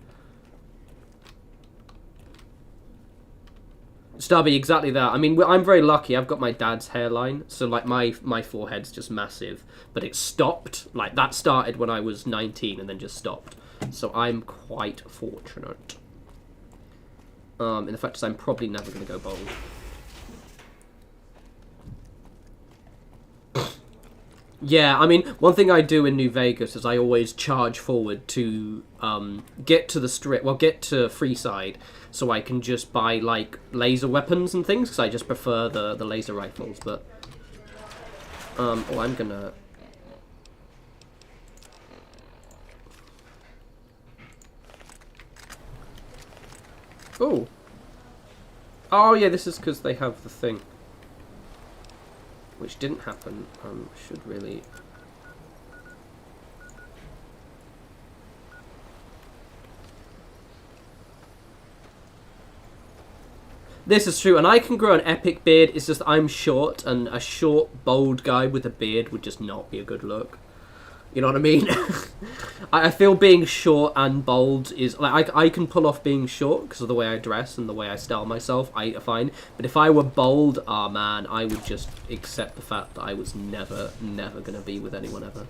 Stubby, exactly that. I mean, I'm very lucky. I've got my dad's hairline, so like my forehead's just massive, but it stopped. Like that started when I was 19 and then just stopped. So I'm quite fortunate. And the fact is I'm probably never going to go bald. Yeah, I mean, one thing I do in New Vegas is I always charge forward to get to the strip, well, get to Freeside, so I can just buy, like, laser weapons and things, because I just prefer the laser rifles, but Oh, I'm gonna... Oh. Oh, yeah, this is because they have the thing. Which didn't happen. Should really... This is true, and I can grow an epic beard. It's just I'm short, and a short, bold guy with a beard would just not be a good look. You know what I mean? I feel being short and bold is... like I can pull off being short because of the way I dress and the way I style myself. Fine. But if I were bold, man, I would just accept the fact that I was never going to be with anyone ever.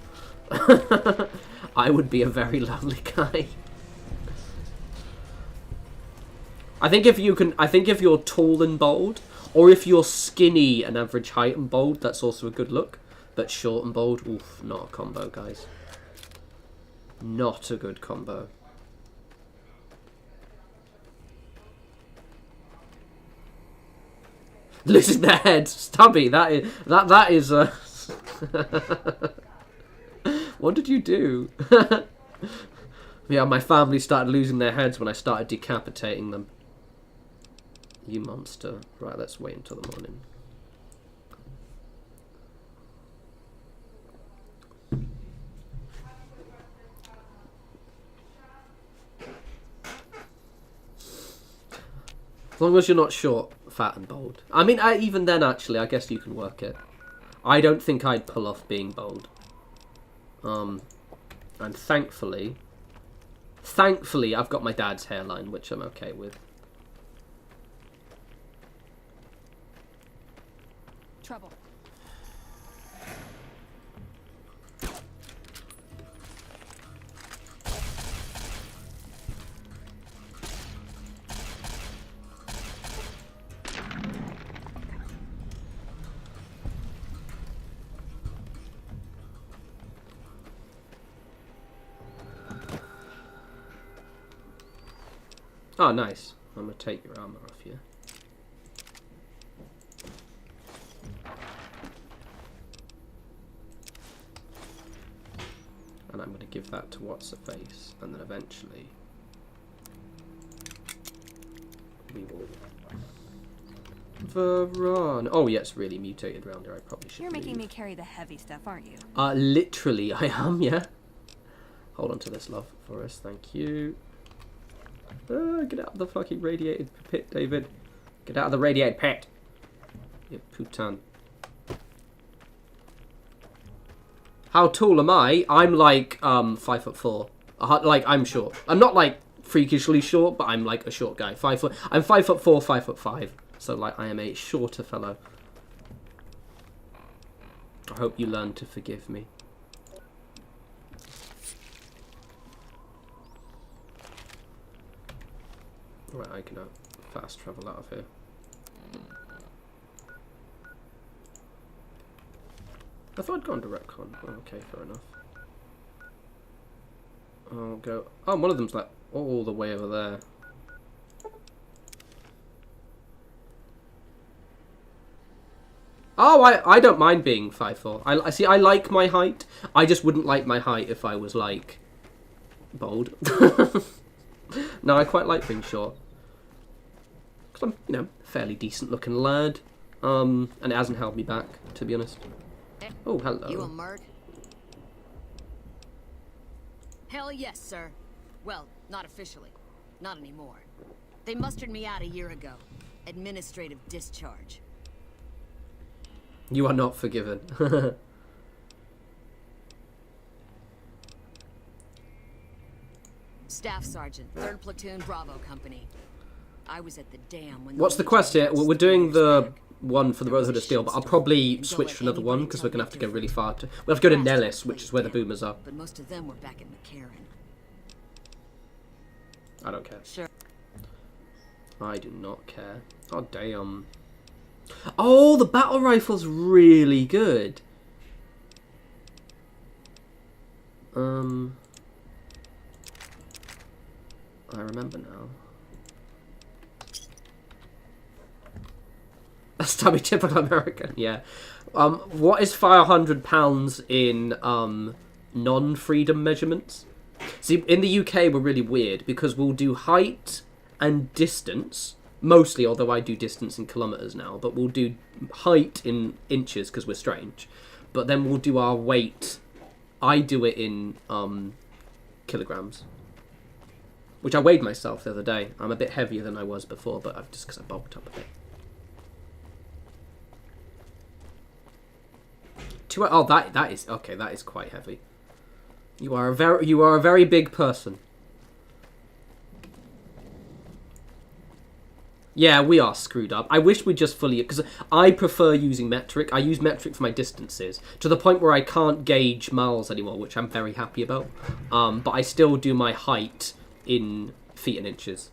I would be a very lonely guy. I think if you're tall and bold, or if you're skinny and average height and bold, that's also a good look. But short and bold, oof, not a combo, guys. Not a good combo. Losing their head, Stubby. That is. What did you do? Yeah, my family started losing their heads when I started decapitating them. You monster. Right, let's wait until the morning. As long as you're not short, fat and bold. I mean, even then, actually, I guess you can work it. I don't think I'd pull off being bold. And thankfully, I've got my dad's hairline, which I'm okay with. Trouble. Oh, nice. I'm going to take your armor off you. And I'm going to give that to What's-Her-Face. And then eventually... we will... Varan. Oh, yeah, it's really mutated around here. I probably should You're making leave. me carry the heavy stuff, aren't you? Literally, I am, yeah. Hold on to this, love, for us. Thank you. Get out of the fucking radiated pit, David. Get out of the radiated pit. You putain. How tall am I? I'm like 5'4". Like I'm short. I'm not like freakishly short, but I'm like a short guy. 5 foot. I'm 5'4", 5'5". So like I am a shorter fellow. I hope you learn to forgive me. Right, I can fast travel out of here. I thought I'd gone to retcon. Oh, okay, fair enough. I'll go... oh, one of them's like all the way over there. Oh, I don't mind being 5'4". I see. I like my height. I just wouldn't like my height if I was like bold. No, I quite like being short. Because I'm, you know, fairly decent looking lad. And it hasn't held me back, to be honest. Oh, hello. You a merc? Hell yes, sir. Well, not officially. Not anymore. They mustered me out a year ago. Administrative discharge. You are not forgiven. Staff Sergeant, 3rd Platoon Bravo Company. I was at the dam when... What's the quest here? We're doing the one for the Brotherhood of Steel, but I'll probably switch to another one because we're going to have to go really far. We'll have to go to Nellis, which is where the boomers are. But most of them were back in McCarran. I don't care. Sure. I do not care. Oh, damn. Oh, the battle rifle's really good. I remember now. Stubby typical American, yeah. What is £500 in non-freedom measurements? See, in the UK we're really weird because we'll do height and distance mostly, although I do distance in kilometers now, but we'll do height in inches because we're strange. But then we'll do our weight. I do it in kilograms, which I weighed myself the other day. I'm a bit heavier than I was before, but I've just because I bulked up a bit. Oh, that is okay. That is quite heavy. You are a very big person. Yeah, we are screwed up. I wish we just fully... Because I prefer using metric. I use metric for my distances. To the point where I can't gauge miles anymore, which I'm very happy about. But I still do my height in feet and inches.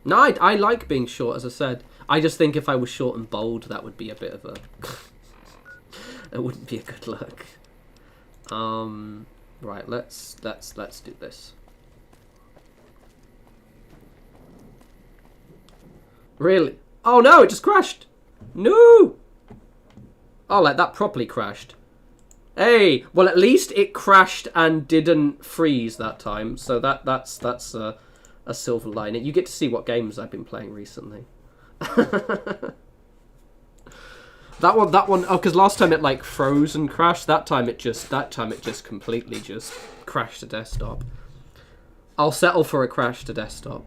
No, I like being short, as I said. I just think if I was short and bold, that would be a bit of a... It wouldn't be a good look. Right, let's do this. Really? Oh no, it just crashed. No. Oh, like that properly crashed. Hey, well at least it crashed and didn't freeze that time. So that's a silver lining. You get to see what games I've been playing recently. That one. Oh, because last time it like froze and crashed. That time it just completely just crashed to desktop. I'll settle for a crash to desktop.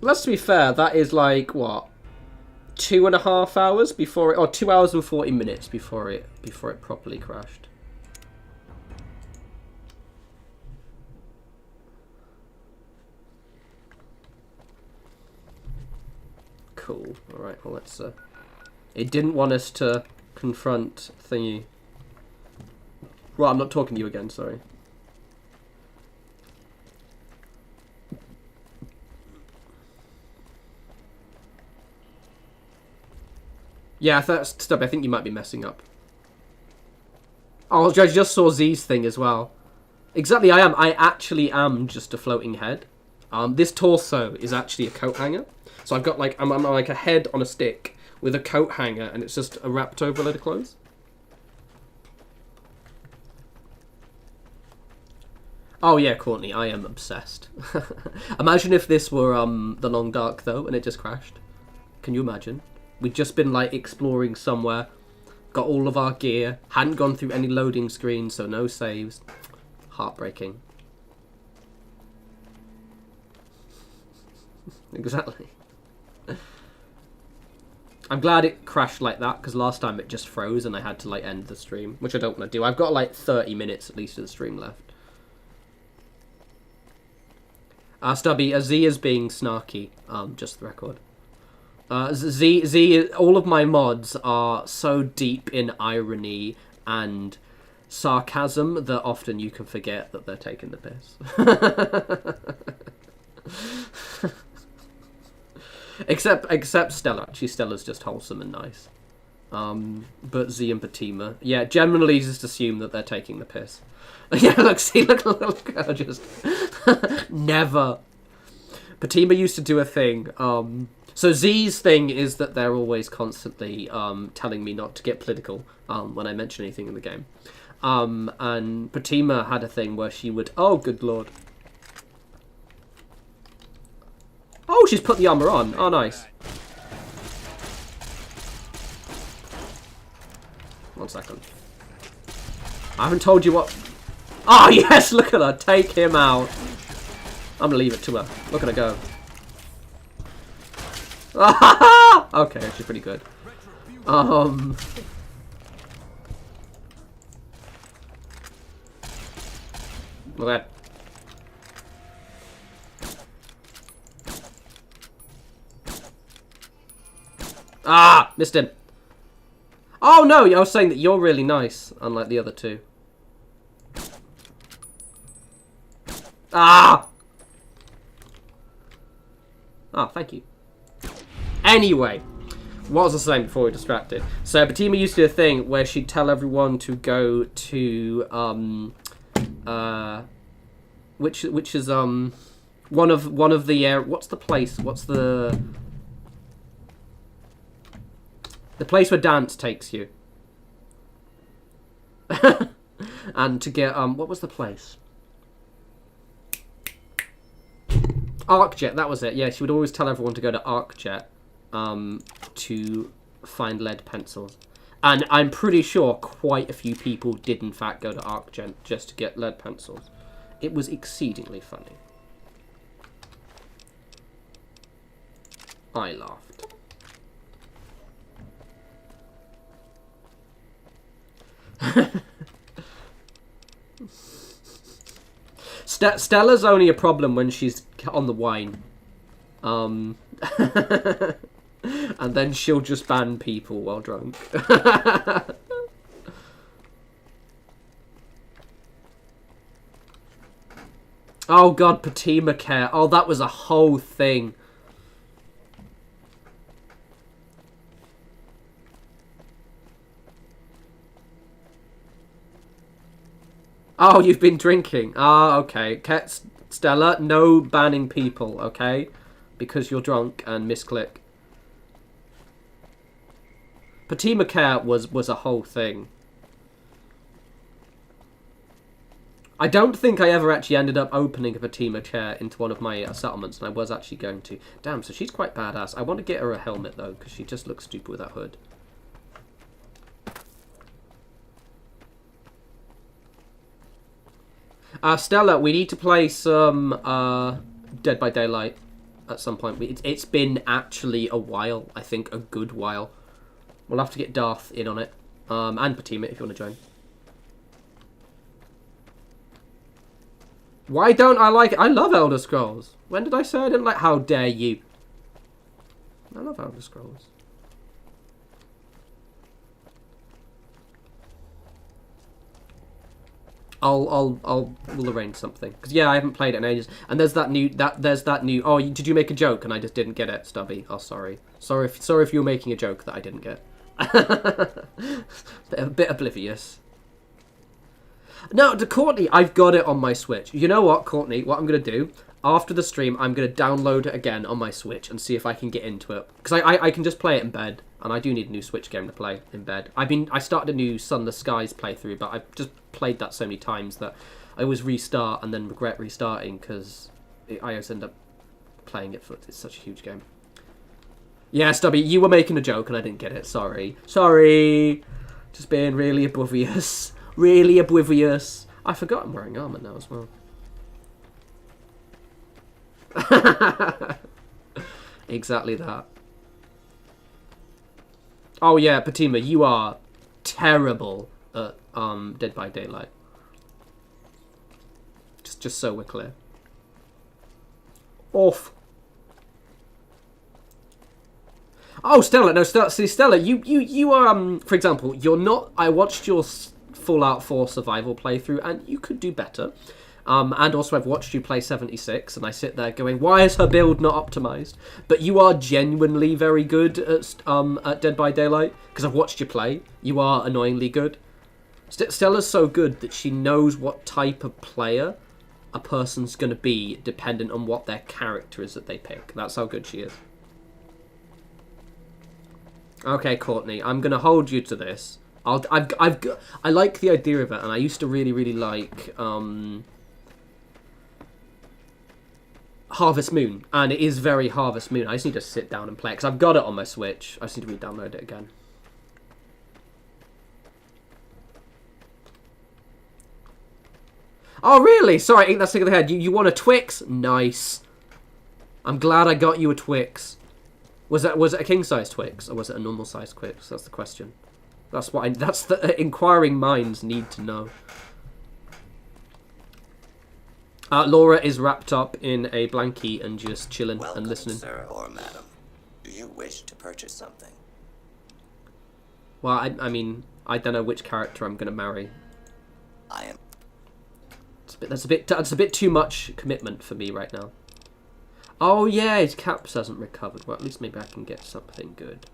Let's be fair, that is like, what, 2.5 hours before it, or 2 hours and 40 minutes before it properly crashed. Cool. Alright, well let's, it didn't want us to confront thingy. Well, I'm not talking to you again, sorry. Yeah, Stubby, I think you might be messing up. Oh, I just saw Z's thing as well. Exactly, I am. I actually am just a floating head. This torso is actually a coat hanger. So I've got like, I'm like a head on a stick with a coat hanger, and it's just a wrapped over a load of clothes. Oh yeah, Courtney, I am obsessed. Imagine if this were The Long Dark though, and it just crashed. Can you imagine? We'd just been like exploring somewhere, got all of our gear, hadn't gone through any loading screens, so no saves. Heartbreaking. Exactly. I'm glad it crashed like that, because last time it just froze and I had to like end the stream, which I don't want to do. I've got like 30 minutes at least of the stream left. Stubby, Z is being snarky, just the record. Z, all of my mods are so deep in irony and sarcasm that often you can forget that they're taking the piss. except Stella. Actually, Stella's just wholesome and nice. But Z and Fatima, yeah, generally just assume that they're taking the piss. Yeah, look, see, look her just never. Fatima used to do a thing. So Z's thing is that they're always constantly telling me not to get political when I mention anything in the game. And Fatima had a thing where she would... Oh, good lord. Oh, she's put the armor on. Oh, nice. 1 second. I haven't told you what... Oh, yes, look at her. Take him out. I'm gonna leave it to her. Look at her go. Okay, actually pretty good. Look at that. Ah! Missed him. Oh no, I was saying that you're really nice, unlike the other two. Ah! Ah, thank you. Anyway, what was I saying before we were distracted? So Fatima used to do a thing where she'd tell everyone to go to which is one of the what's the place? What's the place where dance takes you? And to get what was the place? Arcjet, that was it. Yeah, she would always tell everyone to go to Arcjet to find lead pencils. And I'm pretty sure quite a few people did in fact go to Arcjet just to get lead pencils. It was exceedingly funny. I laughed. Stella's only a problem when she's on the wine. And then she'll just ban people while drunk. Oh god, Patima Care. Oh, that was a whole thing. Oh, you've been drinking. Ah, okay. Stella, no banning people, okay? Because you're drunk and misclick. Patima Care was a whole thing. I don't think I ever actually ended up opening a Patima chair into one of my settlements, and I was actually going to. Damn, so she's quite badass. I want to get her a helmet, though, because she just looks stupid with that hood. Stella, we need to play some Dead by Daylight at some point. It's been actually a while, I think, a good while. We'll have to get Darth in on it, and Patima if you want to join. Why don't I like it? I love Elder Scrolls. When did I say I didn't like? How dare you? I love Elder Scrolls. We'll arrange something. Cause yeah, I haven't played it in ages. And there's that new. Oh, did you make a joke and I just didn't get it, Stubby? Oh, sorry. Sorry if you were making a joke that I didn't get. A bit oblivious. No, to Courtney, I've got it on my Switch. You know what, Courtney? What I'm going to do, after the stream, I'm going to download it again on my Switch and see if I can get into it. Because I can just play it in bed, and I do need a new Switch game to play in bed. I started a new Sunless Skies playthrough, but I've just played that so many times that I always restart and then regret restarting, because I always end up playing it for... It's such a huge game. Yeah, Stubby, you were making a joke and I didn't get it. Sorry. Sorry. Just being really oblivious. Really oblivious. I forgot I'm wearing armor now as well. Exactly that. Oh yeah, Patima, you are terrible at Dead by Daylight. Just so we're clear. Off. Oh, Stella, no, Stella, you are, for example, you're not, I watched your Fallout 4 survival playthrough, and you could do better. And also I've watched you play 76, and I sit there going, why is her build not optimized? But you are genuinely very good at Dead by Daylight, because I've watched you play. You are annoyingly good. Stella's so good that she knows what type of player a person's going to be, dependent on what their character is that they pick. That's how good she is. Okay, Courtney, I'm going to hold you to this. I like the idea of it, and I used to really like Harvest Moon, and it is very Harvest Moon. I just need to sit down and play it, because I've got it on my Switch. I just need to re-download it again. Oh, really? Sorry, I ate that stick of the head. You want a Twix? Nice. I'm glad I got you a Twix. Was it a king-size Twix, or was it a normal-sized Twix? That's the question. That's the inquiring minds need to know. Laura is wrapped up in a blankie and just chilling and listening. Sir or madam, do you wish to purchase something? Well, I mean, I don't know which character I'm going to marry. I am. That's a bit too much commitment for me right now. Oh yeah, his caps hasn't recovered. Well, at least maybe I can get something good.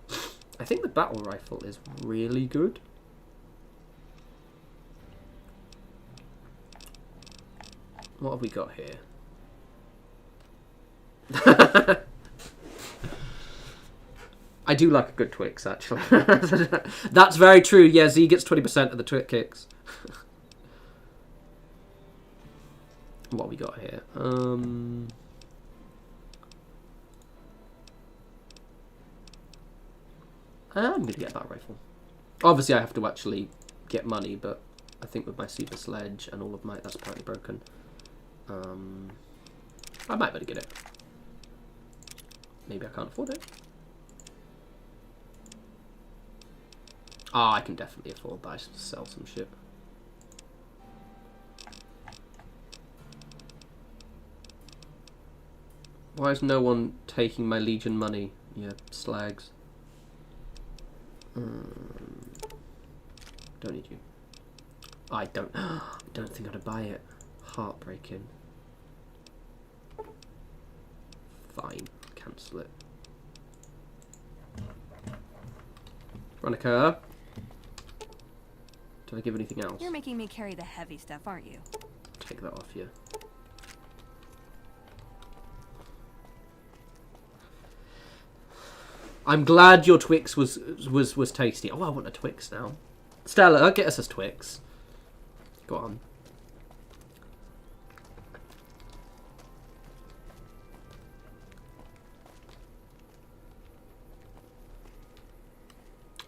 I think the battle rifle is really good. What have we got here? I do like a good Twix, actually. That's very true. Yeah, Z gets 20% of the Twix kicks. What have we got here? I'm going to get that rifle. Obviously, I have to actually get money, but I think with my super sledge and all of my... That's apparently broken. I might better get it. Maybe I can't afford it. Ah, I can definitely afford that. I should sell some shit. Why is no one taking my Legion money? Yeah, slags. Don't need you. I don't think I'd buy it. Heartbreaking. Fine, cancel it. Veronica, did I give anything else? You're making me carry the heavy stuff, aren't you? Take that off you. I'm glad your Twix was tasty. Oh, I want a Twix now. Stella, get us a Twix. Go on.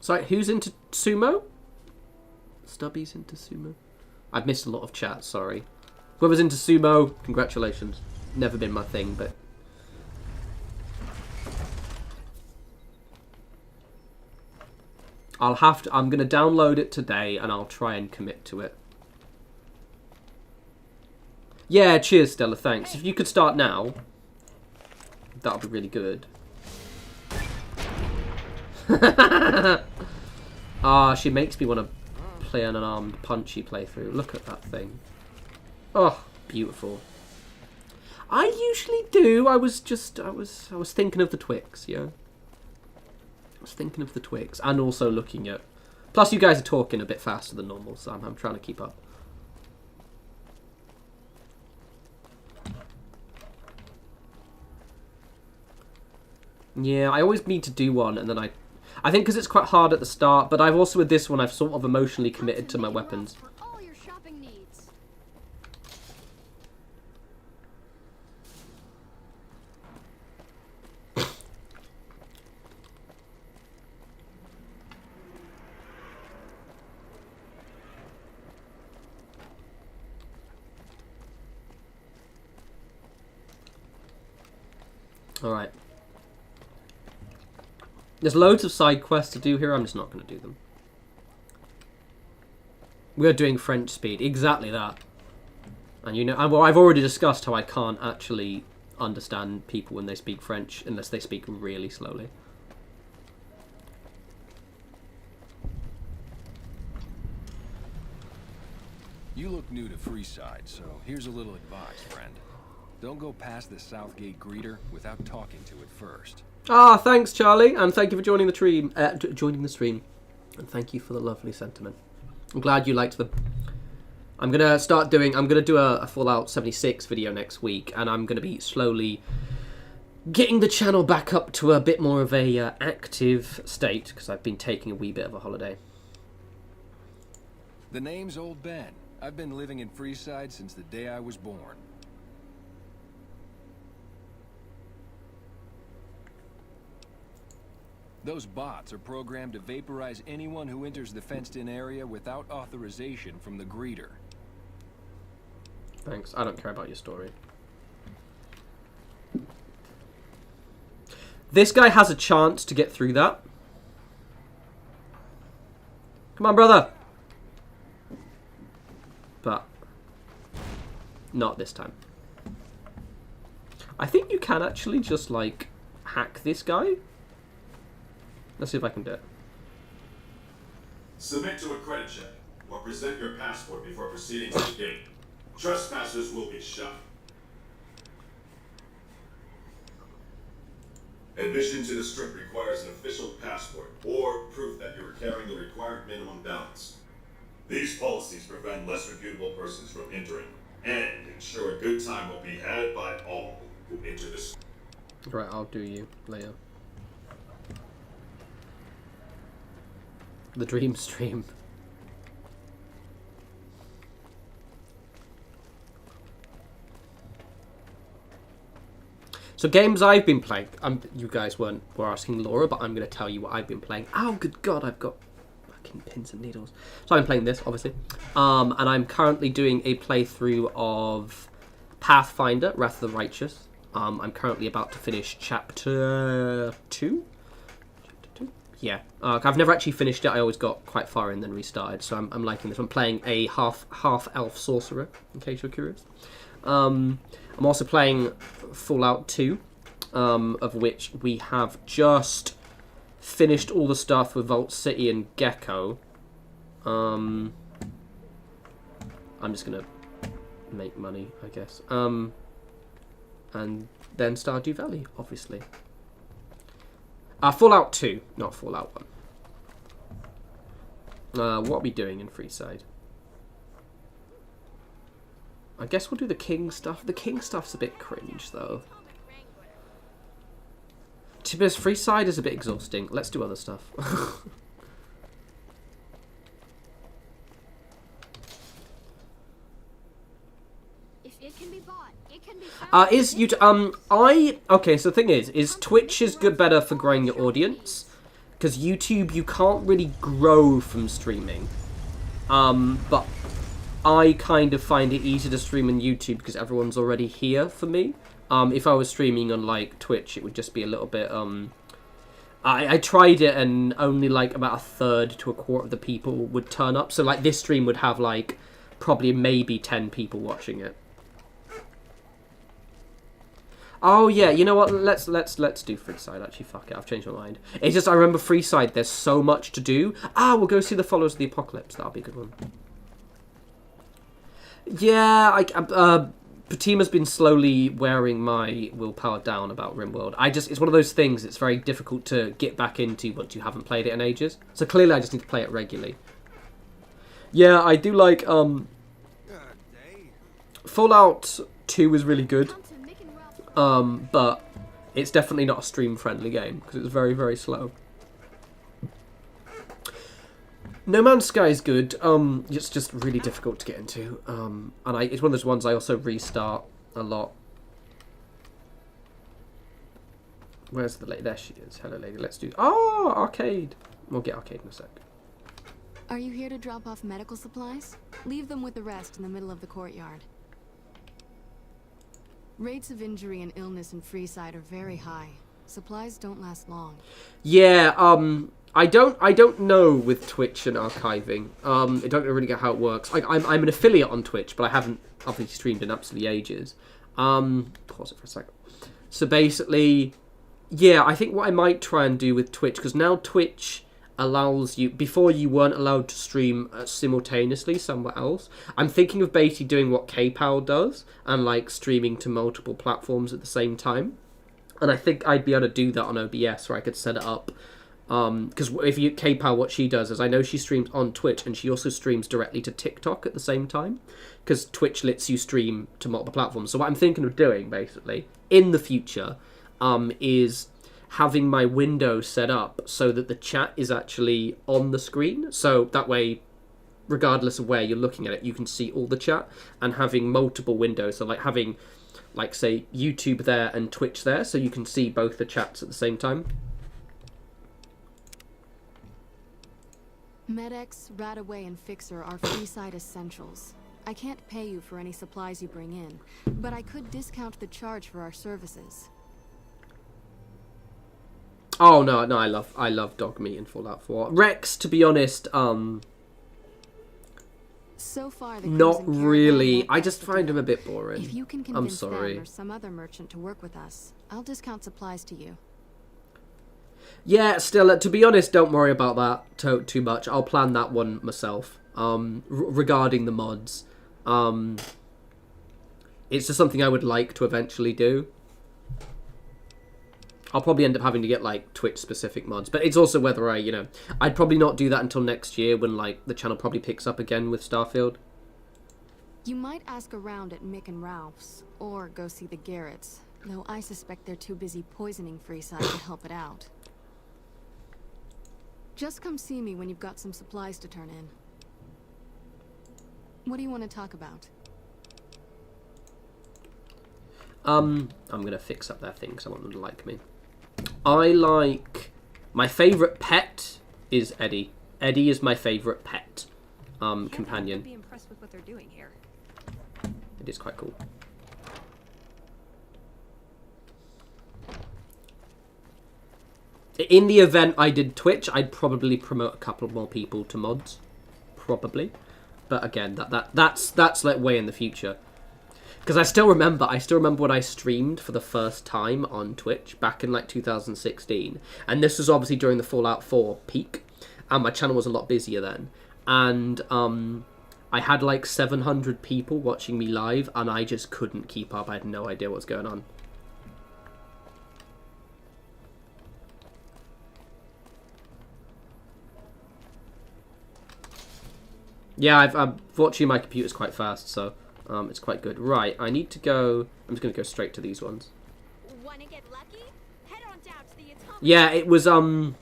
So, who's into sumo? Stubby's into sumo. I've missed a lot of chat, sorry. Whoever's into sumo, congratulations. Never been my thing, but... I'm going to download it today and I'll try and commit to it. Yeah, cheers, Stella, thanks. If you could start now, that would be really good. Ah, she makes me want to play an unarmed punchy playthrough. Look at that thing. Oh, beautiful. I usually do. I was thinking of the Twix, yeah. I was thinking of the Twix and also looking at... Plus, you guys are talking a bit faster than normal, so I'm trying to keep up. Yeah, I always need to do one, and then I think because it's quite hard at the start, but I've also with this one, I've sort of emotionally committed to my weapons. Alright. There's loads of side quests to do here. I'm just not going to do them. We're doing French speed. Exactly that. And you know, well, I've already discussed how I can't actually understand people when they speak French unless they speak really slowly. You look new to Freeside, so here's a little advice, friend. Don't go past the Southgate greeter without talking to it first. Ah, thanks, Charlie, and thank you for joining the stream. And thank you for the lovely sentiment. I'm glad you liked them. I'm gonna do a Fallout 76 video next week, and I'm gonna be slowly getting the channel back up to a bit more of a active state because I've been taking a wee bit of a holiday. The name's Old Ben. I've been living in Freeside since the day I was born. Those bots are programmed to vaporize anyone who enters the fenced-in area without authorization from the greeter. Thanks. I don't care about your story. This guy has a chance to get through that. Come on, brother. But not this time. I think you can actually just, like, hack this guy. Let's see if I can do it. Submit to a credit check or present your passport before proceeding to the gate. Trespassers will be shot. Admission to the strip requires an official passport or proof that you are carrying the required minimum balance. These policies prevent less reputable persons from entering. and ensure a good time will be had by all who enter this. Right, I'll do you, Leia. The dream stream. So games I've been playing. You guys were asking Laura, but I'm going to tell you what I've been playing. Oh, good God, I've got fucking pins and needles. So I'm playing this, obviously, and I'm currently doing a playthrough of Pathfinder: Wrath of the Righteous. I'm currently about to finish chapter 2. Yeah, I've never actually finished it. I always got quite far in, then restarted. So I'm liking this. I'm playing a half elf sorcerer, in case you're curious. I'm also playing Fallout 2, of which we have just finished all the stuff with Vault City and Gecko. I'm just gonna make money, I guess. And then Stardew Valley, obviously. Fallout 2, not Fallout 1. What are we doing in Freeside? I guess we'll do the king stuff. The king stuff's a bit cringe, though. To be honest, Freeside is a bit exhausting. Let's do other stuff. If it can be bought, it can be found. Okay, so the thing is Twitch is better for growing your audience, because YouTube you can't really grow from streaming. But I kind of find it easier to stream on YouTube because everyone's already here for me. If I was streaming on like Twitch, it would just be a little bit. I tried it and only like about a third to a quarter of the people would turn up. So like this stream would have like probably maybe 10 people watching it. Oh yeah, you know what? Let's do Freeside. Actually, fuck it. I've changed my mind. It's just I remember Freeside. There's so much to do. We'll go see the Followers of the Apocalypse. That'll be a good one. Yeah, Patima's been slowly wearing my willpower down about RimWorld. It's one of those things it's very difficult to get back into once you haven't played it in ages. So clearly I just need to play it regularly. Yeah, I do like, Fallout 2 is really good. But it's definitely not a stream-friendly game, because it's very, very slow. No Man's Sky is good, it's just really difficult to get into, and it's one of those ones I also restart a lot. Where's the lady? There she is. Hello, lady. Let's do... Oh, arcade! We'll get arcade in a sec. Are you here to drop off medical supplies? Leave them with the rest in the middle of the courtyard. Rates of injury and illness in Freeside are very high. Supplies don't last long. Yeah, I don't know with Twitch and archiving. I don't really get how it works. I'm an affiliate on Twitch, but I haven't obviously streamed in absolutely ages. Pause it for a second. So basically, yeah, I think what I might try and do with Twitch, because now Twitch allows you, before you weren't allowed to stream simultaneously somewhere else. I'm thinking of basically doing what KPOW does, and like streaming to multiple platforms at the same time. And I think I'd be able to do that on OBS, where I could set it up. Because if you KPOW, what she does is I know she streams on Twitch, and she also streams directly to TikTok at the same time, because Twitch lets you stream to multiple platforms. So what I'm thinking of doing, basically, in the future, is having my window set up so that the chat is actually on the screen. So that way, regardless of where you're looking at it, you can see all the chat, and having multiple windows. So like having, like, say, YouTube there and Twitch there, so you can see both the chats at the same time. Med-X, Radaway, and Fixer are Freeside essentials. I can't pay you for any supplies you bring in, but I could discount the charge for our services. Oh no, I love dog meat in Fallout 4. Rex, to be honest, so far, not really. I just find him a bit boring. If you can I'm convince sorry. them or some other merchant to work with us, I'll discount supplies to you. Yeah, still, to be honest, don't worry about that too much. I'll plan that one myself. Regarding the mods, it's just something I would like to eventually do. I'll probably end up having to get like Twitch-specific mods, but it's also whether I'd probably not do that until next year when like the channel probably picks up again with Starfield. You might ask around at Mick and Ralph's, or go see the Garretts, though I suspect they're too busy poisoning Freeside to help it out. Just come see me when you've got some supplies to turn in. What do you want to talk about? I'm gonna fix up their thing because I want them to like me. My favourite pet is Eddie. Eddie is my favourite pet companion. Be impressed with what they're doing here. It is quite cool. In the event I did Twitch, I'd probably promote a couple more people to mods, probably. But again, that's like way in the future. Because I still remember when I streamed for the first time on Twitch back in like 2016, and this was obviously during the Fallout 4 peak, and my channel was a lot busier then, and I had like 700 people watching me live, and I just couldn't keep up. I had no idea what was going on. Yeah, fortunately my computer's quite fast, so it's quite good. Right, I need to go. I'm just gonna go straight to these ones. Wanna get lucky? Head on down to the atomic. Yeah, it was I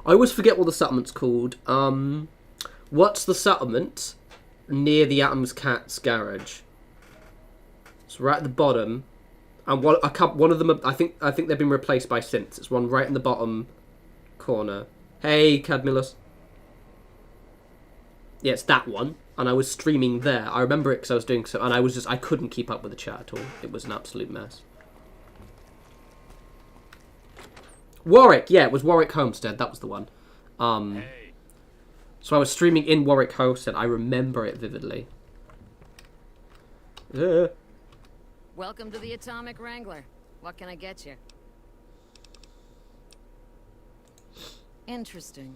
always forget what the settlement's called. What's the settlement near the Atom's Cat's garage? It's right at the bottom, and one of them. I think they've been replaced by synths. It's one right in the bottom corner. Hey, Cadmilus. Yeah, it's that one, and I was streaming there. I remember it because I was doing so, and I couldn't keep up with the chat at all. It was an absolute mess. Warwick, yeah, it was Warwick Homestead. That was the one. So I was streaming in Warwick Homestead. I remember it vividly. Welcome to the Atomic Wrangler. What can I get you? Interesting.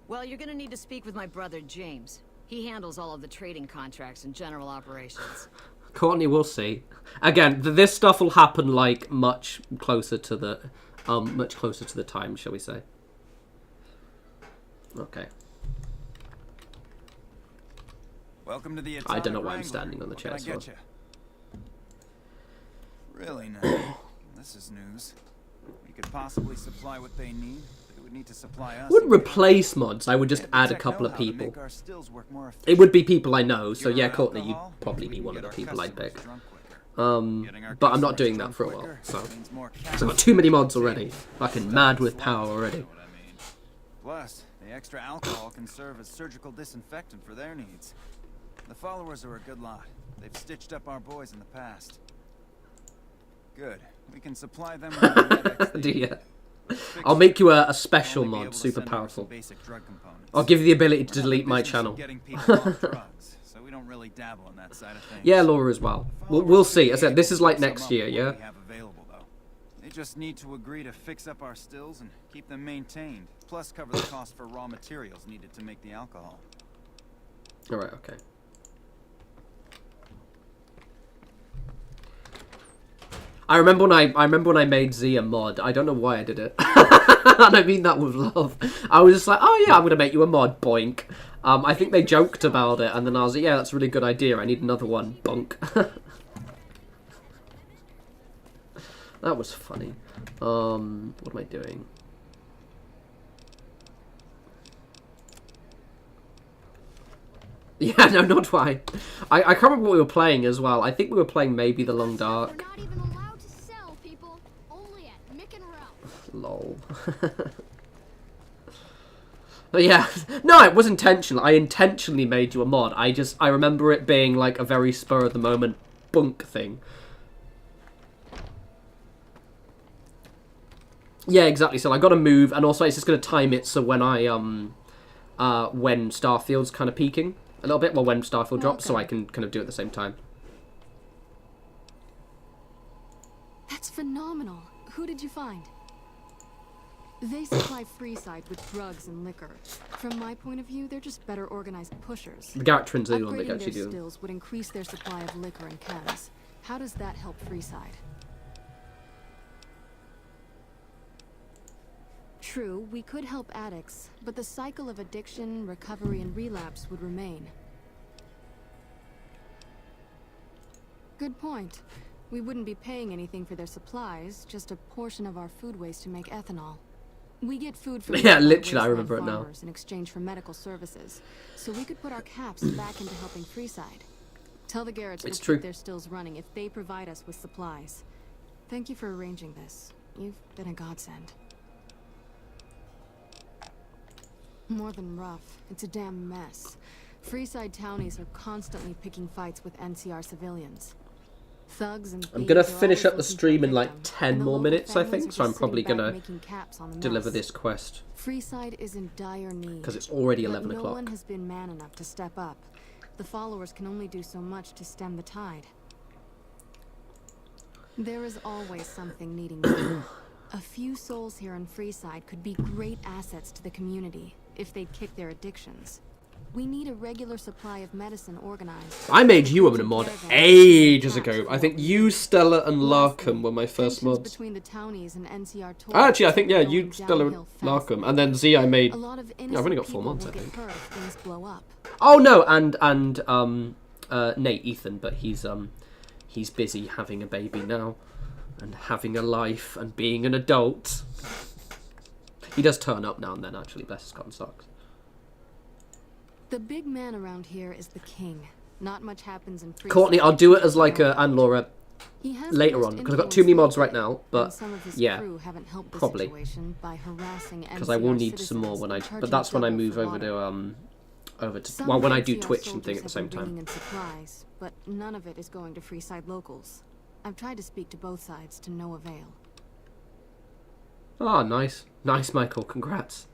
Well, you're gonna need to speak with my brother, James. He handles all of the trading contracts and general operations. Courtney, we'll see. Again, this stuff will happen like much closer to the time, shall we say? Okay. Welcome to the I don't know why Wrangler. I'm standing on the chair. What can I So. get you? Really now? This is news. We could possibly supply what they need. They would need to supply us. I wouldn't replace mods. I would just add a couple of people. It would be people I know. So yeah, Courtney, you'd probably be one of the people I'd pick. But I'm not doing that for a while. So I've got too many mods already. Fucking mad with power already. Plus, the extra alcohol can serve as surgical disinfectant for their needs. The followers are a good lot. They've stitched up our boys in the past. Good. We can supply them with the medics. I'll make you a special mod, super powerful. I'll give you the ability to delete my channel. So we don't really dabble in that side of things. Yeah, Laura as well. We'll see. I said this is like next year, yeah? They just need to agree to fix up our stills and keep them maintained, plus cover the cost for raw materials needed to make the alcohol. Alright, okay. I remember when I made Z a mod. I don't know why I did it. And I mean that with love. I was just like, oh yeah, I'm gonna make you a mod, boink. I think they joked about it, and then I was like, yeah, that's a really good idea. I need another one, bonk. That was funny. What am I doing? Yeah, no, not why. I can't remember what we were playing as well. I think we were playing maybe The Long Dark. Lol. But yeah, no, it was intentional. I intentionally made you a mod. I remember it being like a very spur of the moment bunk thing. Yeah, exactly. So I got to move, and also it's just going to time it so when when Starfield's kind of peaking a little bit, well, when Starfield drops, so I can kind of do it at the same time. That's phenomenal. Who did you find? They supply Freeside with drugs and liquor. From my point of view, they're just better organized pushers. The Garrett twins are the one that Upgrading actually their do them. stills would increase their supply of liquor and chems. How does that help Freeside? True, we could help addicts, but the cycle of addiction, recovery, and relapse would remain. Good point. We wouldn't be paying anything for their supplies, just a portion of our food waste to make ethanol. We get food from Yeah, literally, I remember it now. farmers in exchange for medical services, so we could put our caps back into helping Freeside. Tell the Garretts we'll keep their stills running if they provide us with supplies. Thank you for arranging this. You've been a godsend. More than rough. It's a damn mess. Freeside townies are constantly picking fights with NCR civilians. Thugs and I'm gonna thieves are finish always up the looking stream for in like victims, 10 and the more local minutes, I families think. are So I'm just probably sitting back gonna making caps on the deliver mess. this quest. Freeside is in dire need. 'Cause it's already but 11 no o'clock. one has been man enough to step up. The followers can only do so much to stem the tide. There is always something needing me. A few souls here in Freeside could be great assets to the community if they'd kick their addictions. We need a regular supply of medicine organized. I made you a mod ages ago. I think you, Stella, and Larkham were my first mods. Between the townies and NCR tours Actually, I think, yeah, you, going Stella, downhill Larkham. And then Z I made... A lot of Yeah, I've only got 4 innocent mods, I people will think. get hurt if things blow up. Oh, no, and Nate, Ethan, but he's busy having a baby now. And having a life and being an adult. He does turn up now and then, actually. Bless his cotton socks. The big man around here is the king. Not much happens in Freeside. Courtney, I'll do it as like a... And Laura, He has later most on. Because I've got too many mods right now. and But, some of his yeah, crew haven't helped the probably. situation by harassing Because I will NCR need some more citizens when I... and But charging that's when I double move for over water. to... Some Well, when I do NCR Twitch and thing soldiers at the same have been bringing time. in supplies, but none of it is going to Freeside locals. I've tried to speak to both sides to no avail. Ah, nice. Nice, Michael. Congrats.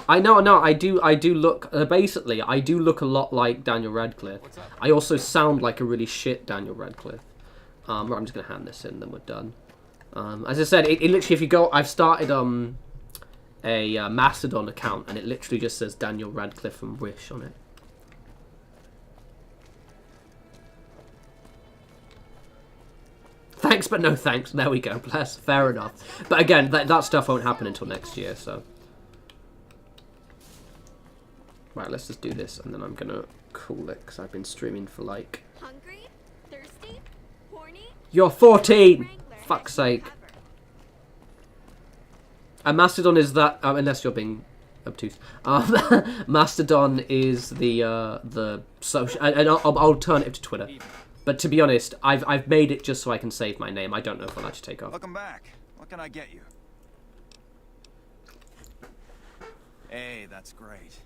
I know, I do look, basically, I do look a lot like Daniel Radcliffe. I also sound like a really shit Daniel Radcliffe. Right, I'm just going to hand this in, then we're done. As I said, it literally, if you go, I've started a Mastodon account, and it literally just says Daniel Radcliffe from Wish on it. Thanks, but no thanks. There we go. Bless. Fair enough. But again, that stuff won't happen until next year, so... Right, let's just do this, and then I'm gonna call it, because I've been streaming for, like... Hungry? Thirsty? Horny? You're 14! Fuck's sake. And Mastodon is that... unless you're being obtuse. Mastodon is the social... an alternative to Twitter. But to be honest, I've made it just so I can save my name. I don't know if I'll actually take off. Welcome back. What can I get you? Hey, that's great.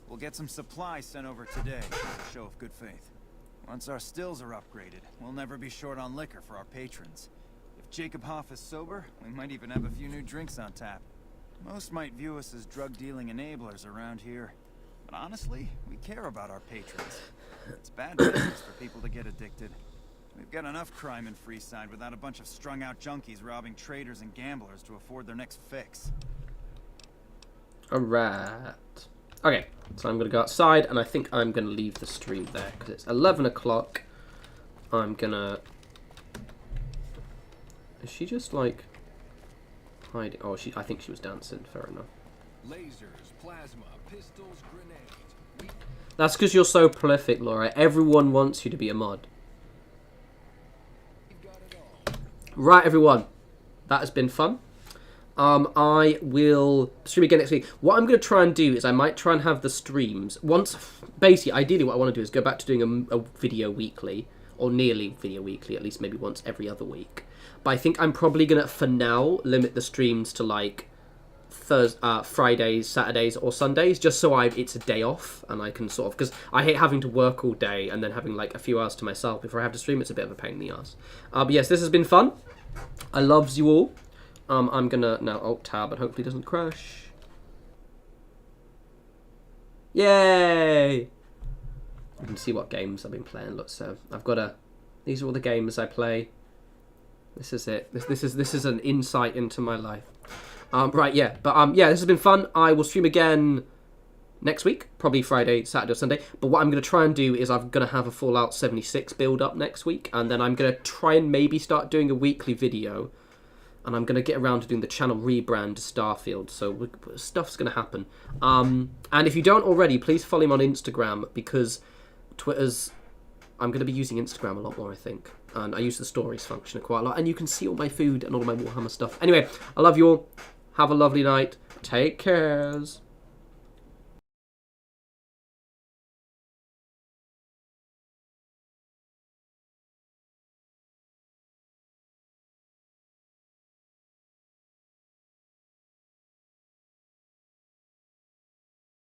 We'll get some supplies sent over today as a show of good faith. Once our stills are upgraded, we'll never be short on liquor for our patrons. If Jacob Hoff is sober, we might even have a few new drinks on tap. Most might view us as drug-dealing enablers around here. But honestly, we care about our patrons. It's bad business for people to get addicted. We've got enough crime in Freeside without a bunch of strung-out junkies robbing traders and gamblers to afford their next fix. Alright. Okay, so I'm going to go outside, and I think I'm going to leave the stream there, because it's 11 o'clock. I'm going to... Is she just, like, hiding? Oh, I think she was dancing. Fair enough. Lasers, plasma, pistols, grenades. That's because you're so prolific, Laura. Everyone wants you to be a mod. Right, everyone. That has been fun. I will stream again next week. What I'm going to try and do is I might try and have the streams once. Basically, ideally, what I want to do is go back to doing a video weekly, or nearly video weekly, at least maybe once every other week. But I think I'm probably going to, for now, limit the streams to like Fridays, Saturdays, or Sundays, just so it's a day off, and I can sort of, because I hate having to work all day and then having like a few hours to myself before I have to stream. It's a bit of a pain in the ass. But yes, this has been fun. I loves you all. I'm gonna now Alt-Tab and hopefully it doesn't crash. Yay! You can see what games I've been playing. Look, so I've got these are all the games I play. This is it. This is an insight into my life. Right, yeah, but yeah, this has been fun. I will stream again next week, probably Friday, Saturday, or Sunday. But what I'm going to try and do is I'm going to have a Fallout 76 build up next week, and then I'm going to try and maybe start doing a weekly video. and I'm going to get around to doing the channel rebrand to Starfield, so stuff's going to happen. And if you don't already, please follow him on Instagram, because Twitter's... I'm going to be using Instagram a lot more, I think. And I use the stories function quite a lot, and you can see all my food and all my Warhammer stuff. Anyway, I love you all. Have a lovely night. Take cares.